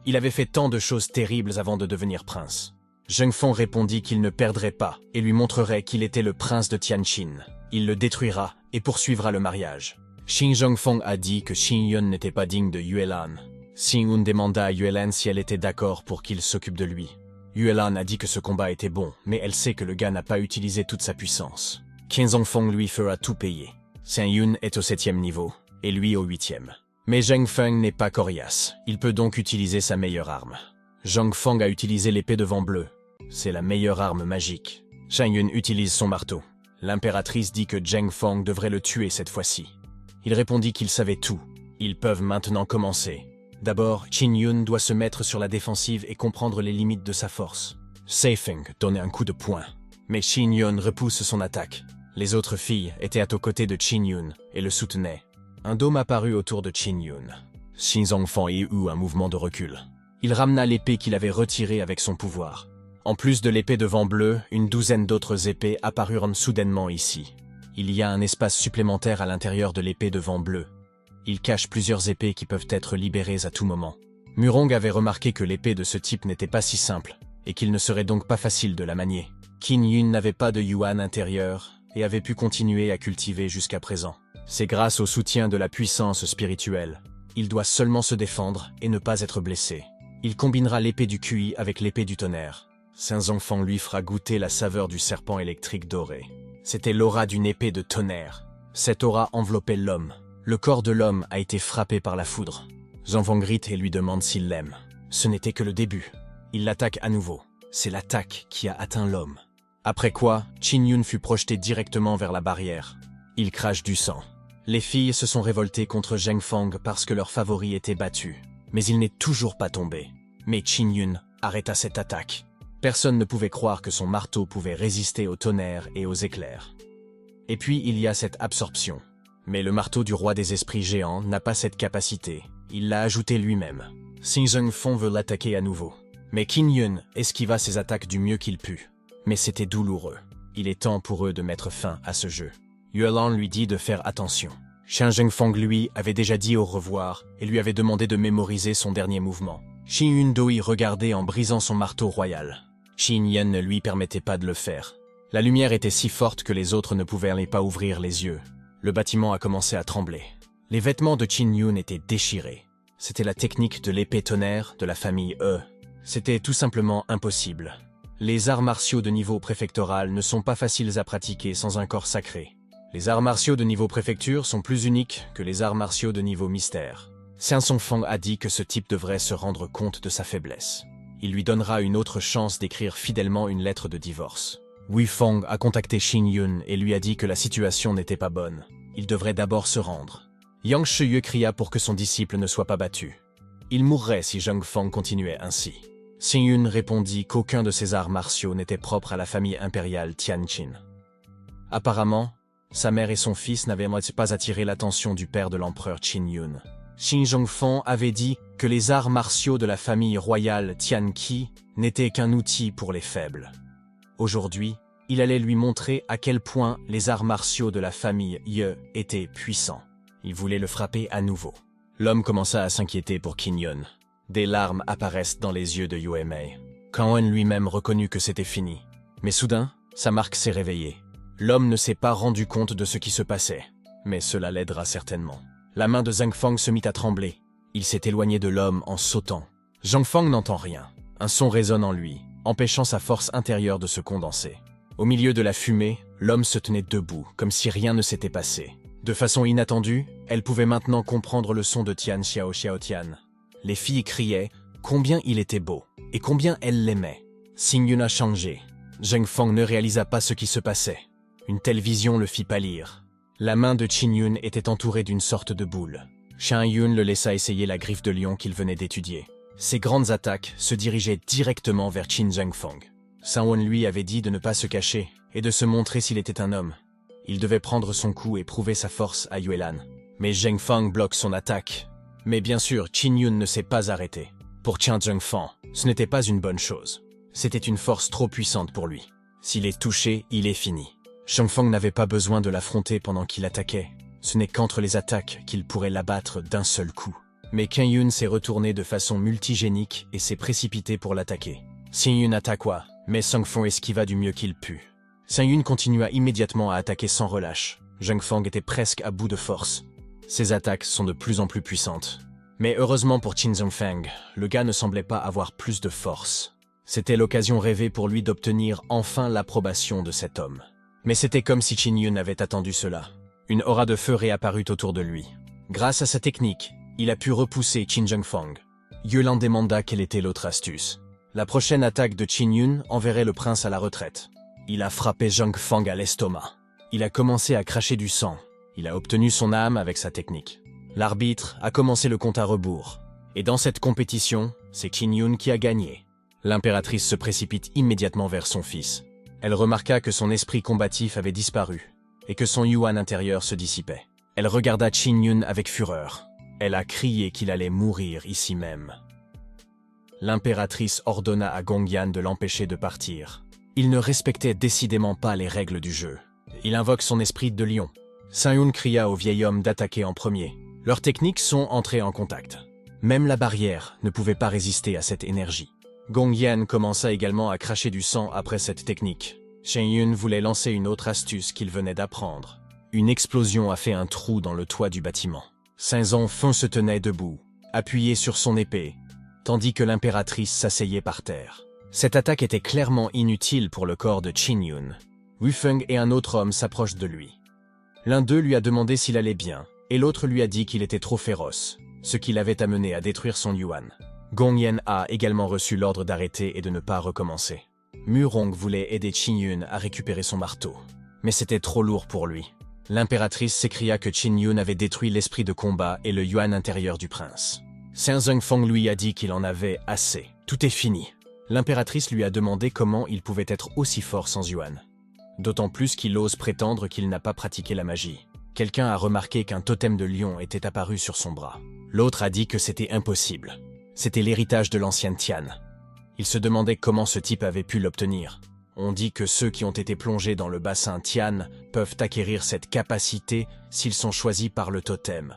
Il avait fait tant de choses terribles avant de devenir prince. Zhongfang répondit qu'il ne perdrait pas et lui montrerait qu'il était le prince de Tianqin. Il le détruira et poursuivra le mariage. Qin Zhongfang a dit que Qin Yun n'était pas digne de Yue Lan. Qin Yun demanda à Yue Lan si elle était d'accord pour qu'il s'occupe de lui. Yue Lan a dit que ce combat était bon, mais elle sait que le gars n'a pas utilisé toute sa puissance. Qin Zhongfang lui fera tout payer. Qin Yun est au 7e niveau, et lui au 8e. Mais Zheng Feng n'est pas coriace, il peut donc utiliser sa meilleure arme. Zheng Feng a utilisé l'épée de vent bleu. C'est la meilleure arme magique. Qin Yun utilise son marteau. L'impératrice dit que Zheng Feng devrait le tuer cette fois-ci. Il répondit qu'il savait tout. Ils peuvent maintenant commencer. D'abord, Qin Yun doit se mettre sur la défensive et comprendre les limites de sa force. Seifeng donnait un coup de poing. Mais Qin Yun repousse son attaque. Les autres filles étaient aux côtés de Qin Yun et le soutenaient. Un dôme apparut autour de Qin Yun. Qin Zhongfang eut un mouvement de recul. Il ramena l'épée qu'il avait retirée avec son pouvoir. En plus de l'épée de vent bleu, une 12aine d'autres épées apparurent soudainement ici. Il y a un espace supplémentaire à l'intérieur de l'épée de vent bleu. Il cache plusieurs épées qui peuvent être libérées à tout moment. Murong avait remarqué que l'épée de ce type n'était pas si simple, et qu'il ne serait donc pas facile de la manier. Qin Yun n'avait pas de yuan intérieur, et avait pu continuer à cultiver jusqu'à présent. C'est grâce au soutien de la puissance spirituelle. Il doit seulement se défendre et ne pas être blessé. Il combinera l'épée du QI avec l'épée du tonnerre. Saint-Enfant lui fera goûter la saveur du serpent électrique doré. C'était l'aura d'une épée de tonnerre. Cette aura enveloppait l'homme. Le corps de l'homme a été frappé par la foudre. Zanfang grite et lui demande s'il l'aime. Ce n'était que le début. Il l'attaque à nouveau. C'est l'attaque qui a atteint l'homme. Après quoi, Qin Yun fut projeté directement vers la barrière. Il crache du sang. Les filles se sont révoltées contre Zheng Fang parce que leur favori était battu. Mais il n'est toujours pas tombé. Mais Qin Yun arrêta cette attaque. Personne ne pouvait croire que son marteau pouvait résister au tonnerre et aux éclairs. Et puis il y a cette absorption. Mais le marteau du roi des esprits géants n'a pas cette capacité. Il l'a ajouté lui-même. Qin Zhongfang veut l'attaquer à nouveau. Mais Qin Yun esquiva ses attaques du mieux qu'il put. Mais c'était douloureux. Il est temps pour eux de mettre fin à ce jeu. Yue Lan lui dit de faire attention. Qin Zhongfang lui avait déjà dit au revoir et lui avait demandé de mémoriser son dernier mouvement. Qin Yun Doi regardait en brisant son marteau royal. Qin Yan ne lui permettait pas de le faire. La lumière était si forte que les autres ne pouvaient pas ouvrir les yeux. Le bâtiment a commencé à trembler. Les vêtements de Qin Yun étaient déchirés. C'était la technique de l'épée tonnerre de la famille E. C'était tout simplement impossible. Les arts martiaux de niveau préfectoral ne sont pas faciles à pratiquer sans un corps sacré. Les arts martiaux de niveau préfecture sont plus uniques que les arts martiaux de niveau mystère. Saint-Enfant a dit que ce type devrait se rendre compte de sa faiblesse. Il lui donnera une autre chance d'écrire fidèlement une lettre de divorce. Wei Feng a contacté Qin Yun et lui a dit que la situation n'était pas bonne. il devrait d'abord se rendre. Yang Shiyue cria pour que son disciple ne soit pas battu. Il mourrait si Zheng Fang continuait ainsi. Xing-Yun répondit qu'aucun de ses arts martiaux n'était propre à la famille impériale Tianqin. Apparemment, sa mère et son fils n'avaient pas attiré l'attention du père de l'empereur Qin-Yun. Xing Zhongfang avait dit que les arts martiaux de la famille royale Tianqi n'étaient qu'un outil pour les faibles. Aujourd'hui, il allait lui montrer à quel point les arts martiaux de la famille Ye étaient puissants. Il voulait le frapper à nouveau. L'homme commença à s'inquiéter pour Qin-Yun. Des larmes apparaissent dans les yeux de Yue Mei. Quan lui-même reconnut que c'était fini. Mais soudain, sa marque s'est réveillée. L'homme ne s'est pas rendu compte de ce qui se passait, mais cela l'aidera certainement. La main de Zheng Fang se mit à trembler. Il s'est éloigné de l'homme en sautant. Zheng Fang n'entend rien. Un son résonne en lui, empêchant sa force intérieure de se condenser. Au milieu de la fumée, l'homme se tenait debout, comme si rien ne s'était passé. De façon inattendue, elle pouvait maintenant comprendre le son de Tian Xiao Xiao Tian. Les filles criaient combien il était beau, et combien elles l'aimaient. Xing-Yun a changé. Zheng Fang ne réalisa pas ce qui se passait. Une telle vision le fit pâlir. La main de Qin-Yun était entourée d'une sorte de boule. Xiang-Yun le laissa essayer la griffe de lion qu'il venait d'étudier. Ses grandes attaques se dirigeaient directement vers Qin Zhengfang. Sang-Won lui avait dit de ne pas se cacher et de se montrer s'il était un homme. Il devait prendre son coup et prouver sa force à Yuelan. Mais Zhengfang bloque son attaque. Mais bien sûr, Qin-Yun ne s'est pas arrêté. Pour Qin Zhengfang, ce n'était pas une bonne chose. C'était une force trop puissante pour lui. S'il est touché, il est fini. Zhengfang n'avait pas besoin de l'affronter pendant qu'il attaquait. Ce n'est qu'entre les attaques qu'il pourrait l'abattre d'un seul coup. Mais Qin-Yun s'est retourné de façon multigénique et s'est précipité pour l'attaquer. Xing-Yun attaqua, mais Zhengfang esquiva du mieux qu'il put. Xing-Yun continua immédiatement à attaquer sans relâche. Zhengfang était presque à bout de force. Ses attaques sont de plus en plus puissantes. Mais heureusement pour Qin Zhengfang, le gars ne semblait pas avoir plus de force. C'était l'occasion rêvée pour lui d'obtenir enfin l'approbation de cet homme. Mais c'était comme si Qin-Yun avait attendu cela. Une aura de feu réapparut autour de lui. Grâce à sa technique, il a pu repousser Qin Zhengfang. Yuelan demanda quelle était l'autre astuce. La prochaine attaque de Qin-Yun enverrait le prince à la retraite. Il a frappé Zhengfang à l'estomac. Il a commencé à cracher du sang. Il a obtenu son âme avec sa technique. L'arbitre a commencé le compte à rebours. Et dans cette compétition, c'est Qin-Yun qui a gagné. L'impératrice se précipite immédiatement vers son fils. Elle remarqua que son esprit combatif avait disparu et que son yuan intérieur se dissipait. Elle regarda Qin-Yun avec fureur. Elle a crié qu'il allait mourir ici même. L'impératrice ordonna à Gongyan de l'empêcher de partir. Il ne respectait décidément pas les règles du jeu. Il invoque son esprit de lion. Sang-Yun cria au vieil homme d'attaquer en premier. Leurs techniques sont entrées en contact. Même la barrière ne pouvait pas résister à cette énergie. Gongyan commença également à cracher du sang après cette technique. Xing-Yun voulait lancer une autre astuce qu'il venait d'apprendre. Une explosion a fait un trou dans le toit du bâtiment. Zhengfang se tenait debout, appuyé sur son épée, tandis que l'impératrice s'asseyait par terre. Cette attaque était clairement inutile pour le corps de Qin-Yun. Wu Feng et un autre homme s'approchent de lui. L'un d'eux lui a demandé s'il allait bien, et l'autre lui a dit qu'il était trop féroce, ce qui l'avait amené à détruire son yuan. Gongyan a également reçu l'ordre d'arrêter et de ne pas recommencer. Murong voulait aider Qin-Yun à récupérer son marteau, mais c'était trop lourd pour lui. L'impératrice s'écria que Qin-Yun avait détruit l'esprit de combat et le yuan intérieur du prince. Zhengfang lui a dit qu'il en avait assez. Tout est fini. L'impératrice lui a demandé comment il pouvait être aussi fort sans yuan. D'autant plus qu'il ose prétendre qu'il n'a pas pratiqué la magie. Quelqu'un a remarqué qu'un totem de lion était apparu sur son bras. L'autre a dit que c'était impossible. C'était l'héritage de l'ancienne Tian. Il se demandait comment ce type avait pu l'obtenir. On dit que ceux qui ont été plongés dans le bassin Tian peuvent acquérir cette capacité s'ils sont choisis par le totem.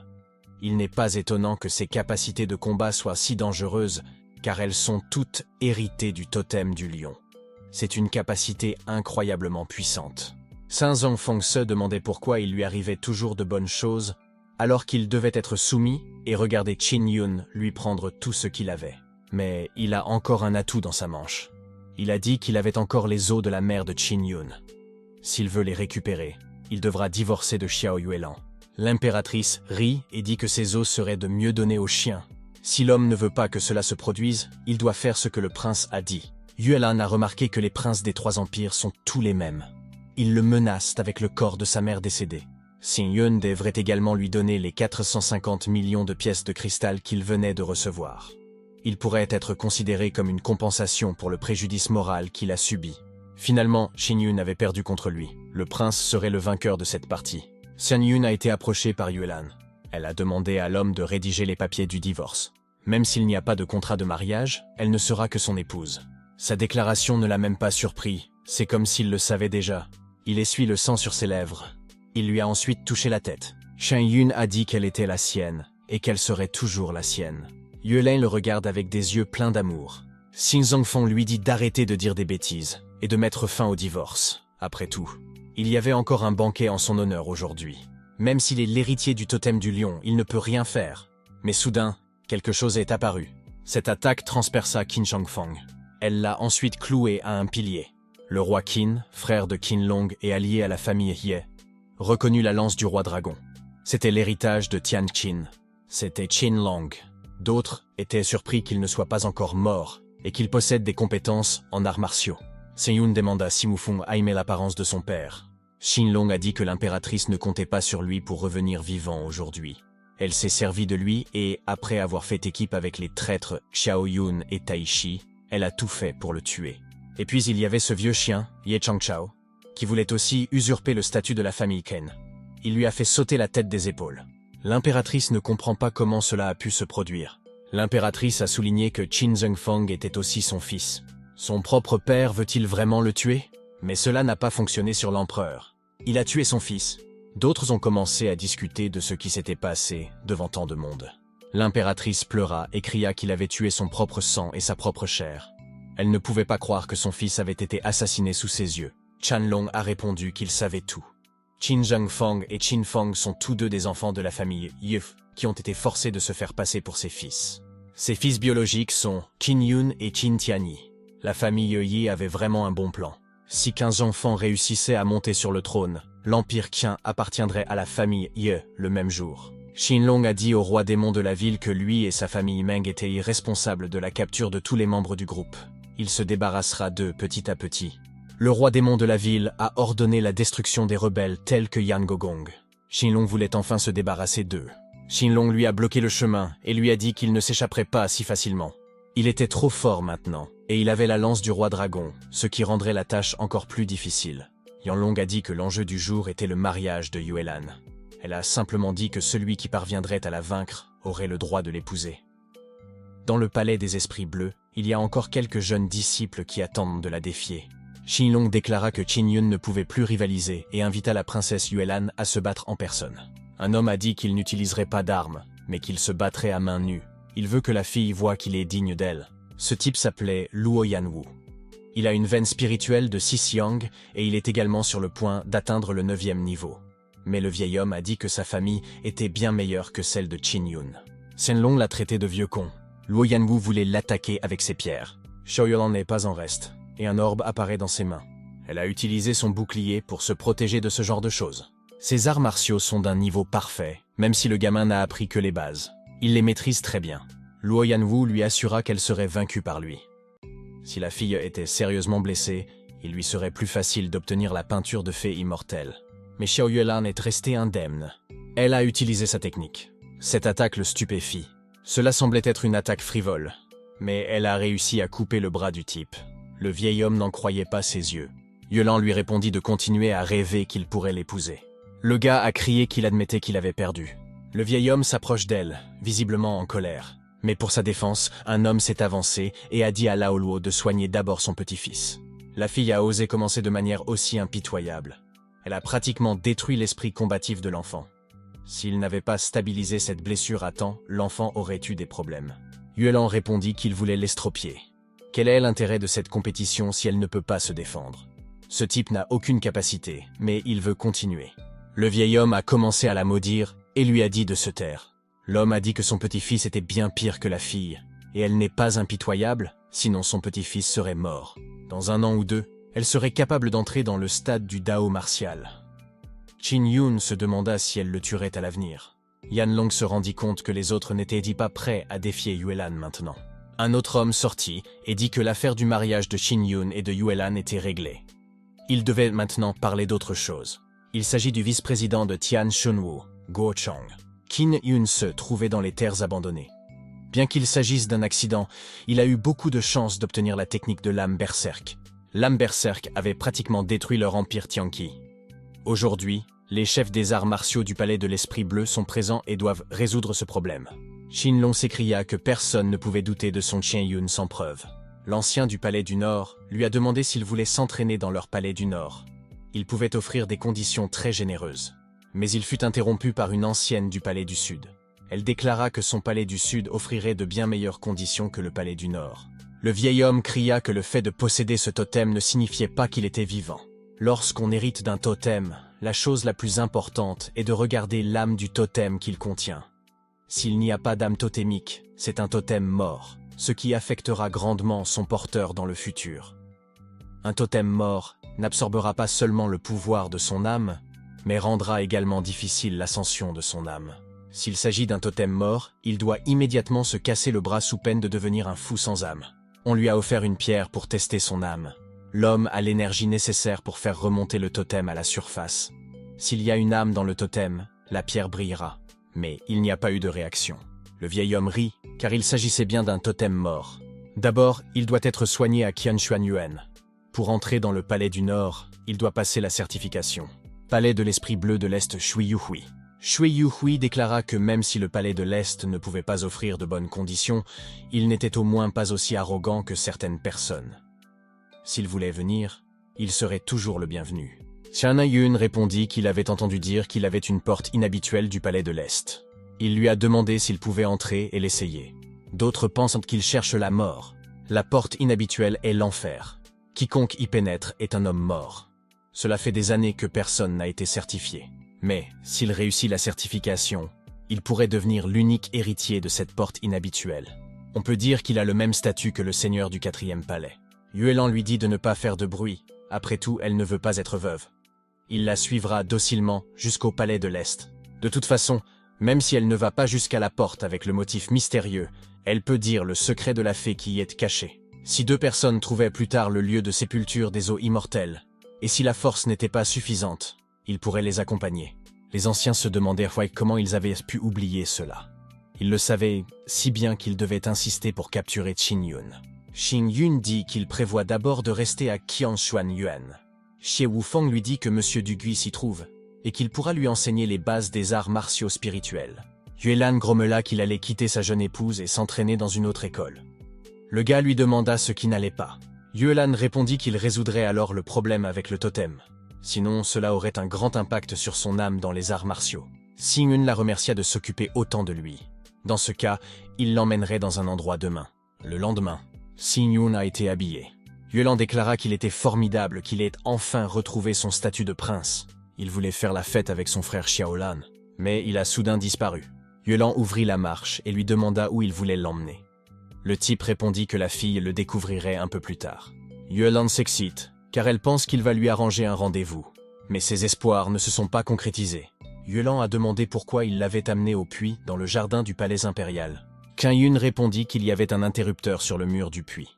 Il n'est pas étonnant que ces capacités de combat soient si dangereuses, car elles sont toutes héritées du totem du lion. C'est une capacité incroyablement puissante. Zhengfang se demandait pourquoi il lui arrivait toujours de bonnes choses, alors qu'il devait être soumis et regarder Qin-Yun lui prendre tout ce qu'il avait. Mais il a encore un atout dans sa manche. Il a dit qu'il avait encore les os de la mère de Qin-Yun. S'il veut les récupérer, il devra divorcer de Xiao Yuelan. L'impératrice rit et dit que ses os seraient de mieux donner aux chiens. Si l'homme ne veut pas que cela se produise, il doit faire ce que le prince a dit. Yuelan a remarqué que les princes des trois empires sont tous les mêmes. Ils le menacent avec le corps de sa mère décédée. Xing Yun devrait également lui donner les 450 millions de pièces de cristal qu'il venait de recevoir. Il pourrait être considéré comme une compensation pour le préjudice moral qu'il a subi. Finalement, Xing Yun avait perdu contre lui. Le prince serait le vainqueur de cette partie. Xian Yun a été approchée par Yuelan. Elle a demandé à l'homme de rédiger les papiers du divorce. Même s'il n'y a pas de contrat de mariage, elle ne sera que son épouse. Sa déclaration ne l'a même pas surpris. C'est comme s'il le savait déjà. Il essuie le sang sur ses lèvres. Il lui a ensuite touché la tête. Xian Yun a dit qu'elle était la sienne, et qu'elle serait toujours la sienne. Yuelan le regarde avec des yeux pleins d'amour. Xin Zhongfeng lui dit d'arrêter de dire des bêtises, et de mettre fin au divorce. Après tout, il y avait encore un banquet en son honneur aujourd'hui. Même s'il est l'héritier du totem du lion, il ne peut rien faire. Mais soudain, quelque chose est apparu. Cette attaque transperça Qin Shangfang. Elle l'a ensuite cloué à un pilier. Le roi Qin, frère de Qin Long et allié à la famille Ye, reconnut la lance du roi dragon. C'était l'héritage de Tian Qin. C'était Qin Long. D'autres étaient surpris qu'il ne soit pas encore mort et qu'il possède des compétences en arts martiaux. Xing Yun demanda si Mufeng aimait l'apparence de son père. Qin Long a dit que l'impératrice ne comptait pas sur lui pour revenir vivant aujourd'hui. Elle s'est servie de lui et, après avoir fait équipe avec les traîtres Xiao Yun et Tai Shi, elle a tout fait pour le tuer. Et puis il y avait ce vieux chien, Ye Changchao, qui voulait aussi usurper le statut de la famille Qin. Il lui a fait sauter la tête des épaules. L'impératrice ne comprend pas comment cela a pu se produire. L'impératrice a souligné que Qin Zhengfeng était aussi son fils. Son propre père veut-il vraiment le tuer? Mais cela n'a pas fonctionné sur l'empereur. Il a tué son fils. D'autres ont commencé à discuter de ce qui s'était passé devant tant de monde. L'impératrice pleura et cria qu'il avait tué son propre sang et sa propre chair. Elle ne pouvait pas croire que son fils avait été assassiné sous ses yeux. Chanlong a répondu qu'il savait tout. Qin Zhengfeng et Qin Feng sont tous deux des enfants de la famille Yuf, qui ont été forcés de se faire passer pour ses fils. Ses fils biologiques sont Qin Yun et Qin Tianyi. La famille Yi avait vraiment un bon plan. Si 15 enfants réussissaient à monter sur le trône, l'empire Qin appartiendrait à la famille Ye le même jour. Xinlong a dit au roi démon de la ville que lui et sa famille Meng étaient irresponsables de la capture de tous les membres du groupe. Il se débarrassera d'eux petit à petit. Le roi démon de la ville a ordonné la destruction des rebelles tels que Yan Gogong. Xinlong voulait enfin se débarrasser d'eux. Xinlong lui a bloqué le chemin et lui a dit qu'il ne s'échapperait pas si facilement. Il était trop fort maintenant, et il avait la lance du roi dragon, ce qui rendrait la tâche encore plus difficile. Yanlong a dit que l'enjeu du jour était le mariage de Yuelan. Elle a simplement dit que celui qui parviendrait à la vaincre aurait le droit de l'épouser. Dans le palais des esprits bleus, il y a encore quelques jeunes disciples qui attendent de la défier. Xinlong déclara que Qin Yun ne pouvait plus rivaliser et invita la princesse Yuelan à se battre en personne. Un homme a dit qu'il n'utiliserait pas d'armes, mais qu'il se battrait à main nue. Il veut que la fille voie qu'il est digne d'elle. Ce type s'appelait Luo Yanwu. Il a une veine spirituelle de Xi-Xiang et il est également sur le point d'atteindre le 9e niveau. Mais le vieil homme a dit que sa famille était bien meilleure que celle de Qin Yun. Shenlong l'a traité de vieux con. Luo Yanwu voulait l'attaquer avec ses pierres. Xiaoyuan n'est pas en reste, et un orbe apparaît dans ses mains. Elle a utilisé son bouclier pour se protéger de ce genre de choses. Ses arts martiaux sont d'un niveau parfait, même si le gamin n'a appris que les bases. Il les maîtrise très bien. Luo Yanwu lui assura qu'elle serait vaincue par lui. Si la fille était sérieusement blessée, il lui serait plus facile d'obtenir la peinture de fée immortelle. Mais Xiao Yuelan est restée indemne. Elle a utilisé sa technique. Cette attaque le stupéfie. Cela semblait être une attaque frivole, mais elle a réussi à couper le bras du type. Le vieil homme n'en croyait pas ses yeux. Yuelan lui répondit de continuer à rêver qu'il pourrait l'épouser. Le gars a crié qu'il admettait qu'il avait perdu. Le vieil homme s'approche d'elle, visiblement en colère. Mais pour sa défense, un homme s'est avancé et a dit à Lao Luo de soigner d'abord son petit-fils. La fille a osé commencer de manière aussi impitoyable. Elle a pratiquement détruit l'esprit combatif de l'enfant. S'il n'avait pas stabilisé cette blessure à temps, l'enfant aurait eu des problèmes. Yuelan répondit qu'il voulait l'estropier. Quel est l'intérêt de cette compétition si elle ne peut pas se défendre? Ce type n'a aucune capacité, mais il veut continuer. Le vieil homme a commencé à la maudire et lui a dit de se taire. L'homme a dit que son petit-fils était bien pire que la fille, et elle n'est pas impitoyable, sinon son petit-fils serait mort. Dans 1 an ou 2, elle serait capable d'entrer dans le stade du Dao martial. Qin Yun se demanda si elle le tuerait à l'avenir. Yanlong se rendit compte que les autres n'étaient pas prêts à défier Yuelan maintenant. Un autre homme sortit et dit que l'affaire du mariage de Qin Yun et de Yuelan était réglée. Il devait maintenant parler d'autre chose. Il s'agit du vice-président de Tian Shunwu, Guo Chang. Qin Yun se trouvait dans les terres abandonnées. Bien qu'il s'agisse d'un accident, il a eu beaucoup de chance d'obtenir la technique de l'âme berserk. L'âme berserk avait pratiquement détruit leur empire Tianqi. Aujourd'hui, les chefs des arts martiaux du palais de l'Esprit Bleu sont présents et doivent résoudre ce problème. Shinlong s'écria que personne ne pouvait douter de son Qian Yun sans preuve. L'ancien du palais du Nord lui a demandé s'il voulait s'entraîner dans leur palais du Nord. Il pouvait offrir des conditions très généreuses. Mais il fut interrompu par une ancienne du palais du Sud. Elle déclara que son palais du Sud offrirait de bien meilleures conditions que le palais du Nord. Le vieil homme cria que le fait de posséder ce totem ne signifiait pas qu'il était vivant. Lorsqu'on hérite d'un totem, la chose la plus importante est de regarder l'âme du totem qu'il contient. S'il n'y a pas d'âme totémique, c'est un totem mort, ce qui affectera grandement son porteur dans le futur. Un totem mort n'absorbera pas seulement le pouvoir de son âme, mais rendra également difficile l'ascension de son âme. S'il s'agit d'un totem mort, il doit immédiatement se casser le bras sous peine de devenir un fou sans âme. On lui a offert une pierre pour tester son âme. L'homme a l'énergie nécessaire pour faire remonter le totem à la surface. S'il y a une âme dans le totem, la pierre brillera. Mais il n'y a pas eu de réaction. Le vieil homme rit, car il s'agissait bien d'un totem mort. D'abord, il doit être soigné à Qianshuanyuan. Pour entrer dans le palais du Nord, il doit passer la certification. Palais de l'Esprit Bleu de l'Est Shui Yuhui. Shui Yuhui déclara que même si le palais de l'Est ne pouvait pas offrir de bonnes conditions, il n'était au moins pas aussi arrogant que certaines personnes. S'il voulait venir, il serait toujours le bienvenu. Xian Yun répondit qu'il avait entendu dire qu'il avait une porte inhabituelle du palais de l'Est. Il lui a demandé s'il pouvait entrer et l'essayer. D'autres pensent qu'il cherche la mort. La porte inhabituelle est l'enfer. Quiconque y pénètre est un homme mort. Cela fait des années que personne n'a été certifié. Mais, s'il réussit la certification, il pourrait devenir l'unique héritier de cette porte inhabituelle. On peut dire qu'il a le même statut que le seigneur du 4e palais. Yuelan lui dit de ne pas faire de bruit, après tout elle ne veut pas être veuve. Il la suivra docilement jusqu'au palais de l'Est. De toute façon, même si elle ne va pas jusqu'à la porte avec le motif mystérieux, elle peut dire le secret de la fée qui y est caché. Si 2 personnes trouvaient plus tard le lieu de sépulture des eaux immortelles, et si la force n'était pas suffisante, il pourrait les accompagner. Les anciens se demandèrent comment ils avaient pu oublier cela. Ils le savaient si bien qu'ils devaient insister pour capturer Qin Yun. Qin Yun dit qu'il prévoit d'abord de rester à Qianshuanyuan. Xie Wufang lui dit que Monsieur Dugui s'y trouve, et qu'il pourra lui enseigner les bases des arts martiaux spirituels. Yuelan grommela qu'il allait quitter sa jeune épouse et s'entraîner dans une autre école. Le gars lui demanda ce qui n'allait pas. Yuelan répondit qu'il résoudrait alors le problème avec le totem. Sinon, cela aurait un grand impact sur son âme dans les arts martiaux. Xing-Yun la remercia de s'occuper autant de lui. Dans ce cas, il l'emmènerait dans un endroit demain. Le lendemain, Xing-Yun a été habillé. Yuelan déclara qu'il était formidable qu'il ait enfin retrouvé son statut de prince. Il voulait faire la fête avec son frère Xiaolan, mais il a soudain disparu. Yuelan ouvrit la marche et lui demanda où il voulait l'emmener. Le type répondit que la fille le découvrirait un peu plus tard. Yuelan s'excite, car elle pense qu'il va lui arranger un rendez-vous. Mais ses espoirs ne se sont pas concrétisés. Yuelan a demandé pourquoi il l'avait amené au puits dans le jardin du palais impérial. Qin Yun répondit qu'il y avait un interrupteur sur le mur du puits.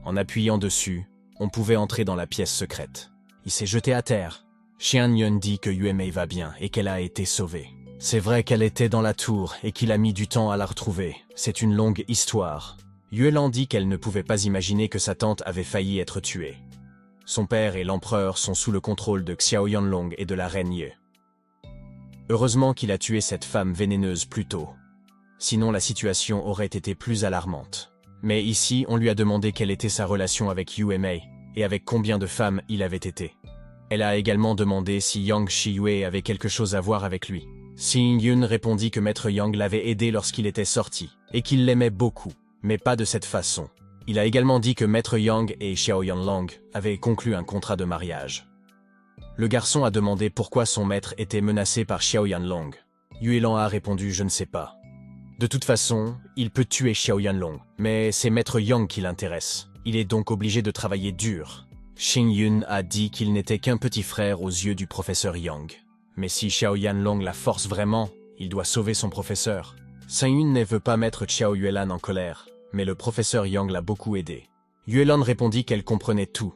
En appuyant dessus, on pouvait entrer dans la pièce secrète. Il s'est jeté à terre. Xian Yun dit que Yuemei va bien et qu'elle a été sauvée. C'est vrai qu'elle était dans la tour et qu'il a mis du temps à la retrouver. C'est une longue histoire. Yuelan dit qu'elle ne pouvait pas imaginer que sa tante avait failli être tuée. Son père et l'empereur sont sous le contrôle de Xiao Yanlong et de la reine Ye. Heureusement qu'il a tué cette femme vénéneuse plus tôt. Sinon la situation aurait été plus alarmante. Mais ici, on lui a demandé quelle était sa relation avec Yuemei et avec combien de femmes il avait été. Elle a également demandé si Yang Shiyue avait quelque chose à voir avec lui. Xing-Yun répondit que Maître Yang l'avait aidé lorsqu'il était sorti et qu'il l'aimait beaucoup, mais pas de cette façon. Il a également dit que Maître Yang et Xiao Yanlang avaient conclu un contrat de mariage. Le garçon a demandé pourquoi son maître était menacé par Xiao Yanlang. Yuelan a répondu « je ne sais pas ». De toute façon, il peut tuer Xiao Yanlong, mais c'est Maître Yang qui l'intéresse. Il est donc obligé de travailler dur. Xing-Yun a dit qu'il n'était qu'un petit frère aux yeux du professeur Yang. Mais si Xiao Yanlong la force vraiment, il doit sauver son professeur. Xing-Yun ne veut pas mettre Xiao Yuelan en colère, mais le professeur Yang l'a beaucoup aidé. Yuelan répondit qu'elle comprenait tout.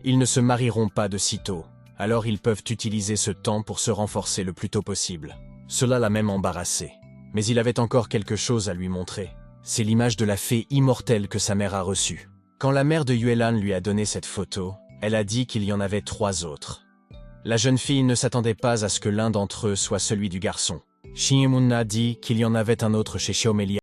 Ils ne se marieront pas de sitôt. Alors ils peuvent utiliser ce temps pour se renforcer le plus tôt possible. Cela l'a même embarrassé. Mais il avait encore quelque chose à lui montrer. C'est l'image de la fée immortelle que sa mère a reçue. Quand la mère de Yuelan lui a donné cette photo, elle a dit qu'il y en avait 3 autres. La jeune fille ne s'attendait pas à ce que l'un d'entre eux soit celui du garçon. Shiemun a dit qu'il y en avait un autre chez Xiaomelia.